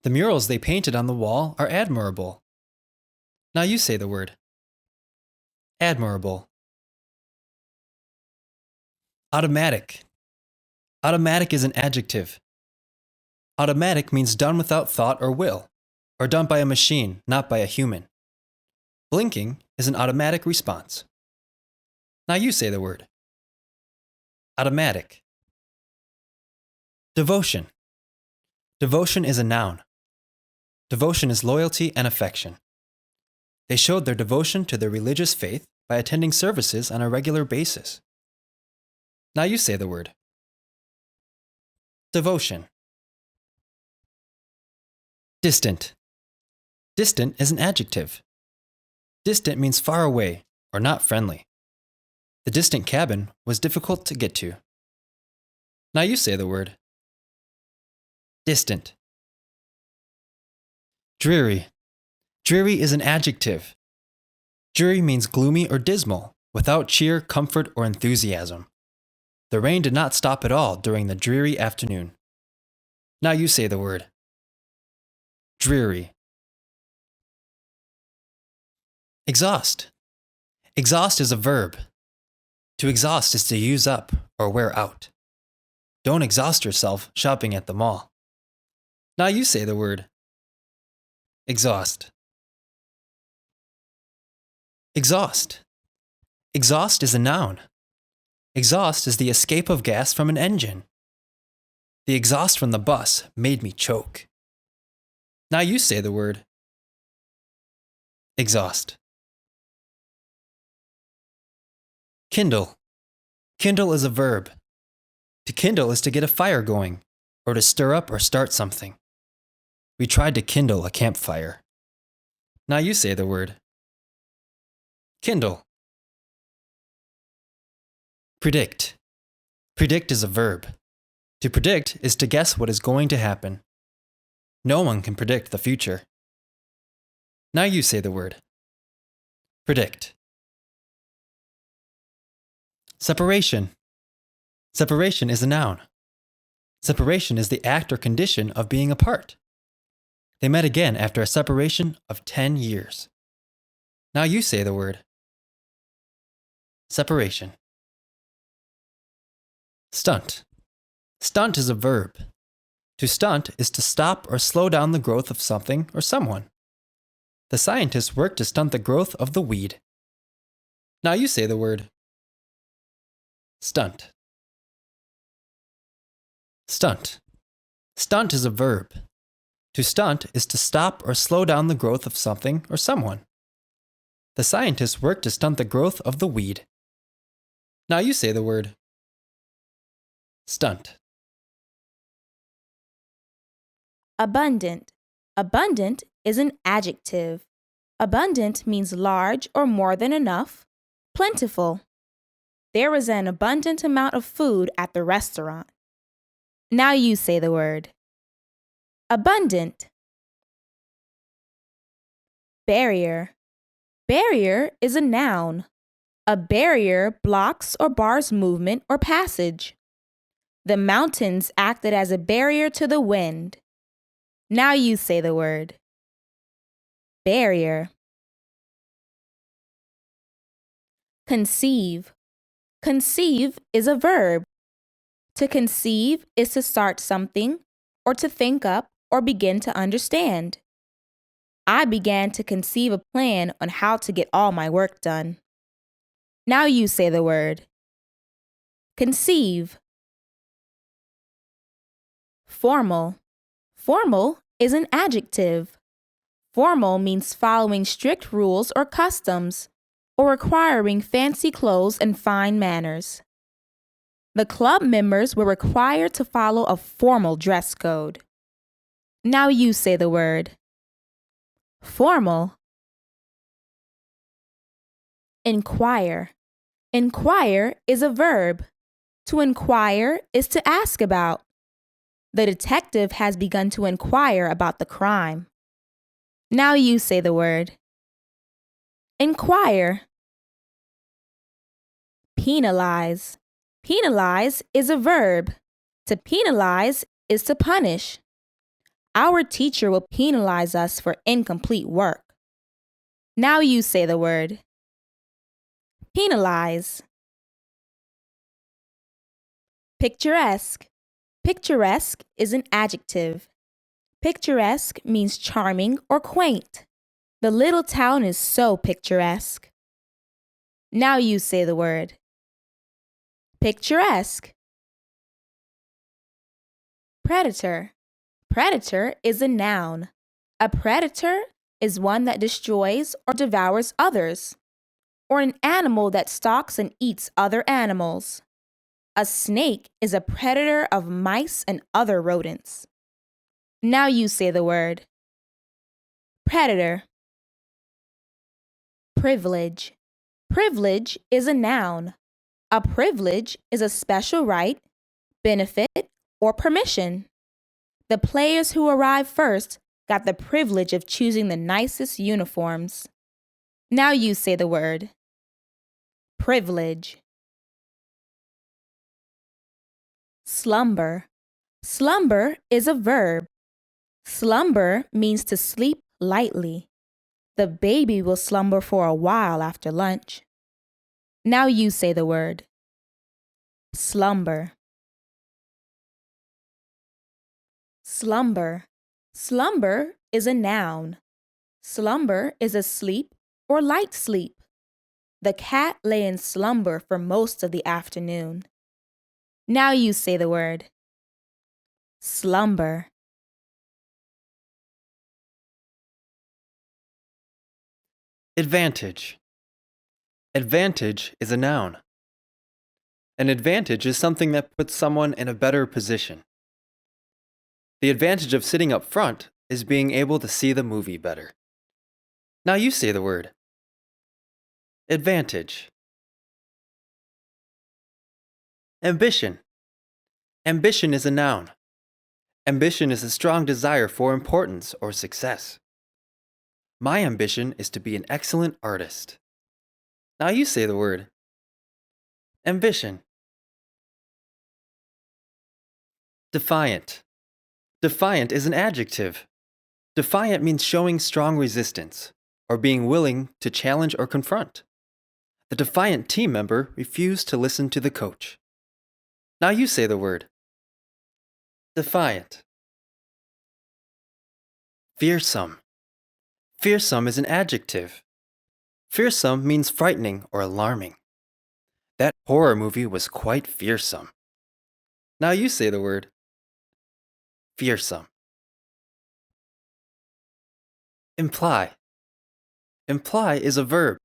The murals they painted on the wall are admirable. Now you say the word. Admirable. Automatic. Automatic is an adjective. Automatic means done without thought or will, or done by a machine, not by a human. Blinking is an automatic response. Now you say the word. Automatic. Devotion. Devotion is a noun. Devotion is loyalty and affection. They showed their devotion to their religious faith by attending services on a regular basis. Now you say the word. Devotion. Distant. Distant is an adjective. Distant means far away or not friendly. The distant cabin was difficult to get to. Now you say the word. Distant. Dreary. Dreary is an adjective. Dreary means gloomy or dismal, without cheer, comfort, or enthusiasm. The rain did not stop at all during the dreary afternoon. Now you say the word. Dreary. Exhaust. Exhaust is a verb. To exhaust is to use up or wear out. Don't exhaust yourself shopping at the mall. Now you say the word. Exhaust. Exhaust. Exhaust is a noun. Exhaust is the escape of gas from an engine. The exhaust from the bus made me choke. Now you say the word. Exhaust. Kindle. Kindle is a verb. To kindle is to get a fire going, or to stir up or start something. We tried to kindle a campfire. Now you say the word. Kindle. Predict. Predict is a verb. To predict is to guess what is going to happen. No one can predict the future. Now you say the word. Predict. Separation. Separation is a noun. Separation is the act or condition of being apart. They met again after a separation of 10 years. Now you say the word. Separation. Stunt. Stunt is a verb. To stunt is to stop or slow down the growth of something or someone. The scientists work to stunt the growth of the weed. Now you say the word. Stunt. Stunt. Stunt is a verb. To stunt is to stop or slow down the growth of something or someone. The scientists work to stunt the growth of the weed. Now you say the word. Stunt. Abundant. Abundant is an adjective. Abundant means large or more than enough, plentiful. There was an abundant amount of food at the restaurant. Now you say the word. Abundant. Barrier. Barrier is a noun. A barrier blocks or bars movement or passage. The mountains acted as a barrier to the wind. Now you say the word. Barrier. Conceive. Conceive is a verb. To conceive is to start something or to think up or begin to understand. I began to conceive a plan on how to get all my work done. Now you say the word. Conceive. Formal. Formal is an adjective. Formal means following strict rules or customs, or requiring fancy clothes and fine manners. The club members were required to follow a formal dress code. Now you say the word. Formal. Inquire. Inquire is a verb. To inquire is to ask about. The detective has begun to inquire about the crime. Now you say the word. Inquire. Penalize. Penalize is a verb. To penalize is to punish. Our teacher will penalize us for incomplete work. Now you say the word. Penalize. Picturesque. Picturesque is an adjective. Picturesque means charming or quaint. The little town is so picturesque. Now you say the word. Picturesque. Predator. Predator is a noun. A predator is one that destroys or devours others, or an animal that stalks and eats other animals. A snake is a predator of mice and other rodents. Now you say the word. Predator. Privilege. Privilege is a noun. A privilege is a special right, benefit, or permission. The players who arrived first got the privilege of choosing the nicest uniforms. Now you say the word. Privilege. Slumber. Slumber is a verb. Slumber means to sleep lightly. The baby will slumber for a while after lunch. Now you say the word. Slumber. Slumber. Slumber is a noun. Slumber is a sleep or light sleep. The cat lay in slumber for most of the afternoon. Now you say the word. Slumber. Advantage. Advantage is a noun. An advantage is something that puts someone in a better position. The advantage of sitting up front is being able to see the movie better. Now you say the word. Advantage. Ambition. Ambition is a noun. Ambition is a strong desire for importance or success. My ambition is to be an excellent artist. Now you say the word. Ambition. Defiant. Defiant is an adjective. Defiant means showing strong resistance or being willing to challenge or confront. The defiant team member refused to listen to the coach. Now you say the word. Defiant. Fearsome. Fearsome is an adjective. Fearsome means frightening or alarming. That horror movie was quite fearsome. Now you say the word. Fearsome. Imply. Imply is a verb.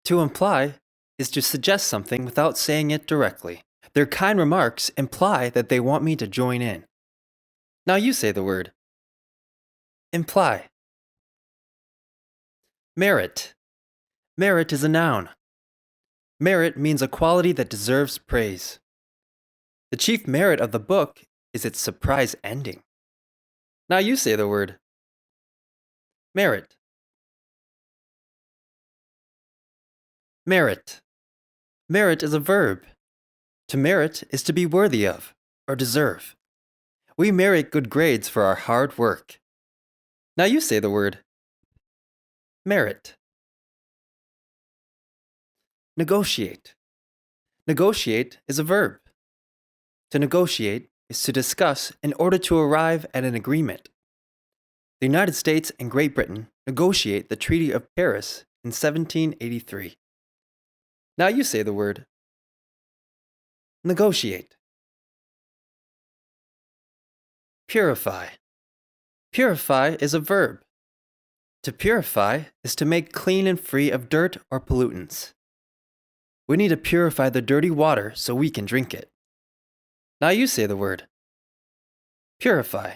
To imply is to suggest something without saying it directly. Their kind remarks imply that they want me to join in. Now you say the word. Imply. Merit. Merit is a noun. Merit means a quality that deserves praise. The chief merit of the book is its surprise ending. Now you say the word. Merit. Merit. Merit is a verb. To merit is to be worthy of or deserve. We merit good grades for our hard work. Now you say the word. Merit. Negotiate. Negotiate is a verb. To negotiate is to discuss in order to arrive at an agreement. The United States and Great Britain negotiate the Treaty of Paris in 1783. Now you say the word. Negotiate. Purify. Purify is a verb. To purify is to make clean and free of dirt or pollutants. We need to purify the dirty water so we can drink it. Now you say the word. Purify.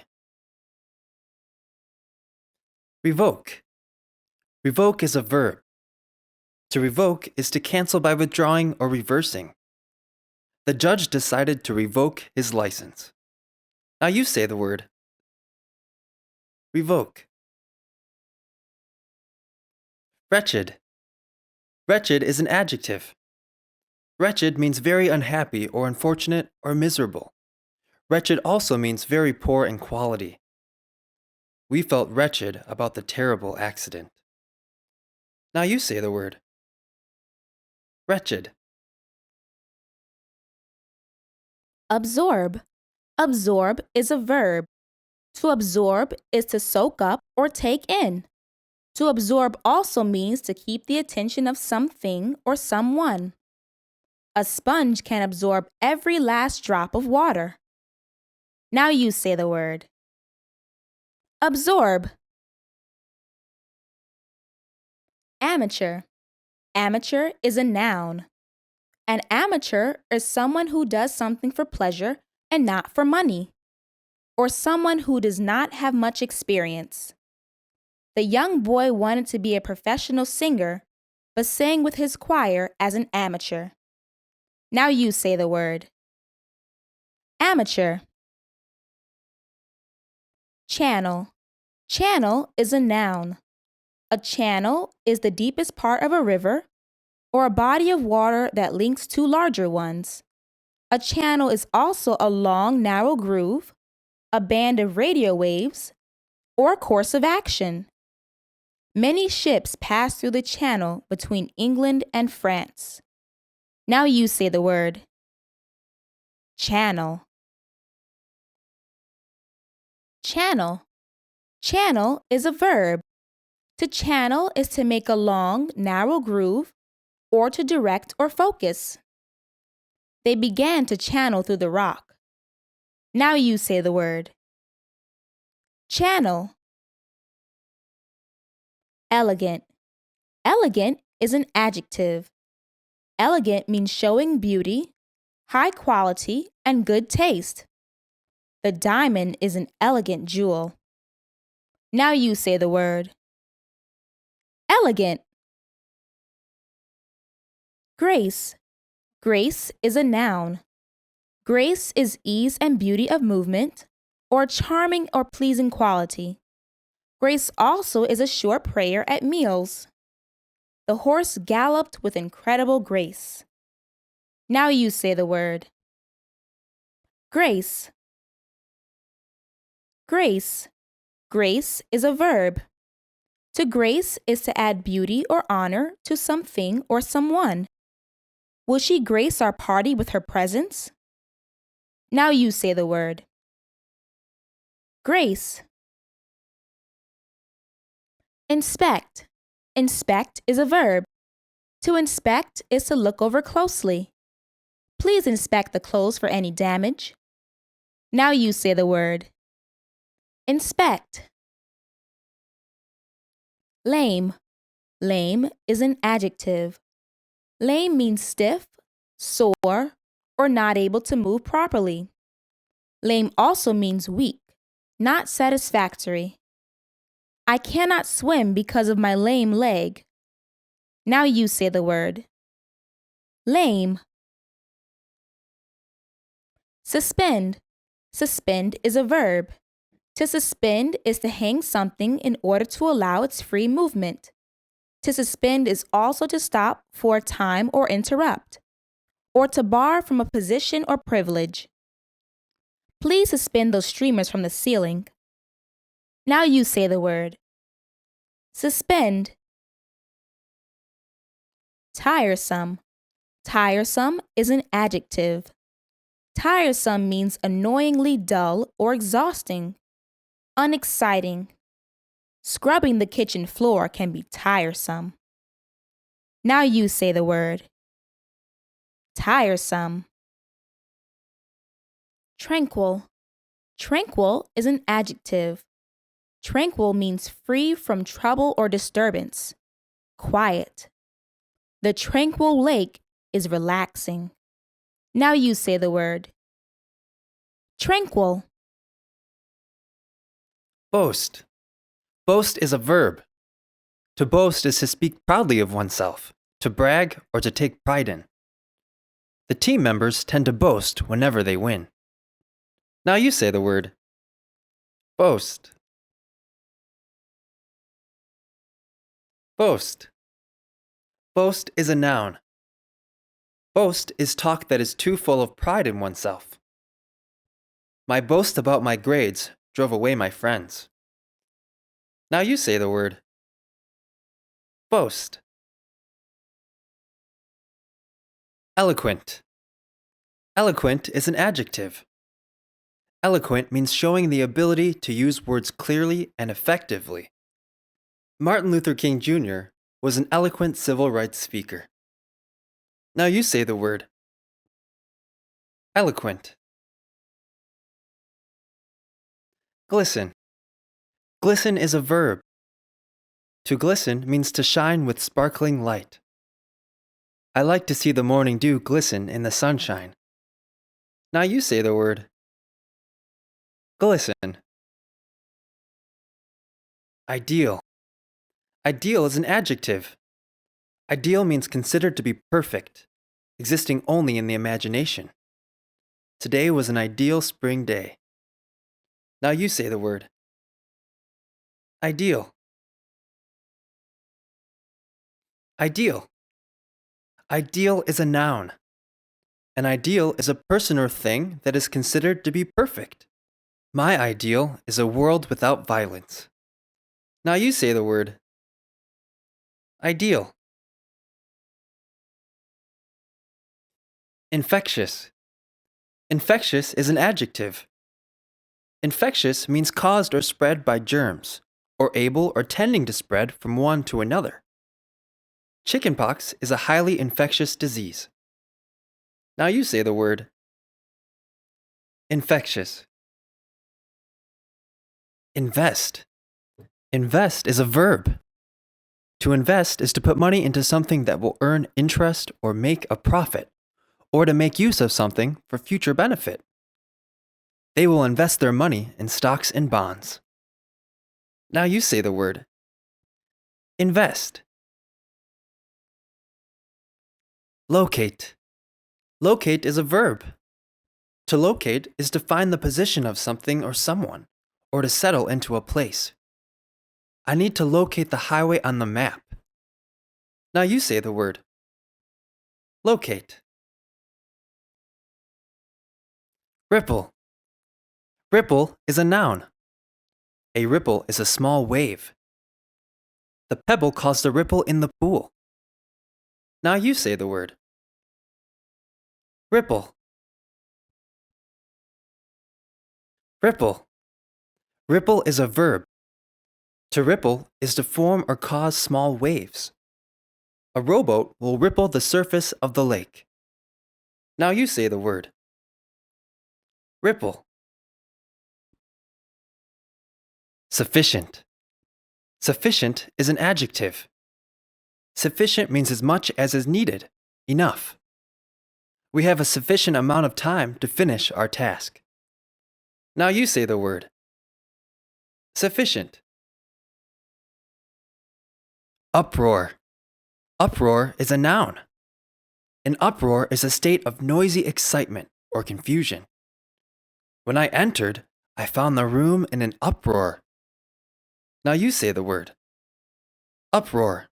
Revoke. Revoke is a verb. To revoke is to cancel by withdrawing or reversing. The judge decided to revoke his license. Now you say the word. Revoke. Wretched. Wretched is an adjective. Wretched means very unhappy or unfortunate or miserable. Wretched also means very poor in quality. We felt wretched about the terrible accident. Now you say the word. Wretched. Absorb. Absorb is a verb. To absorb is to soak up or take in. To absorb also means to keep the attention of something or someone. A sponge can absorb every last drop of water. Now you say the word. Absorb. Amateur. Amateur is a noun. An amateur is someone who does something for pleasure and not for money, or someone who does not have much experience. The young boy wanted to be a professional singer, but sang with his choir as an amateur. Now you say the word. Amateur. Channel. Channel is a noun. A channel is the deepest part of a river or a body of water that links two larger ones. A channel is also a long, narrow groove, a band of radio waves, or a course of action. Many ships pass through the channel between England and France. Now you say the word. Channel. Channel. Channel is a verb. To channel is to make a long, narrow groove or to direct or focus. They began to channel through the rock. Now you say the word. Channel. Elegant. Elegant is an adjective. Elegant means showing beauty, high quality, and good taste. The diamond is an elegant jewel. Now you say the word. Elegant. Grace. Grace is a noun. Grace is ease and beauty of movement, or charming or pleasing quality. Grace also is a short prayer at meals. The horse galloped with incredible grace. Now you say the word. Grace. Grace. Grace is a verb. To grace is to add beauty or honor to something or someone. Will she grace our party with her presence? Now you say the word. Grace. Inspect. Inspect is a verb. To inspect is to look over closely. Please inspect the clothes for any damage. Now you say the word. Inspect. Lame. Lame is an adjective. Lame means stiff, sore, or not able to move properly. Lame also means weak, not satisfactory. I cannot swim because of my lame leg. Now you say the word. Lame. Suspend. Suspend is a verb. To suspend is to hang something in order to allow its free movement. To suspend is also to stop for a time or interrupt, or to bar from a position or privilege. Please suspend those streamers from the ceiling. Now you say the word. Suspend. Tiresome. Tiresome is an adjective. Tiresome means annoyingly dull or exhausting, unexciting. Scrubbing the kitchen floor can be tiresome. Now you say the word. Tiresome. Tranquil. Tranquil is an adjective. Tranquil means free from trouble or disturbance, quiet. The tranquil lake is relaxing. Now you say the word. Tranquil. Boast. Boast is a verb. To boast is to speak proudly of oneself, to brag, or to take pride in. The team members tend to boast whenever they win. Now you say the word. Boast. Boast. Boast is a noun. Boast is talk that is too full of pride in oneself. My boast about my grades drove away my friends. Now you say the word. Boast. Eloquent. Eloquent is an adjective. Eloquent means showing the ability to use words clearly and effectively. Martin Luther King Jr. was an eloquent civil rights speaker. Now you say the word. Eloquent. Glisten. Glisten is a verb. To glisten means to shine with sparkling light. I like to see the morning dew glisten in the sunshine. Now you say the word. Glisten. Ideal. Ideal is an adjective. Ideal means considered to be perfect, existing only in the imagination. Today was an ideal spring day. Now you say the word. Ideal. Ideal. Ideal is a noun. An ideal is a person or thing that is considered to be perfect. My ideal is a world without violence. Now you say the word. Ideal. Infectious. Infectious is an adjective. Infectious means caused or spread by germs, or able or tending to spread from one to another. Chickenpox is a highly infectious disease. Now you say the word. Infectious. Invest. Invest is a verb. To invest is to put money into something that will earn interest or make a profit, or to make use of something for future benefit. They will invest their money in stocks and bonds. Now you say the word. Invest. Locate. Locate is a verb. To locate is to find the position of something or someone, or to settle into a place. I need to locate the highway on the map. Now you say the word. Locate. Ripple. Ripple is a noun. A ripple is a small wave. The pebble caused a ripple in the pool. Now you say the word. Ripple. Ripple. Ripple is a verb. To ripple is to form or cause small waves. A rowboat will ripple the surface of the lake. Now you say the word. Ripple. Sufficient. Sufficient is an adjective. Sufficient means as much as is needed, enough. We have a sufficient amount of time to finish our task. Now you say the word. Sufficient. Uproar. Uproar is a noun. An uproar is a state of noisy excitement or confusion. When I entered, I found the room in an uproar. Now you say the word. Uproar.